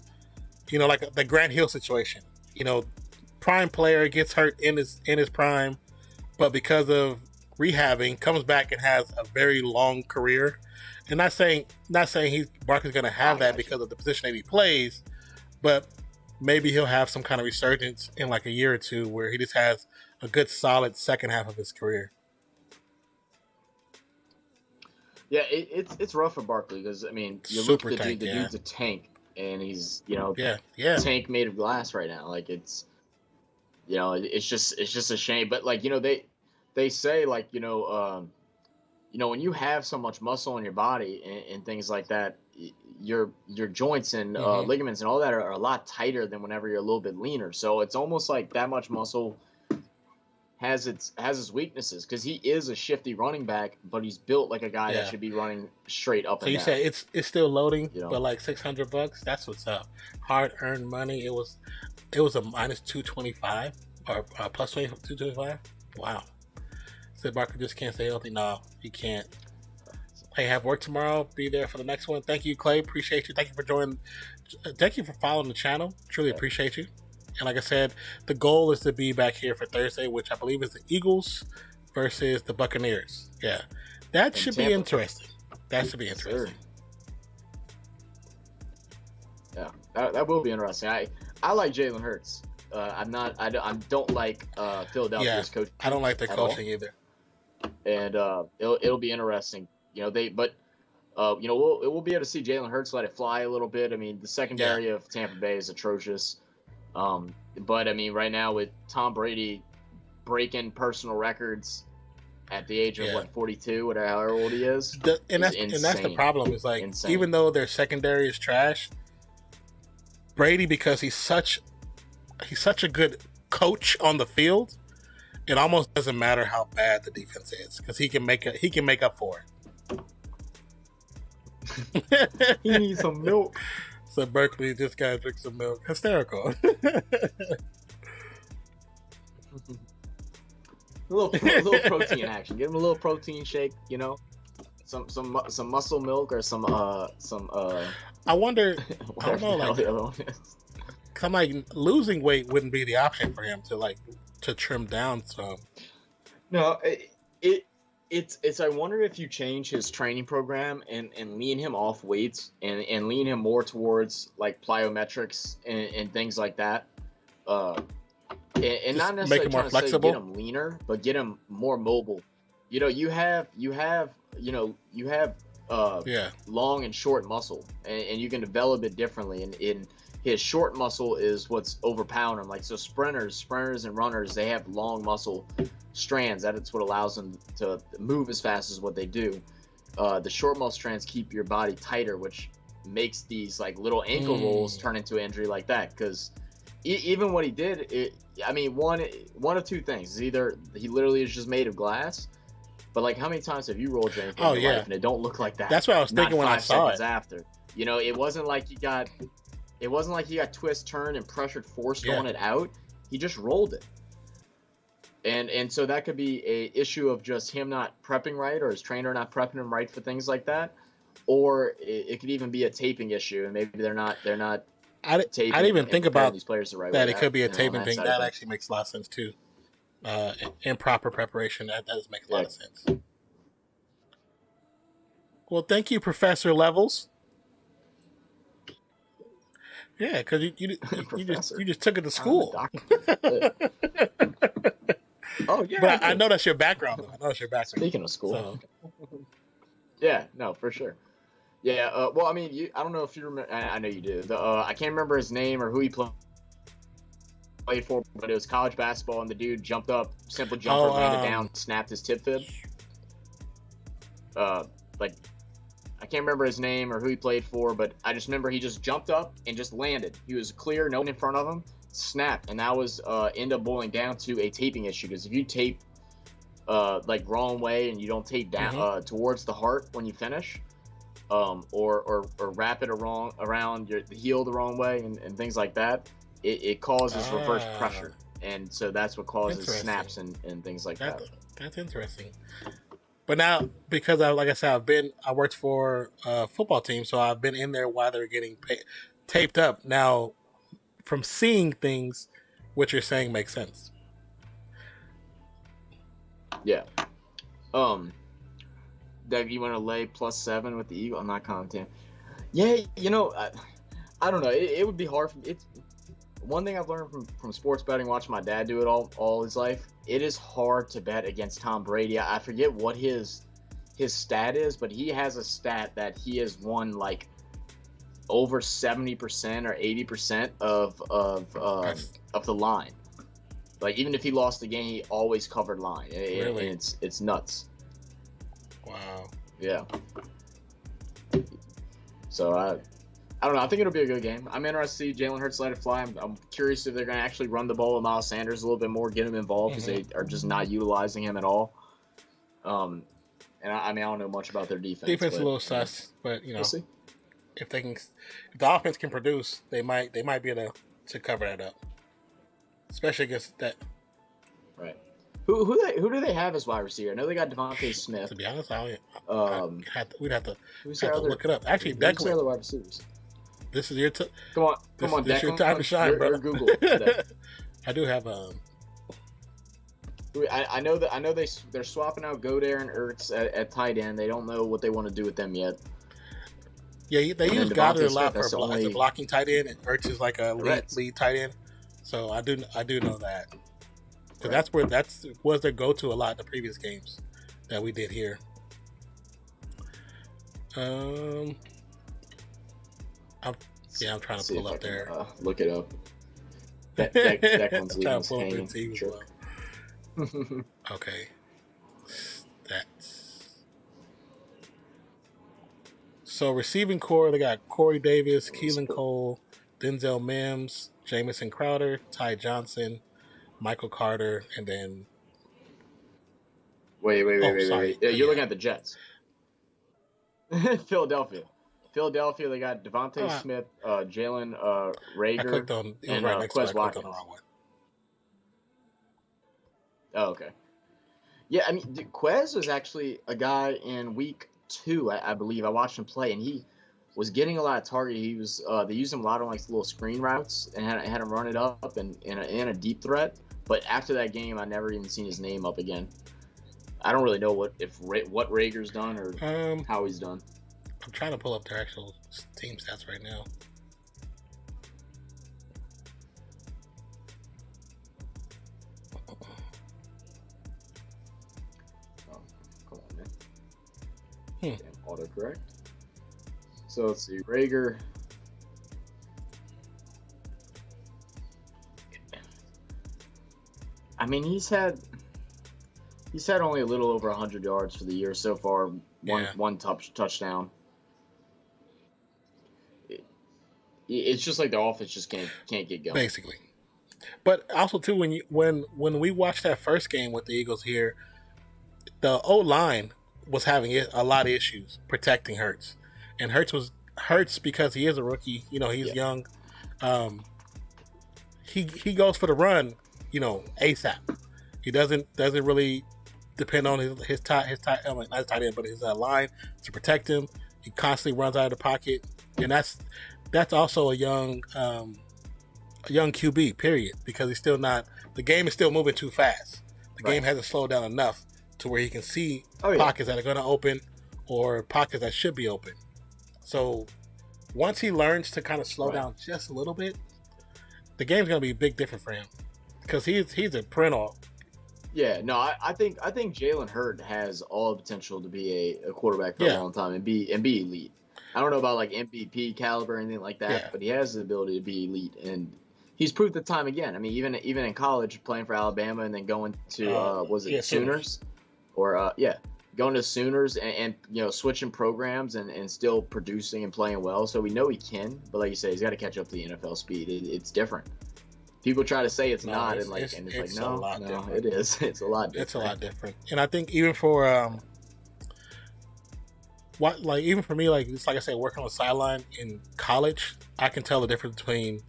like the Grant Hill situation. Prime player gets hurt in his prime, but because of rehabbing, comes back and has a very long career. And not saying Barkley's gonna have that because of the position that he plays, but maybe he'll have some kind of resurgence in like a year or two where he just has a good solid second half of his career. Yeah, it's rough for Barkley because you Super look at tank, the dude's a tank and he's tank made of glass right now. Like it's just a shame. But they say when you have so much muscle in your body and things like that, your joints and ligaments and all that are a lot tighter than whenever you're a little bit leaner. So it's almost like that much muscle has its weaknesses because he is a shifty running back, but he's built like a guy that should be running straight up and down. So you say it's still loading, but like $600, that's what's up. Hard earned money. It was a minus 225 or plus 225. Wow. Said Barker just can't stay healthy. No, he can't. Hey, have work tomorrow. Be there for the next one. Thank you, Clay. Appreciate you. Thank you for joining. Thank you for following the channel. Truly appreciate you. And like I said, the goal is to be back here for Thursday, which I believe is the Eagles versus the Buccaneers. Yeah, that should be interesting. That should be interesting. Yeah, that will be interesting. I like Jalen Hurts. I don't like Philadelphia's coach. I don't like their coaching either. And it'll be interesting. We'll be able to see Jalen Hurts let it fly a little bit. I mean, the secondary of Tampa Bay is atrocious. But I mean, right now with Tom Brady breaking personal records at the age of 42, whatever how old he is, and that's the problem. Is like even though their secondary is trash, Brady, because he's such a good coach on the field, it almost doesn't matter how bad the defense is because he can make up for it. He needs some milk. So Berkeley just gotta drink some milk. Hysterical. A little protein action. Give him a little protein shake. Some muscle milk or some. I wonder. I don't know. Like, the other one is. I'm like, losing weight wouldn't be the option for him to trim down some. No, it's. I wonder if you change his training program and lean him off weights and lean him more towards like plyometrics and things like that. And not necessarily trying to say get him leaner, but get him more mobile. You have long and short muscle, and you can develop it differently. And in his short muscle is what's overpowering him. Like so, sprinters and runners, they have long muscle strands. That's what allows them to move as fast as what they do. The short muscle strands keep your body tighter, which makes these like little ankle rolls turn into an injury like that. Because even what he did, one of two things is either he literally is just made of glass, but like how many times have you rolled your ankle in your life and it don't look like that? That's what I was thinking when I saw it. After, it wasn't like he got twist, turn, and pressured force throwing it out. He just rolled it, and so that could be a issue of just him not prepping right, or his trainer not prepping him right for things like that, or it could even be a taping issue, and maybe they're not. I didn't even think about these players the right that. Way It could be a taping thing. That actually makes a lot of sense too. Improper preparation, that does make a lot of sense. Well, thank you, Professor Levels. Yeah, because you just took it to school. Oh yeah, but I know that's your background. Though. Speaking of school, so. Yeah, no, for sure. Yeah, well, I mean, I don't know if you remember. I know you do. I can't remember his name or who he played for, but it was college basketball, and the dude jumped up, simple jumper, landed down, snapped his tip fib. I can't remember his name or who he played for, but I just remember he just jumped up and just landed. He was clear, no one in front of him, snapped, and that was end up boiling down to a taping issue. Because if you tape like wrong way and you don't tape down towards the heart when you finish, or wrap it around the heel the wrong way and things like that, it causes reverse pressure, and so that's what causes snaps and things like that. That's interesting. But now, because like I said, I worked for a football team, so I've been in there while they're getting taped up. Now, from seeing things, what you're saying makes sense. Yeah. Doug, you want to lay +7 with the Eagle? I'm not commenting. Yeah, I don't know. It would be hard. It's one thing I've learned from sports betting, watching my dad do it all his life. It is hard to bet against Tom Brady. I forget what his stat is, but he has a stat that he has won like over 70% or 80% of the line. Like even if he lost the game, he always covered line. Really? It's nuts. Wow. Yeah. So I don't know. I think it'll be a good game. I'm interested to see Jalen Hurts let it fly. I'm curious if they're going to actually run the ball with Miles Sanders a little bit more, get him involved, because they are just not utilizing him at all. And I don't know much about their defense. Defense is a little sus, but we'll see. If the offense can produce, they might be able to cover that up, especially against that. Right. Who do they have as wide receiver? I know they got Devontae Smith. To be honest, we'd have to look it up. Actually, Declan. Who's the other wide receivers? This is your come on, Declan. This is your time to shine, bro. Google today. I do have I know they're swapping out Goddard and Ertz at tight end. They don't know what they want to do with them yet. Yeah, they use Goddard a lot as a blocking tight end, and Ertz is like a lead tight end. So I do know that. Because that was their go-to a lot in the previous games that we did here. I'm trying to pull up there. Look it up. Declan's Trying leaving to pull up their hanging. team as Jerk. well. Okay. Stats. So receiving core, they got Corey Davis, Keelan Cole, Denzel Mims, Jamison Crowder, Ty Johnson, Michael Carter, and then Wait. Yeah, you're Yeah. looking at the Jets. Philadelphia, they got Devontae Smith, Jalen I Rager, clicked on it was and right next to it. Quez I clicked on the Watkins. wrong one. Oh, okay. Yeah, I mean, Quez was actually a guy in week 2, I believe. I watched him play, and he was getting a lot of target. He was they used him a lot on like little screen routes and had him run it up and in a deep threat. But after that game, I never even seen his name up again. I don't really know what Rager's done or how he's done. I'm trying to pull up their actual team stats right now. Oh, come on, man. Hmm. Damn, autocorrect. So let's see, Rager. I mean, he's had only a little over 100 yards for the year so far. One touchdown. It's just like the offense just can't get going. Basically. But also too, when we watched that first game with the Eagles here, the O-line was having a lot of issues protecting Hurts, and Hurts because he is a rookie. You know, he's young. He goes for the run. You know, ASAP. He doesn't really depend on his tight end, not his tight end, but his line to protect him. He constantly runs out of the pocket, and that's also a young QB, period, because he's still not. The game is still moving too fast. The game hasn't slowed down enough to where he can see pockets that are going to open or pockets that should be open. So once he learns to kind of slow down just a little bit, the game's going to be a big difference for him because he's a perennial. Yeah, no, I think Jalen Hurd has all the potential to be a quarterback for a long time and be elite. I don't know about like MVP caliber or anything like that, but he has the ability to be elite, and he's proved the time again. I mean, even in college, playing for Alabama and then going to Sooners, or going to Sooners and you know switching programs and still producing and playing well. So we know he can, but like you say, he's got to catch up to the NFL speed. It's different. People try to say it's not, and it's like no, it is. It's a lot different. It's a lot different, and I think even for even for me, like I said, working on the sideline in college, I can tell the difference between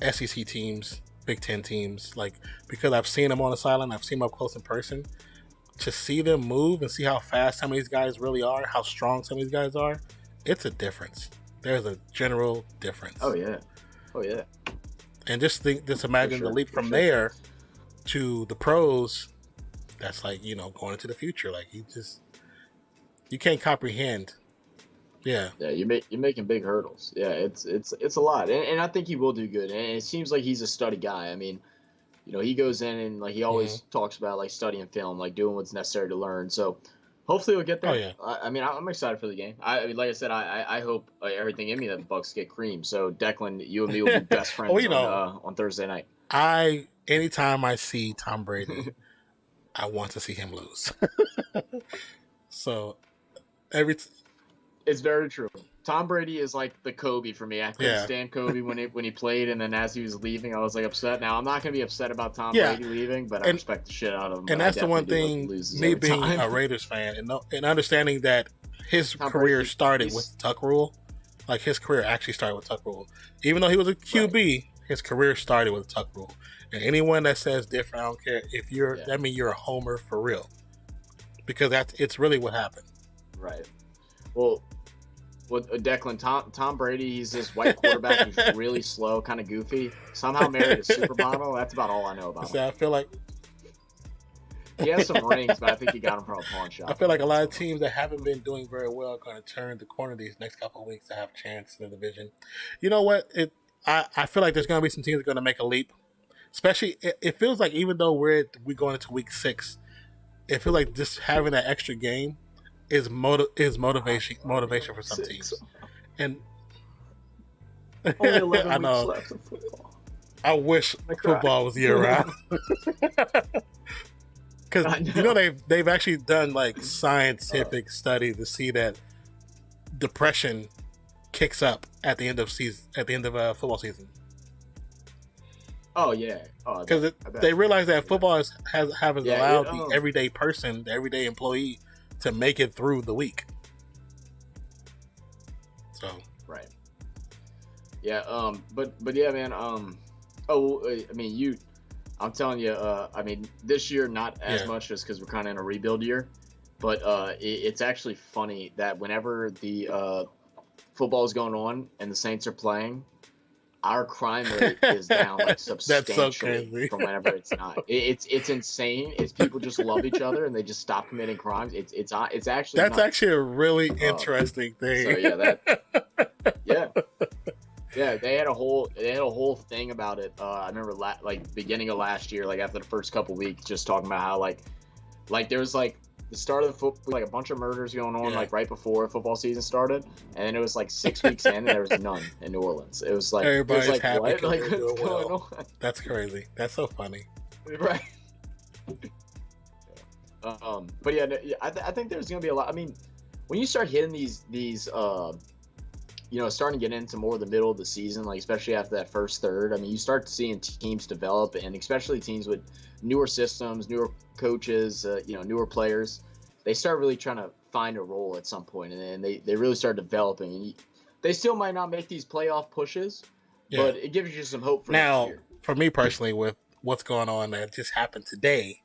SEC teams, Big Ten teams, like because I've seen them on the sideline, I've seen them up close in person. To see them move and see how fast some of these guys really are, how strong some of these guys are, it's a difference. There's a general difference. Oh yeah. And just imagine the leap from there to the pros. That's like, you know, going into the future. Like you can't comprehend. Yeah. Yeah, you're making big hurdles. Yeah, it's a lot, and I think he will do good. And it seems like he's a study guy. I mean, you know, he goes in and like he always talks about like studying film, like doing what's necessary to learn. So hopefully we'll get there. Oh, yeah. I mean, I'm excited for the game. I mean, like I said, I hope everything in me that the Bucks get cream. So Declan, you and me will be best friends on Thursday night. Anytime I see Tom Brady, I want to see him lose. So it's very true. Tom Brady is like the Kobe for me. I couldn't stand Kobe when he played, and then as he was leaving, I was like upset. Now I'm not gonna be upset about Tom Brady leaving, but I respect the shit out of him. And that's the one thing, me being a Raiders fan and understanding that his career started with Tuck Rule. Like his career actually started with Tuck Rule, even though he was a QB. His career started with Tuck Rule. And anyone that says different, I don't care if you're. That means you're a homer for real, because it's really what happened. Right. Well, with Declan, Tom Brady, he's this white quarterback who's really slow, kind of goofy. Somehow married a supermodel. That's about all I know about him. I feel like he has some rings, but I think he got them from a pawn shop. I feel like a lot of teams that haven't been doing very well are going to turn the corner these next couple of weeks to have a chance in the division. You know what? I feel like there's going to be some teams that are going to make a leap. Especially, it feels like even though we're going into week 6, it feels like just having that extra game is motivation for some teams. And Only 11 I weeks know. left of football. I wish football was year round. Because they've actually done like scientific study to see that depression kicks up at the end of football season. Oh yeah, because they realize that football has allowed the everyday person, the everyday employee, to make it through the week. So right, yeah, but yeah, man. I mean, I'm telling you, I mean, this year not as much just because we're kind of in a rebuild year, but it's actually funny that whenever the football is going on and the Saints are playing, our crime rate is down like substantially from whenever it's not. It's insane. It's people just love each other and they just stop committing crimes. It's actually that's nuts. Actually a really interesting thing. So yeah, they had a whole thing about it. I remember like beginning of last year, like after the first couple weeks, just talking about how like there was like the start of the football, like a bunch of murders going on like right before football season started, and then it was like 6 weeks in and there was none in New Orleans. It was like everybody's happy. What? Like what's going on? That's crazy. That's so funny. Right. But yeah, I think there's gonna be a lot. I mean, when you start hitting these starting to get into more of the middle of the season, like especially after that first third, I mean, you start seeing teams develop, and especially teams with newer systems, newer coaches, newer players. They start really trying to find a role at some point, and then they really start developing. And they still might not make these playoff pushes, but it gives you some hope for now. Next year. For me personally, with what's going on that just happened today,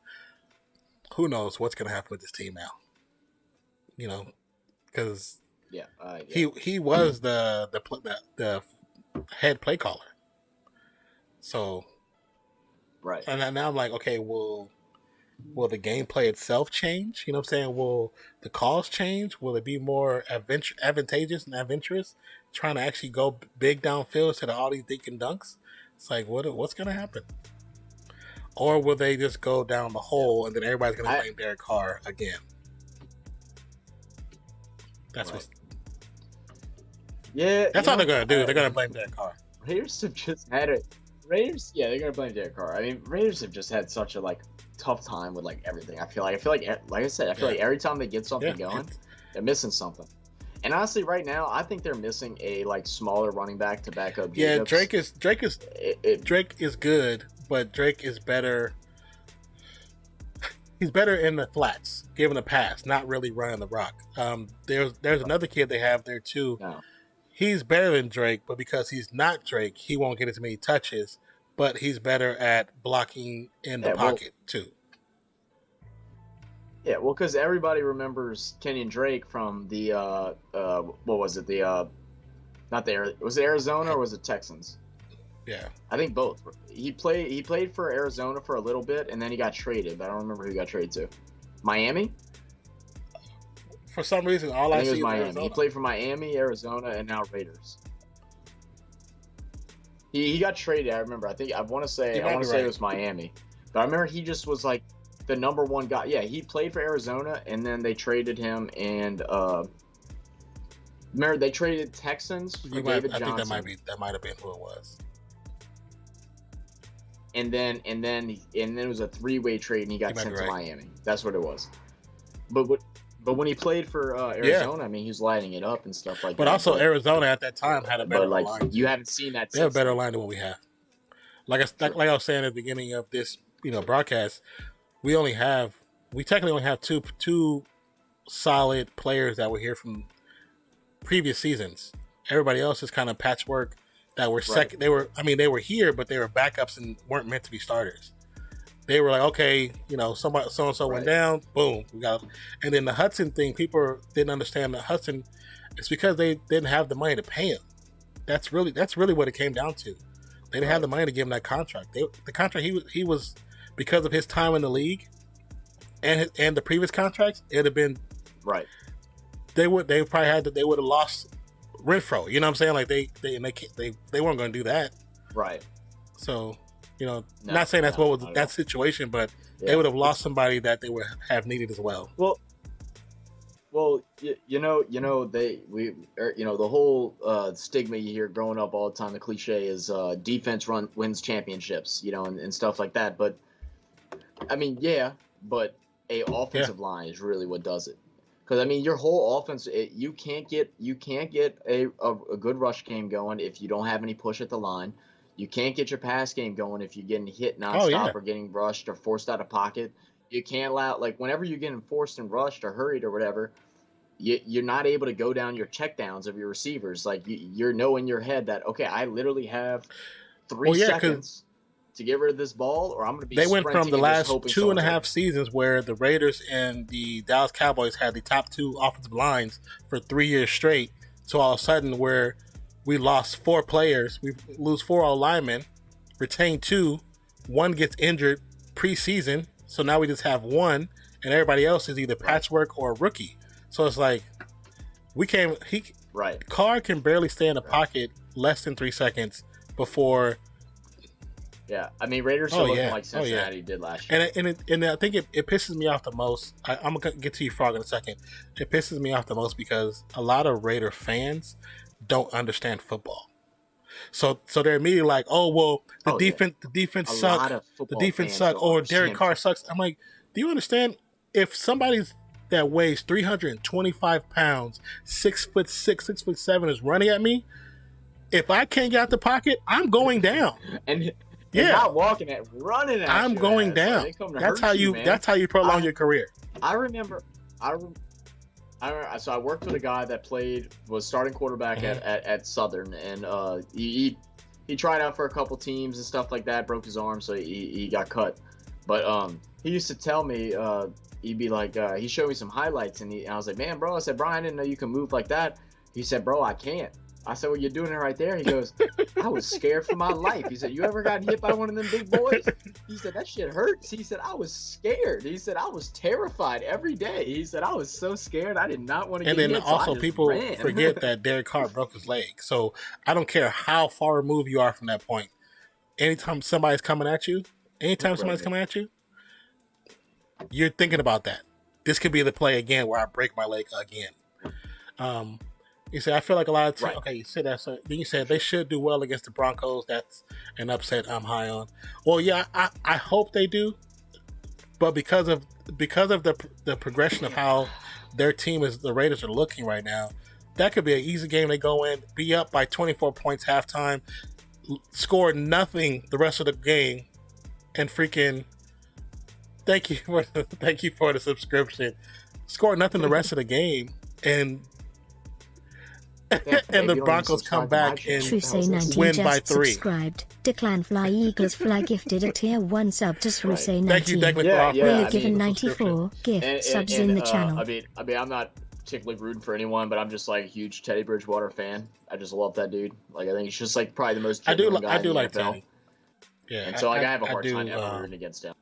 who knows what's going to happen with this team now? You know, because. He was the head play caller. So right. And now I'm like, okay, will the gameplay itself change? You know what I'm saying? Will the calls change? Will it be more advantageous and adventurous? Trying to actually go big downfield instead of all these dink and dunks? It's like what's gonna happen? Or will they just go down the hole and then everybody's gonna blame Derek Carr again? That's what. Yeah, that's all they're gonna do. They're gonna blame Derek Carr. Raiders have just had it. Raiders, yeah, they're gonna blame Derek Carr. I mean, Raiders have just had such a tough time with everything. I feel like I said, I feel like every time they get something going, they're missing something. And honestly, right now, I think they're missing a smaller running back to back up. Yeah, Jacobs. Drake is good, but Drake is better. He's better in the flats, giving a pass, not really running the rock. There's another kid they have there too. No. He's better than Drake, but because he's not Drake, he won't get as many touches. But he's better at blocking in the pocket too. Yeah, well, because everybody remembers Kenyon Drake from the what was it? Was it Arizona or was it Texans? Yeah, I think both. He played for Arizona for a little bit, and then he got traded. But I don't remember who he got traded to. Miami. For some reason, I see was Miami. Arizona. He played for Miami, Arizona, and now Raiders. He got traded. I remember. I want to say it was Miami, but I remember he just was like the number one guy. Yeah, he played for Arizona, and then they traded him. And remember they traded Texans for David Johnson. I think that might have been who it was. And then it was a 3-way trade, and he got sent to Miami. That's what it was. But when he played for Arizona, I mean, he was lighting it up and stuff like that. But also, Arizona at that time had a better line. You haven't seen that. They have a better line than what we have. Like I was saying at the beginning of this, broadcast, we technically only have two solid players that were here from previous seasons. Everybody else is kind of patchwork that were second. They were here, but they were backups and weren't meant to be starters. They were like, okay, so and so went down, boom, we got. And then the Hudson thing, people didn't understand that Hudson. It's because they didn't have the money to pay him. That's really what it came down to. They didn't have the money to give him that contract. The contract he was because of his time in the league, and the previous contracts, it'd have been right. They would have lost Renfro. You know what I'm saying? Like they weren't going to do that. Right. So. Not saying that's what was that situation, but they would have lost somebody that they would have needed as well. Well, Well, you know, the whole stigma you hear growing up all the time. The cliche is defense wins championships, you know, and stuff like that. But I mean, yeah, but a offensive line is really what does it. Because I mean, your whole offense, you can't get a good rush game going if you don't have any push at the line. You can't get your pass game going if you're getting hit nonstop or getting rushed or forced out of pocket. You can't allow, like, whenever you're getting forced and rushed or hurried or whatever, you're not able to go down your checkdowns of your receivers. Like, you're know in your head that, okay, I literally have 3 seconds to get rid of this ball, or I'm going to be sprinting. They went from the last 2.5 seasons seasons where the Raiders and the Dallas Cowboys had the top 2 offensive lines for 3 years straight, to all of a sudden where we lost 4 players, we lose 4 linemen, retain 2, 1 gets injured preseason, so now we just have 1, and everybody else is either patchwork or rookie. So it's like Carr can barely stay in the pocket less than 3 seconds before. Yeah, I mean, Raiders are looking like Cincinnati did last year. And I think it pisses me off the most. I'm going to get to you, Frog, in a second. It pisses me off the most because a lot of Raider fans don't understand football. So they're immediately like, oh, well, the defense sucks. The defense sucks. Or Derek Carr sucks. I'm like, do you understand? If somebody's that weighs 325 pounds, 6'6", 6'7" is running at me, if I can't get out the pocket, I'm going down. And not walking at, running at. I'm going down. That's how you prolong your career. I remember. So I worked with a guy that was starting quarterback at Southern, and he tried out for a couple teams and stuff like that. Broke his arm, so he got cut. But he used to tell me, he'd be like, he showed me some highlights, and I was like, man, bro. I said, Brian, I didn't know you can move like that. He said, bro, I can't. I said, well, you're doing it right there. He goes, I was scared for my life. He said, you ever got hit by one of them big boys? He said, that shit hurts. He said, I was scared. He said, I was terrified every day. He said, I was so scared. I did not want to get hit. And then also people forget that Derek Carr broke his leg. So I don't care how far removed you are from that point. Anytime somebody's coming at you, you're thinking about that. This could be the play again where I break my leg again. You said, I feel like a lot of teams. Okay, you said that. So then you said they should do well against the Broncos. That's an upset I'm high on. Well, yeah, I hope they do, but because of the progression of how their team is, the Raiders are looking right now, that could be an easy game. They go in, be up by 24 points halftime, score nothing the rest of the game, and freaking thank you for the subscription. Score nothing the rest of the game, and the Broncos come back and win by 3. Subscribed. Declan Fly Eagles Fly gifted a tier 1 sub to Srusay 19. Thank you, Declan. We're given 94 gift subs in the channel. I mean, I'm not particularly rooting for anyone, but I'm just like a huge Teddy Bridgewater fan. I just love that dude. Like, I think he's just like probably the most genuine guy in the like NFL. Teddy. Yeah, and so I have a hard time ever rooting against him.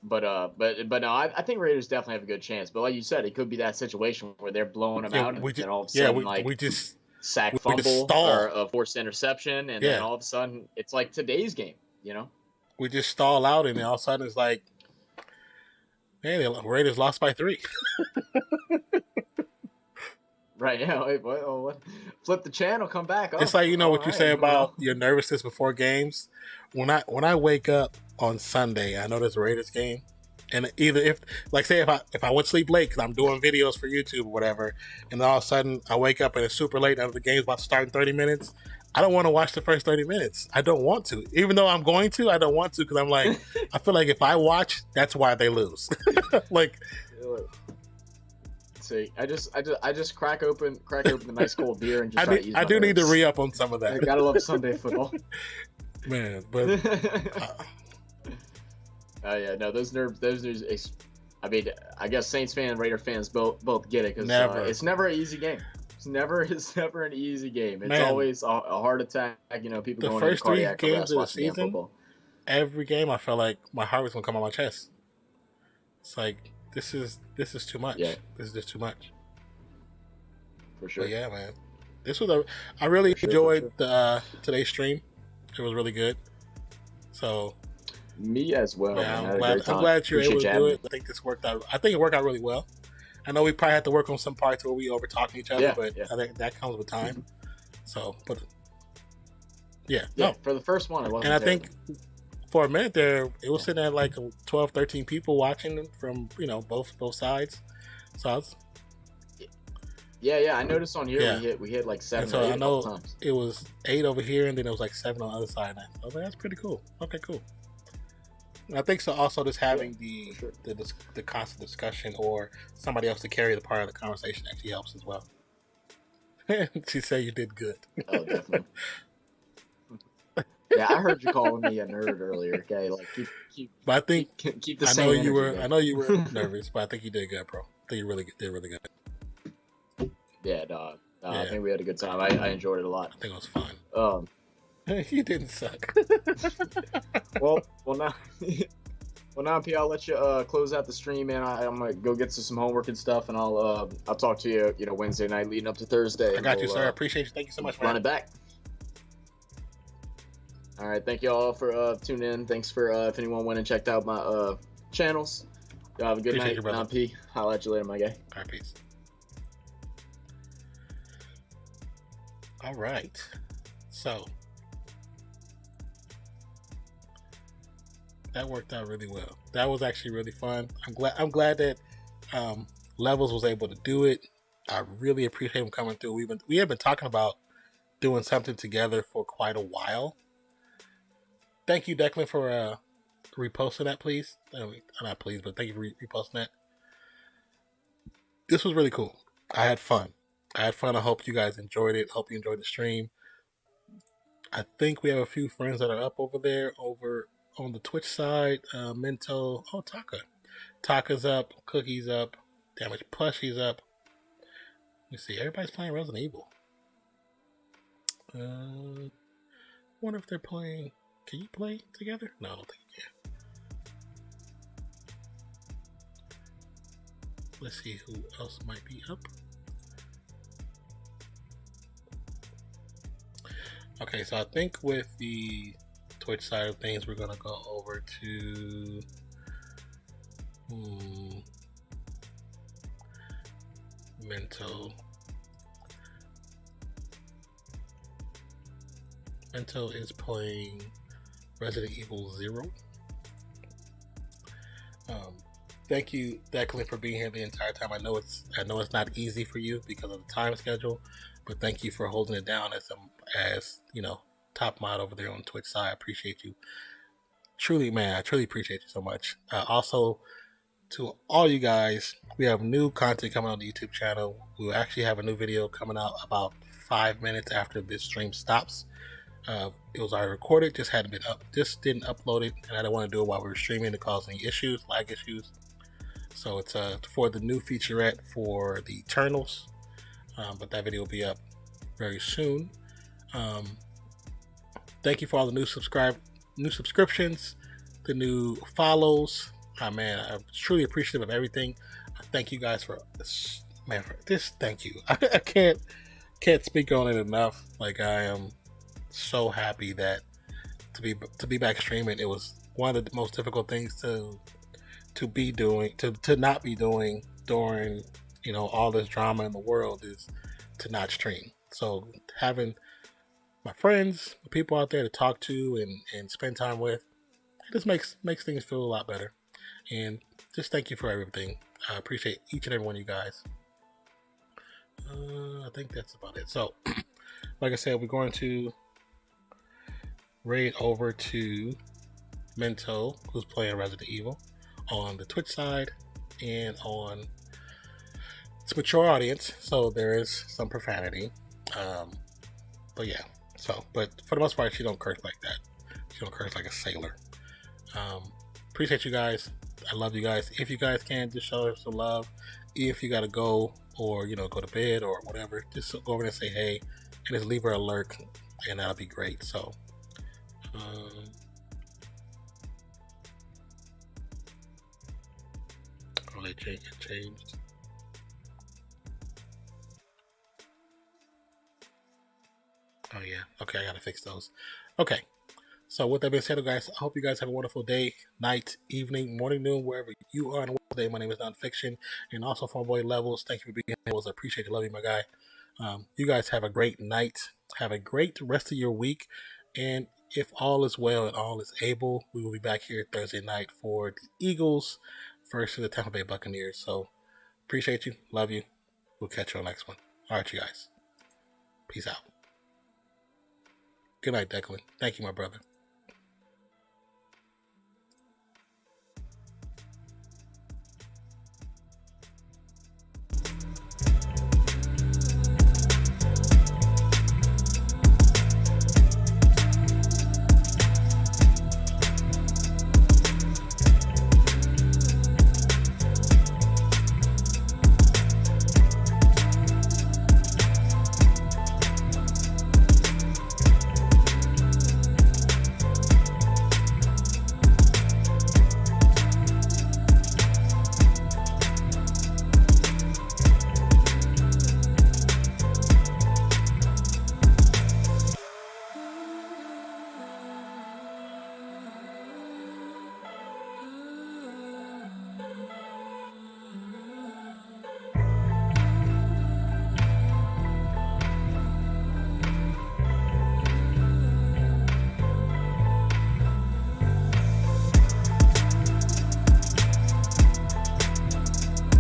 But no, I think Raiders definitely have a good chance. But like you said, it could be that situation where they're blowing them out, and then all of a sudden, we just sack fumble or a forced interception, and then all of a sudden, it's like today's game. You know, we just stall out, and then all of a sudden, it's like, man, the Raiders lost by 3. Right? Yeah. Wait, what? Flip the channel, come back. It's like, you know what you say about your nervousness before games. When I wake up on Sunday, I know there's a Raiders game, and either if I went to sleep late because I'm doing videos for YouTube or whatever, and all of a sudden I wake up and it's super late and the game's about to start in 30 minutes, I don't want to watch the first 30 minutes. I don't want to, even though I'm going to. I don't want to because I'm like, I feel like if I watch, that's why they lose. Like, see, I just crack open the nice cold beer and just I do need to re-up on some of that. I gotta love Sunday football. Man, but yeah, no, those nerves. I mean, I guess Saints fans and Raider fans both get it because it's never an easy game. It's never an easy game. It's always a heart attack. You know, people going into cardiac arrest. The first 3 games of the season, every game I felt like my heart was gonna come on my chest. It's like this is too much. Yeah. This is just too much. For sure. But yeah, man. I really enjoyed the today's stream. It was really good. So Me as well. Yeah, Man. I had a great time. I'm glad you're able Appreciate to you do having it. I think this worked out. I think it worked out really well. I know we probably had to work on some parts where we over talking each other, Yeah, but yeah. I think that comes with time. So, but yeah, Yeah, no. for the first one, it wasn't. And I think for a minute there, it was sitting at like 12, 13 people watching from both sides. So I was, yeah. I noticed on here Yeah. we hit like 7 and so or 8 I a couple know times. it was 8 over here, and then it was like 7 on the other side. And I was like, that's pretty cool. Okay, cool. And I think so. Also, just having for sure. the constant discussion or somebody else to carry the part of the conversation actually helps as well. She said you did good. Oh, definitely. Yeah, I heard you calling me a nerd earlier. Okay, like keep But I think keep the I same know energy, you were. man. I know you were nervous, but I think you did good, bro. I think you did really good. Yeah, dog. I Yeah. think we had a good time. I enjoyed it a lot. I think it was fun. You didn't suck. Well now, P, I'll let you close out the stream, man. I'm gonna go get to some homework and stuff, and I'll talk to you, Wednesday night leading up to Thursday. I got you, sir. I appreciate you. Thank you so much, Run man. it back. All right, thank you all for tuning in. Thanks for if anyone went and checked out my channels. Y'all have a good Appreciate you, night. brother. Non-P. Holla at you later, my guy. All right, peace. All right. So that worked out really well. That was actually really fun. I'm glad that Levels was able to do it. I really appreciate him coming through. We have been talking about doing something together for quite a while. Thank you, Declan, for reposting that, please. Not please, but thank you for reposting that. This was really cool. I had fun. I hope you guys enjoyed it. Hope you enjoyed the stream. I think we have a few friends that are up over there, over on the Twitch side. Mento. Oh, Taka's up. Cookie's up. Damage Plushie's up. Let me see. Everybody's playing Resident Evil. Wonder if they're playing. Can you play together? No, I don't think you can. Let's see who else might be up. Okay, so I think with the Twitch side of things, we're gonna go over to Mento is playing Resident Evil 0. Thank you, Declan, for being here the entire time. I know it's not easy for you because of the time schedule, but thank you for holding it down as top mod over there on Twitch side. I appreciate you. Truly, man, I truly appreciate you so much. Also, to all you guys, we have new content coming on the YouTube channel. We'll actually have a new video coming out about 5 minutes after this stream stops. It was already recorded, just didn't upload it, and I didn't want to do it while we were streaming to cause any issues, lag issues. So it's for the new featurette for the Eternals, but that video will be up very soon. Thank you for all the new subscriptions, the new follows. Man, I'm truly appreciative of everything. I thank you guys for this, man. For this, thank you. I can't speak on it enough. Like, I am so happy that to be back streaming. It was one of the most difficult things to not be doing during all this drama in the world, is to not stream. So having my friends, the people out there to talk to and spend time with, it just makes things feel a lot better. And just thank you for everything. I appreciate each and every one of you guys. I think that's about it. So, like I said, we're going to raid over to Mento, who's playing Resident Evil on the Twitch side, and on it's mature audience, so there is some profanity. But yeah, but for the most part, she don't curse like that. She don't curse like a sailor. Appreciate you guys. I love you guys. If you guys can, just show us some love. If you gotta go, or go to bed or whatever, just go over there and say hey, and just leave her a lurk, and that'll be great. So they changed. Oh yeah, okay, I gotta fix those. Okay, So with that being said, guys, I hope you guys have a wonderful day, night, evening, morning, noon, wherever you are in the world today. My name is Nonpfixion, and also for my boy Levels. Thank you for being here. Levels. I appreciate you, love you, my guy. You guys have a great night. Have a great rest of your week, and if all is well and all is able, we will be back here Thursday night for the Eagles versus the Tampa Bay Buccaneers. So appreciate you, love you. We'll catch you on the next one. All right, you guys. Peace out. Good night, Declan. Thank you, my brother.